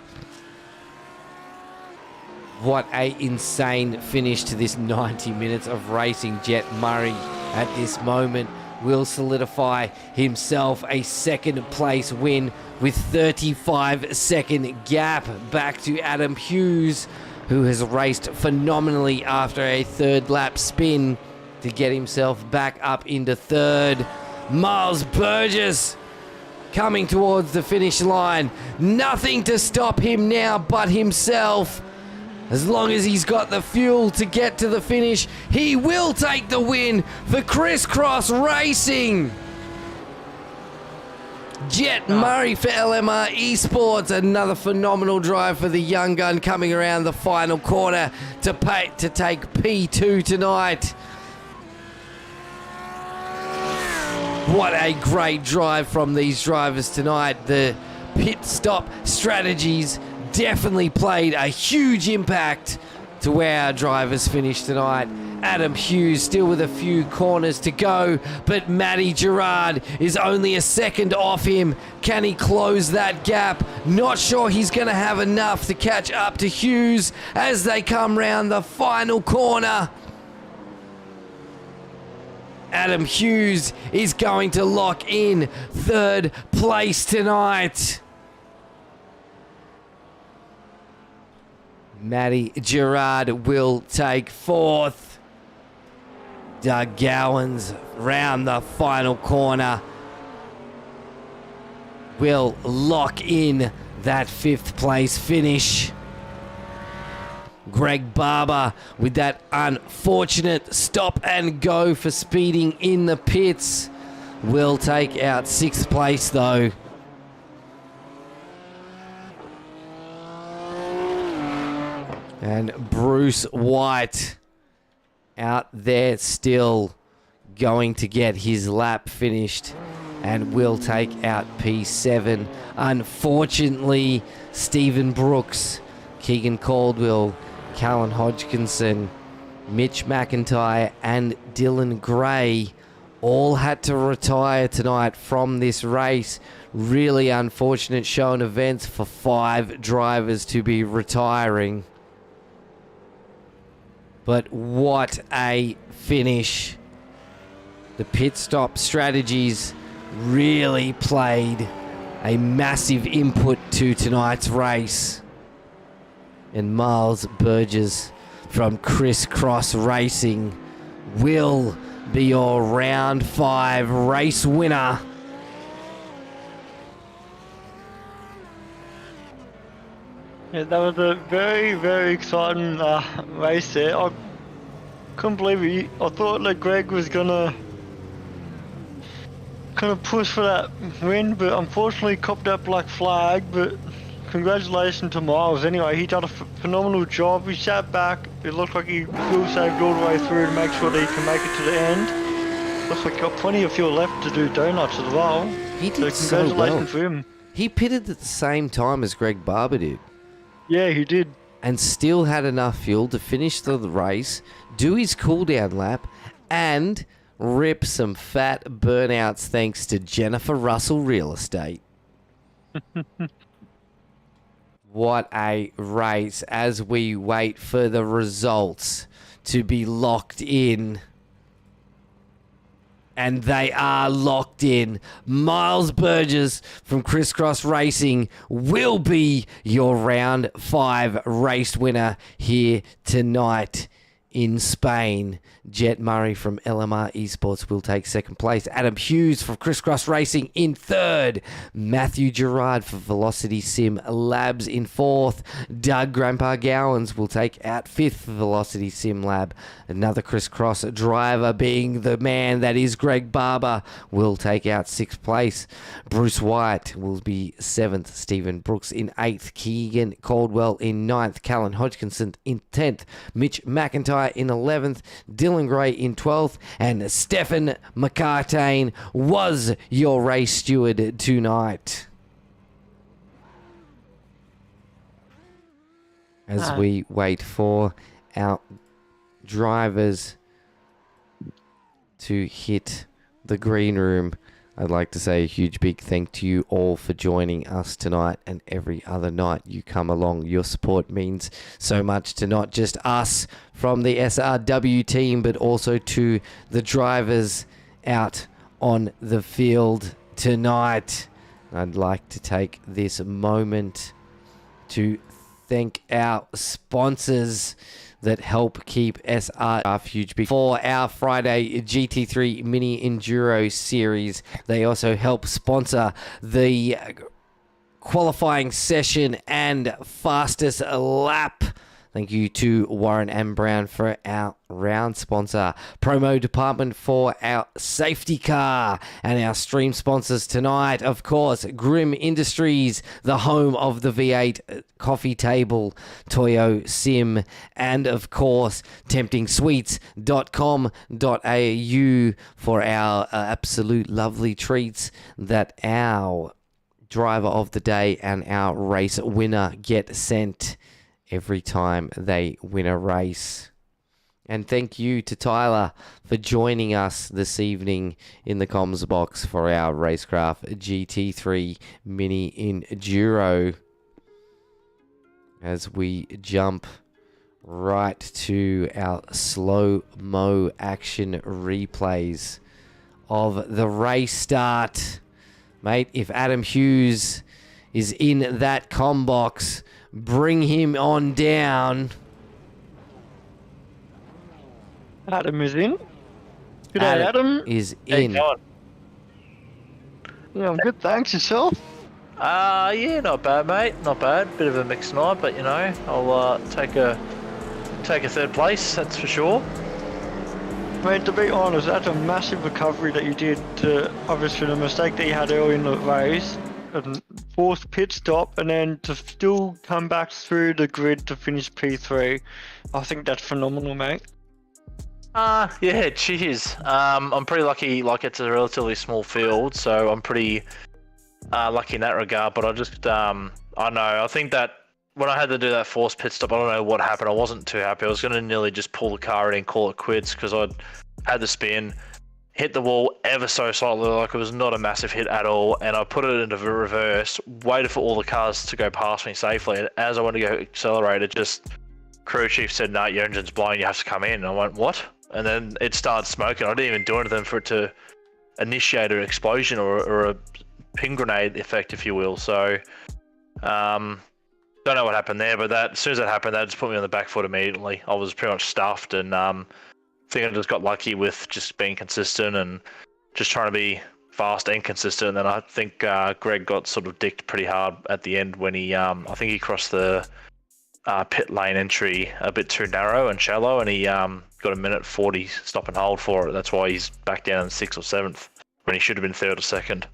What a insane finish to this 90 minutes of racing. Jet Murray at this moment will solidify himself a second place win with 35-second gap back to Adam Hughes, who has raced phenomenally after a third lap spin to get himself back up into third. Miles Burgess coming towards the finish line. Nothing to stop him now but himself. As long as he's got the fuel to get to the finish, he will take the win for Crisscross Racing. Jet Murray for LMR Esports. Another phenomenal drive for the young gun coming around the final corner to take P2 tonight. What a great drive from these drivers tonight. The pit stop strategies definitely played a huge impact to where our drivers finished tonight. Adam Hughes still with a few corners to go, but Matty Gerard is only a second off him. Can he close that gap? Not sure he's going to have enough to catch up to Hughes as they come round the final corner. Adam Hughes is going to lock in third place tonight. Matty Gerard will take fourth. Doug Gowans round the final corner will lock in that fifth place finish. Greg Barber with that unfortunate stop and go for speeding in the pits will take out sixth place though. And Bruce White out there still going to get his lap finished and will take out P7. Unfortunately, Stephen Brooks, Keegan Caldwell, Callan Hodgkinson, Mitch McIntyre and Dylan Gray all had to retire tonight from this race. Really unfortunate show and events for 5 drivers to be retiring. But what a finish. The pit stop strategies really played a massive input to tonight's race. And Miles Burgess from Crisscross Racing will be your round 5 race winner. Yeah, that was a very, very exciting race there. I couldn't believe it. I thought that Greg was gonna kind of push for that win, but unfortunately copped that black flag. But congratulations to Miles. Anyway, he did a phenomenal job. He sat back. It looked like he fuel saved all the way through to make sure that he can make it to the end. Looks like he got plenty of fuel left to do donuts as well. He did so congratulations so well. to him. He pitted at the same time as Greg Barber did. Yeah, he did. And still had enough fuel to finish the race, do his cool down lap, and rip some fat burnouts thanks to Jennifer Russell Real Estate. What a race as we wait for the results to be locked in. And they are locked in. Miles Burgess from Crisscross Racing will be your round 5 race winner here tonight in Spain. Jet Murray from LMR Esports will take second place. Adam Hughes from Crisscross Racing in third. Matthew Gerard for Velocity Sim Labs in fourth. Doug Grandpa Gowans will take out fifth for Velocity Sim Lab. Another Crisscross driver, being the man that is Greg Barber, will take out sixth place. Bruce White will be seventh. Stephen Brooks in eighth. Keegan Caldwell in ninth. Callan Hodgkinson in 10th. Mitch McIntyre in 11th. Dylan Gray in 12th, and Stefan McCartain was your race steward tonight. As we wait for our drivers to hit the green room, I'd like to say a huge big thank to you all for joining us tonight and every other night you come along. Your support means so much to not just us from the SRW team, but also to the drivers out on the field tonight. I'd like to take this moment to thank our sponsors that help keep SRF huge big for our Friday GT3 Mini Enduro series. They also help sponsor the qualifying session and fastest lap. Thank you to Warren and Brown for our round sponsor, promo department for our safety car, and our stream sponsors tonight, of course, Grim Industries, the home of the V8 coffee table, Toyo Sim, and of course, temptingsweets.com.au for our absolute lovely treats that our driver of the day and our race winner get sent every time they win a race. And thank you to Tyler for joining us this evening in the comms box for our RaceKraft GT3 Mini Enduro. As we jump right to our slow-mo action replays of the race start. Mate, if Adam Hughes is in that comm box, bring him on down. Adam is in. Good day, Adam. Is in. Yeah, I'm good, thanks. Yourself? Yeah, not bad, mate. Not bad. Bit of a mixed night, but you know, I'll take a third place. That's for sure. Mate, to be honest, that's a massive recovery that you did to obviously the mistake that you had early in the race, and fourth pit stop, and then to still come back through the grid to finish P3. I think that's phenomenal, mate. Yeah, cheers. I'm pretty lucky. Like, it's a relatively small field, so I'm pretty lucky in that regard. But I just, I don't know. I think that when I had to do that forced pit stop, I don't know what happened. I wasn't too happy. I was going to nearly just pull the car in and call it quits because I'd had the spin, hit the wall ever so slightly, like it was not a massive hit at all, and I put it into reverse, waited for all the cars to go past me safely, and as I went to go accelerate, it just, crew chief said, "No, your engine's blowing, you have to come in." And I went, "What?" And then it started smoking. I didn't even do anything for it to initiate an explosion or a pin grenade effect, if you will. So, don't know what happened there, but that, as soon as that happened, that just put me on the back foot immediately. I was pretty much stuffed, and I think I just got lucky with just being consistent and just trying to be fast and consistent. And then I think Greg got sort of dicked pretty hard at the end when he, I think he crossed the pit lane entry a bit too narrow and shallow, and he got a minute 40 stop and hold for it. That's why he's back down in 6th or 7th when he should have been 3rd or 2nd.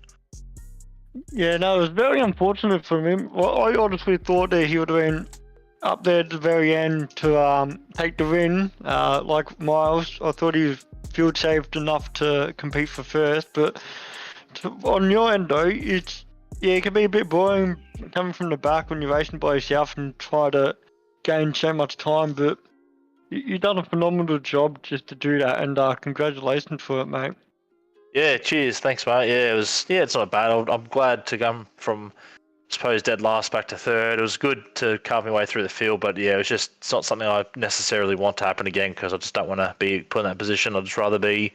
Yeah, no, it was very unfortunate for him. Well, I honestly thought that he would have been up there at the very end to take the win. Like Miles, I thought he was field saved enough to compete for first, but on your end though, it can be a bit boring coming from the back when you're racing by yourself and try to gain so much time, but you've done a phenomenal job just to do that, and congratulations for it, mate. Yeah, cheers. Thanks, mate. Yeah, it's not bad. I'm glad to come from, I suppose, dead last back to 3rd. It was good to carve my way through the field, but yeah, it's not something I necessarily want to happen again because I just don't want to be put in that position. I'd just rather be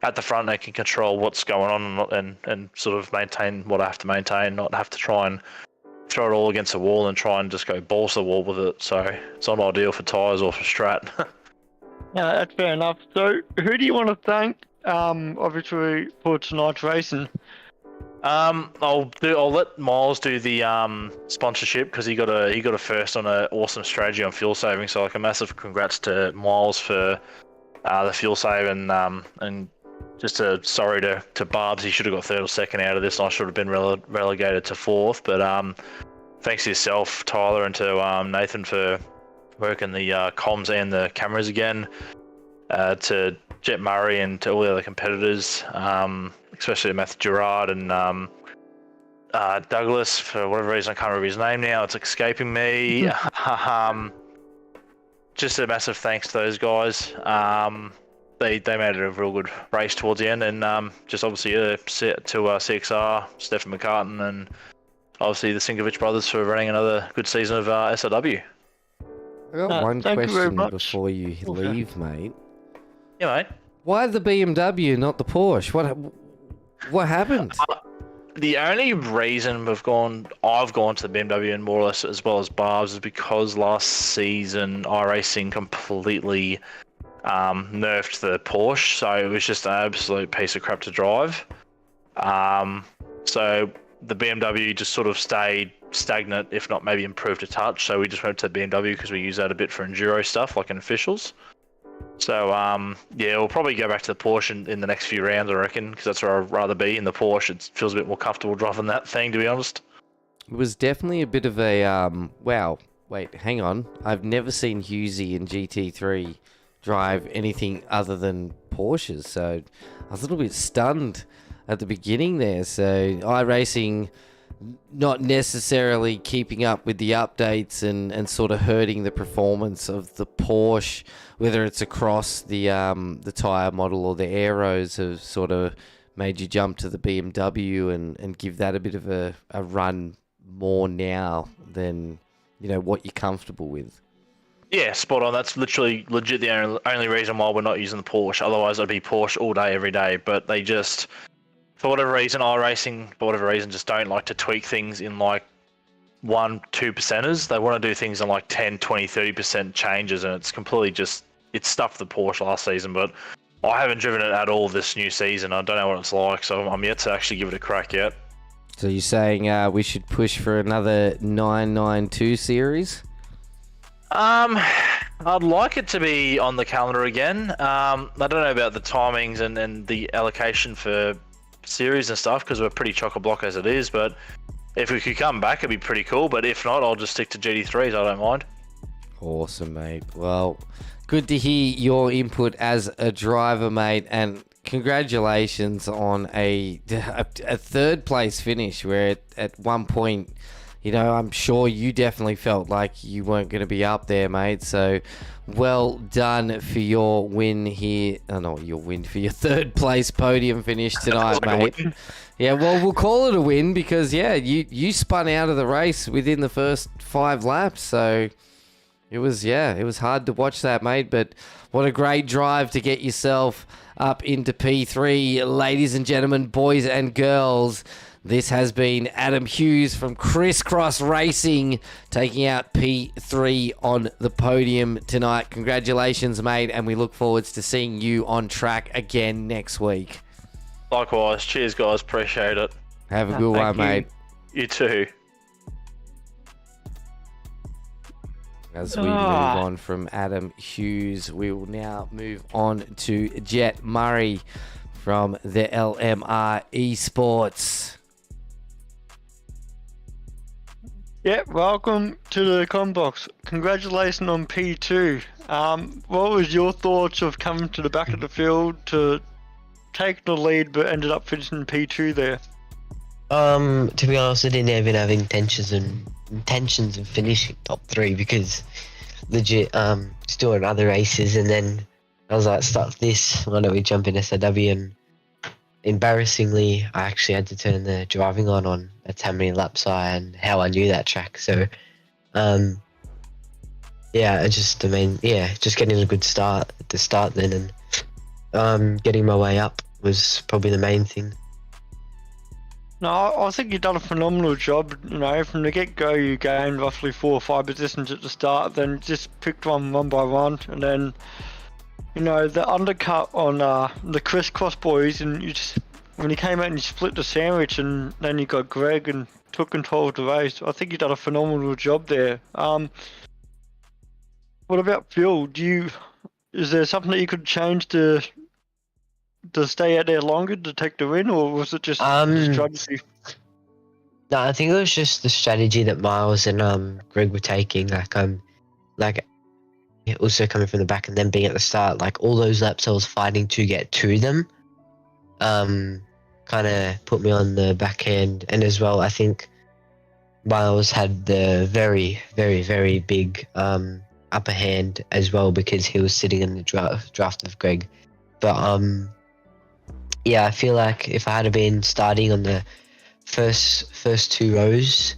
at the front and can control what's going on and sort of maintain what I have to maintain, not have to try and throw it all against the wall and try and just go balls to the wall with it. So it's not ideal for tyres or for strat. Yeah, that's fair enough. So who do you want to thank, obviously, for tonight's racing? I'll let Miles do the sponsorship because he got a first on an awesome strategy on fuel saving. So like a massive congrats to Miles for the fuel save, and just sorry to Barbs. He should have got 3rd or 2nd out of this, and I should have been relegated to 4th. But thanks to yourself, Tyler, and to Nathan for working the comms and the cameras again. To Jet Murray and to all the other competitors, especially to Matthew Gerard and Douglas, for whatever reason I can't remember his name now, it's escaping me. Just a massive thanks to those guys. they made it a real good race towards the end, and just obviously to CXR, Stefan McCartan, and obviously the Sinkovic brothers for running another good season of SRW. I got one thank you very question much. before you leave, mate. Yeah, mate. Why the BMW, not the Porsche? What happened? The only reason I've gone to the BMW and more or less as well as Barb's is because last season iRacing completely nerfed the Porsche, so it was just an absolute piece of crap to drive. So the BMW just sort of stayed stagnant, if not maybe improved a touch. So we just went to the BMW because we use that a bit for enduro stuff, like in officials. So yeah, we'll probably go back to the Porsche in the next few rounds, I reckon, because that's where I'd rather be. In the Porsche, it feels a bit more comfortable driving that thing, to be honest. It was definitely a bit of a wow. Wait, hang on. I've never seen Hughesy in GT3 drive anything other than Porsches, so I was a little bit stunned at the beginning there. So iRacing not necessarily keeping up with the updates and sort of hurting the performance of the Porsche, whether it's across the tyre model or the aeros, have sort of made you jump to the BMW and give that a bit of a run more now than, you know, what you're comfortable with. Yeah, spot on. That's legit the only reason why we're not using the Porsche. Otherwise, it'd be Porsche all day, every day. But they just, for whatever reason, iRacing, just don't like to tweak things in like 1-2%ers. They want to do things in like 10, 20, 30% changes, and it's completely just, it stuffed the Porsche last season. But I haven't driven it at all this new season. I don't know what it's like, so I'm yet to actually give it a crack yet. So you're saying we should push for another 992 series? I'd like it to be on the calendar again. I don't know about the timings and the allocation for series and stuff, because we're pretty chock-a-block as it is, but if we could come back, it'd be pretty cool. But if not, I'll just stick to GT3s. I don't mind. Awesome, mate. Well, good to hear your input as a driver, mate, and congratulations on a third place finish, where at one point, you know, I'm sure you definitely felt like you weren't going to be up there, mate. So well done for your win here. Oh, no, your win for your third place podium finish tonight, mate. Yeah, well, we'll call it a win because, yeah, you spun out of the race within the first 5 laps. So it was hard to watch that, mate. But what a great drive to get yourself up into P3. Ladies and gentlemen, boys and girls, this has been Adam Hughes from Crisscross Racing taking out P3 on the podium tonight. Congratulations, mate, and we look forward to seeing you on track again next week. Likewise. Cheers, guys. Appreciate it. Have a good one, mate. You too. As we move on from Adam Hughes, we will now move on to Jet Murray from the LMR Esports. Yeah, welcome to the Combox. Congratulations on P2. What was your thoughts of coming to the back of the field to take the lead but ended up finishing P2 there? To be honest, I didn't even have intentions of finishing top 3 because legit still in other races, and then I was like, stuff this, why don't we jump in SRW? And embarrassingly, I actually had to turn the driving on that's how many laps and how I knew that track. So just getting a good start at the start then, and getting my way up was probably the main thing. No, I think you've done a phenomenal job. You know, from the get-go, you gained roughly 4 or 5 positions at the start, then just picked one by one, and then, you know, the undercut on the Crisscross boys, and when you came out and you split the sandwich, and then you got Greg and took control of the race. I think you've done a phenomenal job there. What about Phil? Is there something that you could change to stay out there longer to take the win, or was it just strategy? No, I think it was just the strategy that Miles and Greg were taking. Also coming from the back and then being at the start, like all those laps I was fighting to get to them, kind of put me on the back end. And as well, I think Miles had the very, very, very big upper hand as well, because he was sitting in the draft of Greg But yeah, I feel like if I had been starting on the first 2 rows,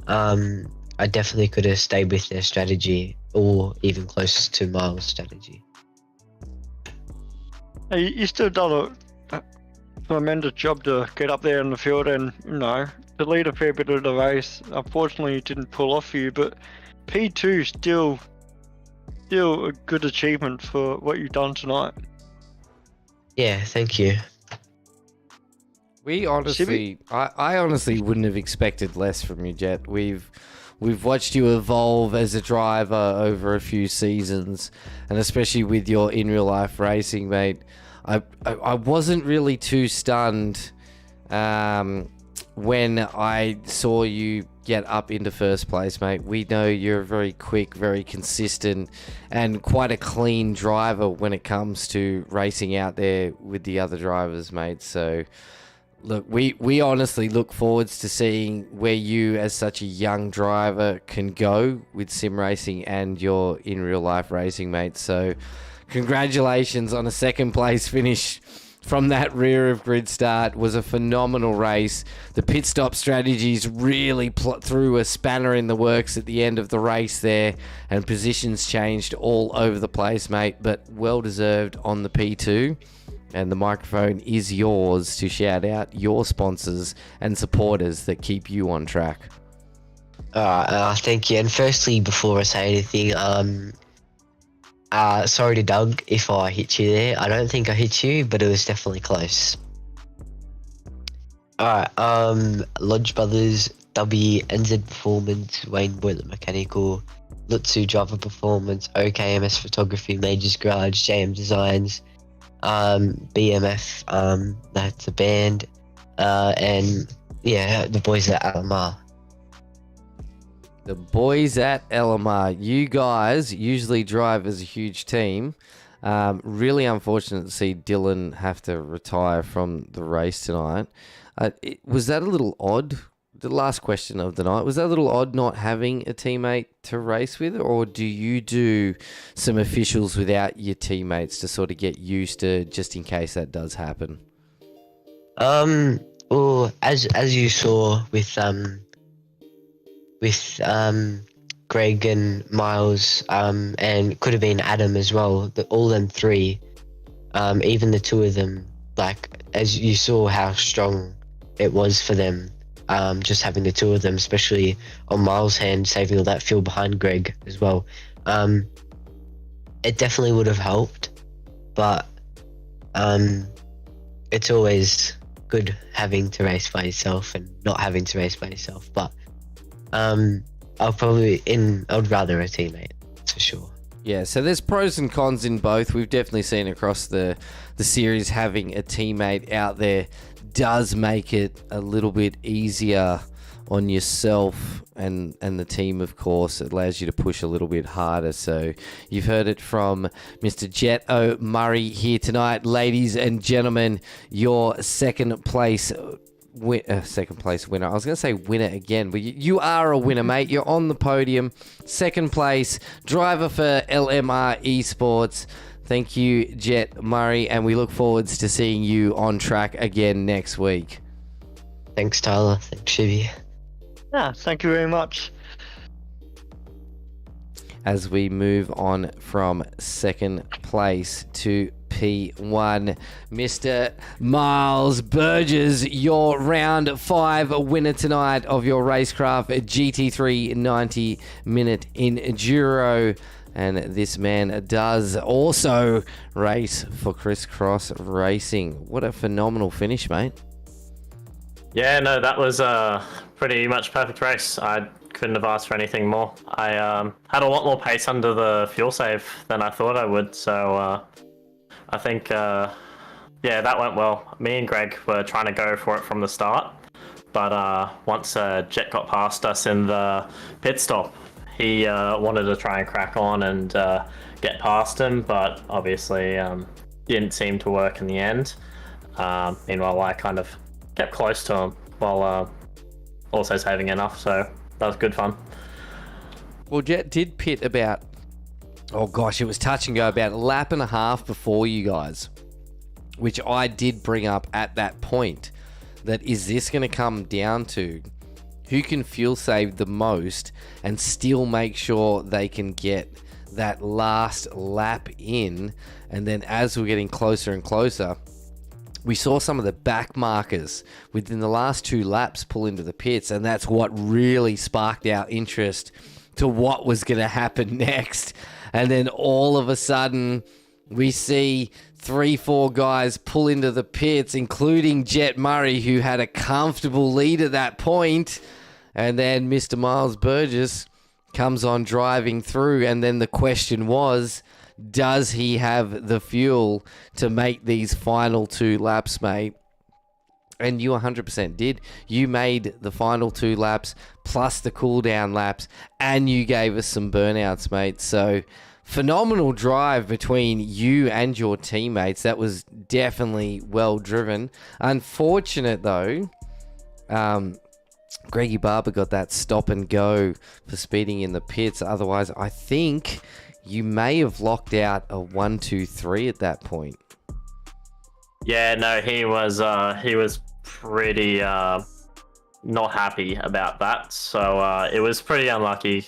I definitely could have stayed with their strategy, or even close to Miles' strategy. You still done a tremendous job to get up there in the field and, to lead a fair bit of the race. Unfortunately, it didn't pull off for you, but P2 still a good achievement for what you've done tonight. Yeah, thank you. We honestly, I honestly wouldn't have expected less from you, Jet. We've watched you evolve as a driver over a few seasons, and especially with your in real life racing, mate. I wasn't really too stunned when I saw you get up into first place, mate. We know you're very quick, very consistent, and quite a clean driver when it comes to racing out there with the other drivers, mate. So, look, we honestly look forwards to seeing where you, as such a young driver, can go with sim racing and your in real life racing, mate. So, congratulations on a second place finish from that rear of grid start. Was a phenomenal race. The pit stop strategies really threw a spanner in the works at the end of the race there, and positions changed all over the place, mate, but well deserved on the P2. And the microphone is yours to shout out your sponsors and supporters that keep you on track. Thank you. And firstly, before I say anything, sorry to Doug if I hit you there. I don't think I hit you, but it was definitely close. Alright, Lodge Brothers, NZ Performance, Wayne Boiler Mechanical, Lutsu Driver Performance, OKMS Photography, Majors Garage, JM Designs, BMF, that's a band, and yeah, the boys at Alamar. The boys at LMR, you guys usually drive as a huge team. Really unfortunate to see Dylan have to retire from the race tonight. Was that a little odd? The last question of the night, was that a little odd not having a teammate to race with, or do you do some officials without your teammates to sort of get used to, just in case that does happen? Well, as you saw with Greg and Miles, and could have been Adam as well, all them three, even the two of them, like, as you saw how strong it was for them, just having the two of them, especially on Miles' hand, saving all that fuel behind Greg as well. It definitely would have helped, but it's always good having to race by yourself and not having to race by yourself. But I'd rather a teammate, that's for sure. Yeah, so there's pros and cons in both. We've definitely seen across the series, having a teammate out there does make it a little bit easier on yourself and the team, of course. It allows you to push a little bit harder. So you've heard it from Mr. Jet O'Murray here tonight. Ladies and gentlemen, your second place winner. I was going to say winner again, but you are a winner, mate. You're on the podium. Second place, driver for LMR Esports. Thank you, Jet Murray, and we look forward to seeing you on track again next week. Thanks, Tyler. Thanks, ShiBBy. Yeah, thank you very much. As we move on from second place to P1, Mr. Miles Burgess, your round 5 winner tonight of your RaceKraft GT3 90min Enduro. And this man does also race for Crisscross Racing. What a phenomenal finish, mate. Yeah, no, that was a pretty much perfect race. I couldn't have asked for anything more. I had a lot more pace under the fuel save than I thought I would, so I think, yeah, that went well. Me and Greg were trying to go for it from the start, but once Jet got past us in the pit stop, he wanted to try and crack on and get past him, but obviously didn't seem to work in the end. Meanwhile, I kind of kept close to him while also saving enough, so that was good fun. Well, Jet did pit about, it was touch and go, about a lap and a half before you guys. which I did bring up at that point, that is this going to come down to who can fuel save the most and still make sure they can get that last lap in. And then as we're getting closer and closer, we saw some of the back markers within the last 2 laps pull into the pits, and that's what really sparked our interest to what was going to happen next. And then all of a sudden, we see 3-4 guys pull into the pits, including Jet Murray, who had a comfortable lead at that point. And then Mr. Miles Burgess comes on driving through, and then the question was, does he have the fuel to make these final 2 laps, mate? And you 100% did. You made the final 2 laps plus the cool down laps, and you gave us some burnouts, mate. So phenomenal drive between you and your teammates. That was definitely well driven. Unfortunate though, Greggy Barber got that stop and go for speeding in the pits. Otherwise, I think you may have locked out a 1-2-3 at that point. Yeah, no, he was pretty not happy about that. So it was pretty unlucky.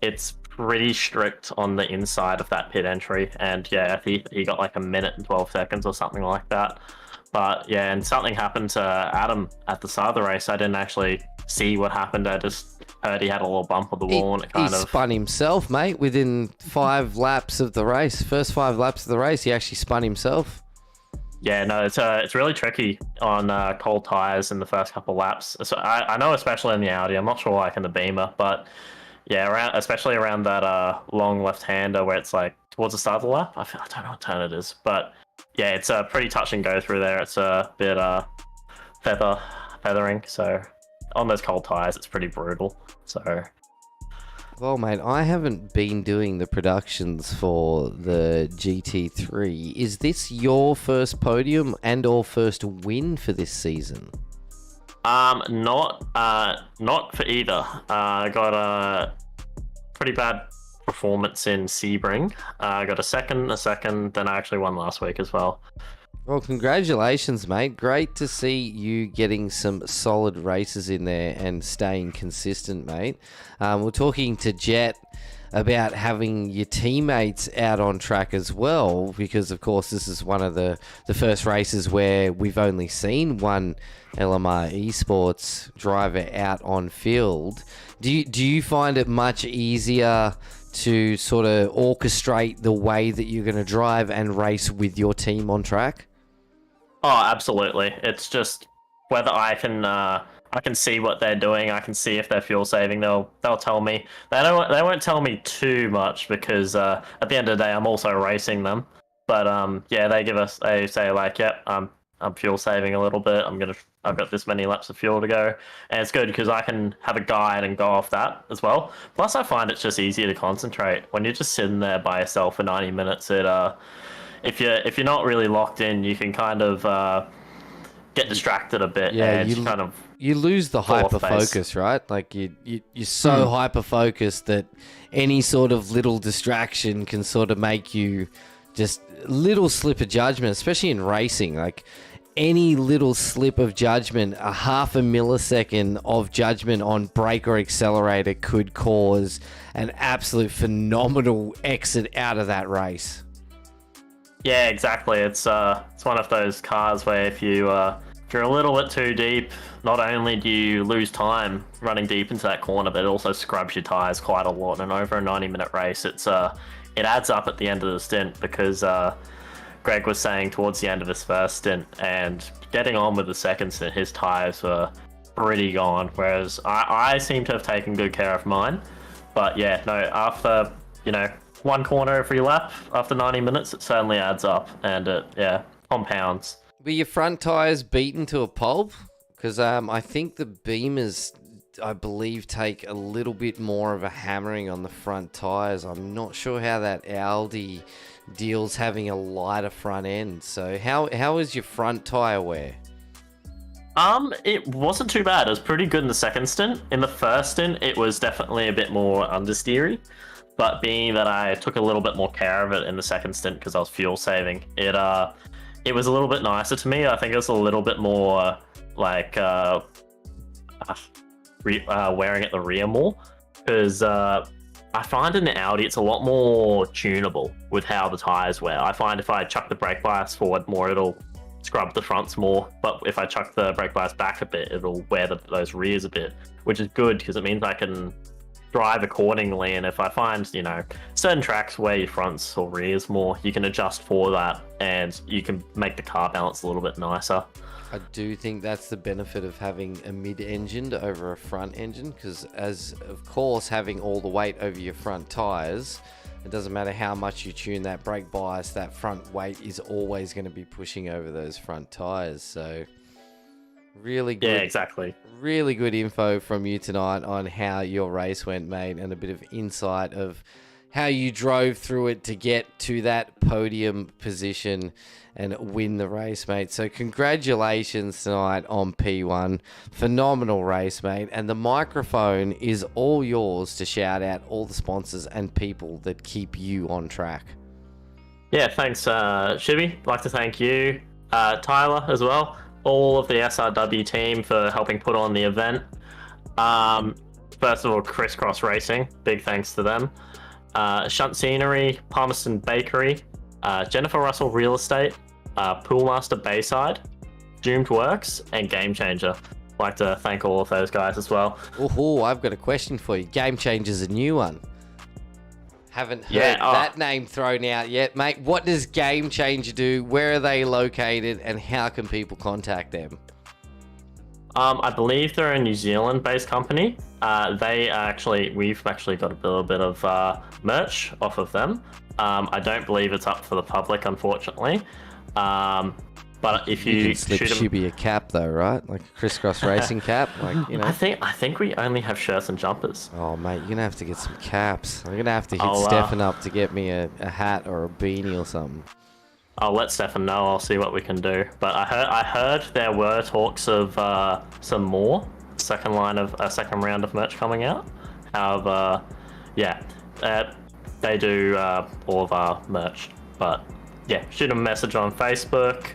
It's pretty strict on the inside of that pit entry, and yeah, he got like 1 minute and 12 seconds or something like that. But yeah, and something happened to Adam at the start of the race. I didn't actually see what happened. I just heard he had a little bump on the wall, and it kind of spun himself, mate, within 5 laps of the race. First 5 laps of the race, he actually spun himself. Yeah, no, it's really tricky on cold tires in the first couple laps. So I know, especially in the Audi. I'm not sure like in the Beamer, but yeah, especially around that long left-hander where it's like towards the start of the lap. I don't know what turn it is, but yeah, it's a pretty touch and go through there. It's a bit feathering, so on those cold tires, it's pretty brutal. So. Well, mate, I haven't been doing the productions for the GT3. Is this your first podium and or first win for this season? Not for either. I got a pretty bad performance in Sebring. I got a second, then I actually won last week as well. Well, congratulations, mate. Great to see you getting some solid races in there and staying consistent, mate. We're talking to Jet about having your teammates out on track as well, because, of course, this is one of the first races where we've only seen one LMR Esports driver out on field. Do you find it much easier to sort of orchestrate the way that you're going to drive and race with your team on track? Oh, absolutely. It's just whether I can see what they're doing. I can see if they're fuel saving. They'll tell me. They won't tell me too much because at the end of the day, I'm also racing them. But yeah, they say like, yep, I'm fuel saving a little bit. I've got this many laps of fuel to go, and it's good because I can have a guide and go off that as well. Plus, I find it's just easier to concentrate when you're just sitting there by yourself for 90 minutes. If you're not really locked in, you can kind of get distracted a bit. Yeah, and you lose the hyper focus, right? Like you're so hyper focused that any sort of little distraction can sort of make you just little slip of judgment, especially in racing. Like any little slip of judgment, a half a millisecond of judgment on brake or accelerator could cause an absolute phenomenal exit out of that race. Yeah, exactly. It's one of those cars where if you're a little bit too deep, not only do you lose time running deep into that corner, but it also scrubs your tires quite a lot. And over a 90-minute race, it adds up at the end of the stint because Greg was saying towards the end of his first stint and getting on with the second stint, his tires were pretty gone. Whereas I seem to have taken good care of mine. But yeah, no, after one corner every lap after 90 minutes, it certainly adds up, and it compounds. Were your front tires beaten to a pulp? Because I think the Beamers, I believe, take a little bit more of a hammering on the front tires. I'm not sure how that Audi deals having a lighter front end. So how is your front tire wear? It wasn't too bad. It was pretty good in the second stint. In the first stint, it was definitely a bit more understeery. But being that I took a little bit more care of it in the second stint because I was fuel saving, it it was a little bit nicer to me. I think it was a little bit more like wearing at the rear more, because I find in the Audi it's a lot more tunable with how the tires wear. I find if I chuck the brake bias forward more, it'll scrub the fronts more, but if I chuck the brake bias back a bit, it'll wear those rears a bit, which is good because it means I can drive accordingly. And if I find, you know, certain tracks wear your fronts or rears more, you can adjust for that and you can make the car balance a little bit nicer. I do think that's the benefit of having a mid-engined over a front engine, because as of course having all the weight over your front tires, it doesn't matter how much you tune that brake bias, that front weight is always going to be pushing over those front tires. So really good. Yeah, exactly. Really good info from you tonight on how your race went, mate, and a bit of insight of how you drove through it to get to that podium position and win the race, mate. So congratulations tonight on P1. Phenomenal race, mate. And the microphone is all yours to shout out all the sponsors and people that keep you on track. Yeah, thanks, ShiBBy. I'd like to thank you, Tyler, as well. All of the SRW team for helping put on the event. First of all, Crisscross Racing. Big thanks to them. Shunt Scenery, Palmerston Bakery, Jennifer Russell Real Estate, Poolmaster Bayside, Doomed Works, and Game Changer. I'd like to thank all of those guys as well. Oh, I've got a question for you. Game Changer's a new one. Haven't heard that name thrown out yet, mate. What does Game Changer do? Where are they located, and how can people contact them? I believe they're a New Zealand-based company. We've actually got a little bit of merch off of them. I don't believe it's up for the public, unfortunately. But if you can slip ShiBBy a cap though, right? Like a Crisscross Racing cap, like, you know. I think we only have shirts and jumpers. Oh mate, you're gonna have to get some caps. I'm gonna have to hit Stefan up to get me a hat or a beanie or something. I'll let Stefan know. I'll see what we can do. But I heard there were talks of some more second round of merch coming out. However, yeah, they do all of our merch. But yeah, shoot them a message on Facebook,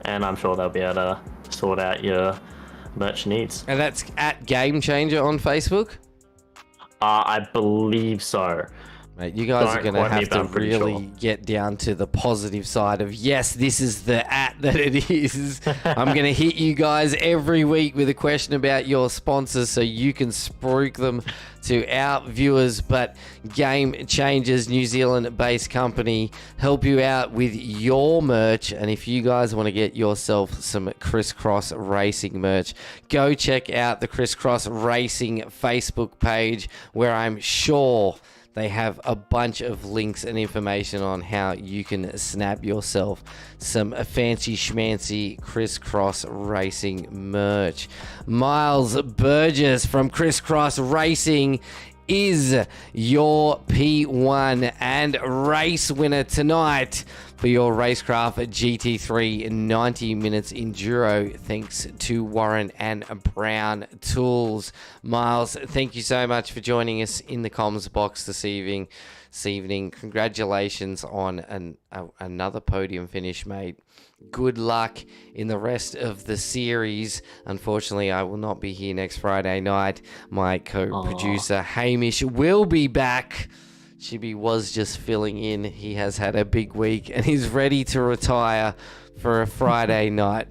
and I'm sure they'll be able to sort out your merch needs. And that's at Game Changer on Facebook? I believe so. Mate, you guys are going to have to really get down to the positive side of, yes, this is the at that it is. I'm going to hit you guys every week with a question about your sponsors so you can spruik them to our viewers. But Game Changers, New Zealand-based company, help you out with your merch. And if you guys want to get yourself some Crisscross Racing merch, go check out the Crisscross Racing Facebook page, where I'm sure they have a bunch of links and information on how you can snap yourself some fancy schmancy Crisscross Racing merch. Miles Burgess from Crisscross Racing is your P1 and race winner tonight for your RaceKraft GT3 90min Enduro, thanks to Warren and Brown Tools. Miles, thank you so much for joining us in the comms box this evening. Congratulations on another podium finish, mate. Good luck in the rest of the series. Unfortunately, I will not be here next Friday night. My co-producer Hamish will be back. ShiBBy was just filling in. He has had a big week and he's ready to retire for a Friday night.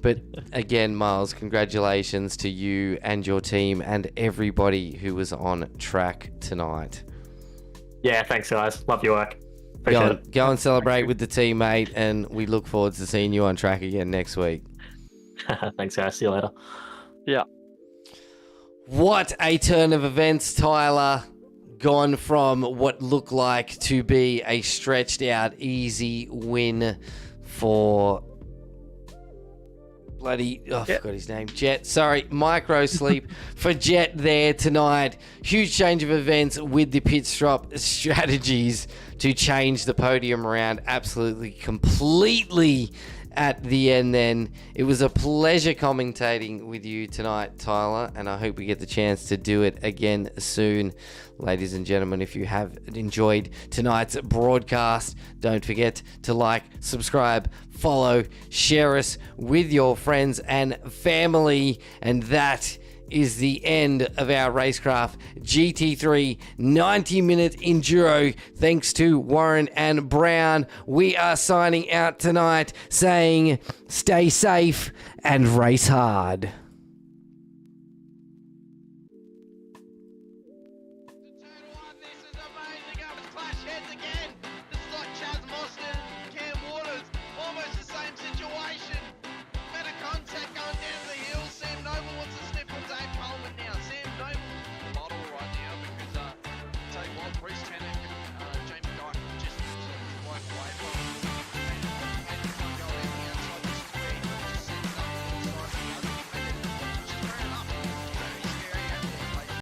But again, Miles, congratulations to you and your team and everybody who was on track tonight. Yeah, thanks guys. Love your work. Go and celebrate with the team, mate, and we look forward to seeing you on track again next week. Thanks, guys. See you later. Yeah. What a turn of events, Tyler. Gone from what looked like to be a stretched out, easy win for I forgot his name. Jet. Sorry, micro sleep for Jet there tonight. Huge change of events with the pit stop strategies to change the podium around absolutely, completely. at the end then. It was a pleasure commentating with you tonight, Tyler, and I hope we get the chance to do it again soon. Ladies and gentlemen, if you have enjoyed tonight's broadcast, don't forget to like, subscribe, follow, share us with your friends and family. And that is the end of our RaceKraft GT3 90-minute Enduro. Thanks to Warren and Brown. We are signing out tonight saying stay safe and race hard.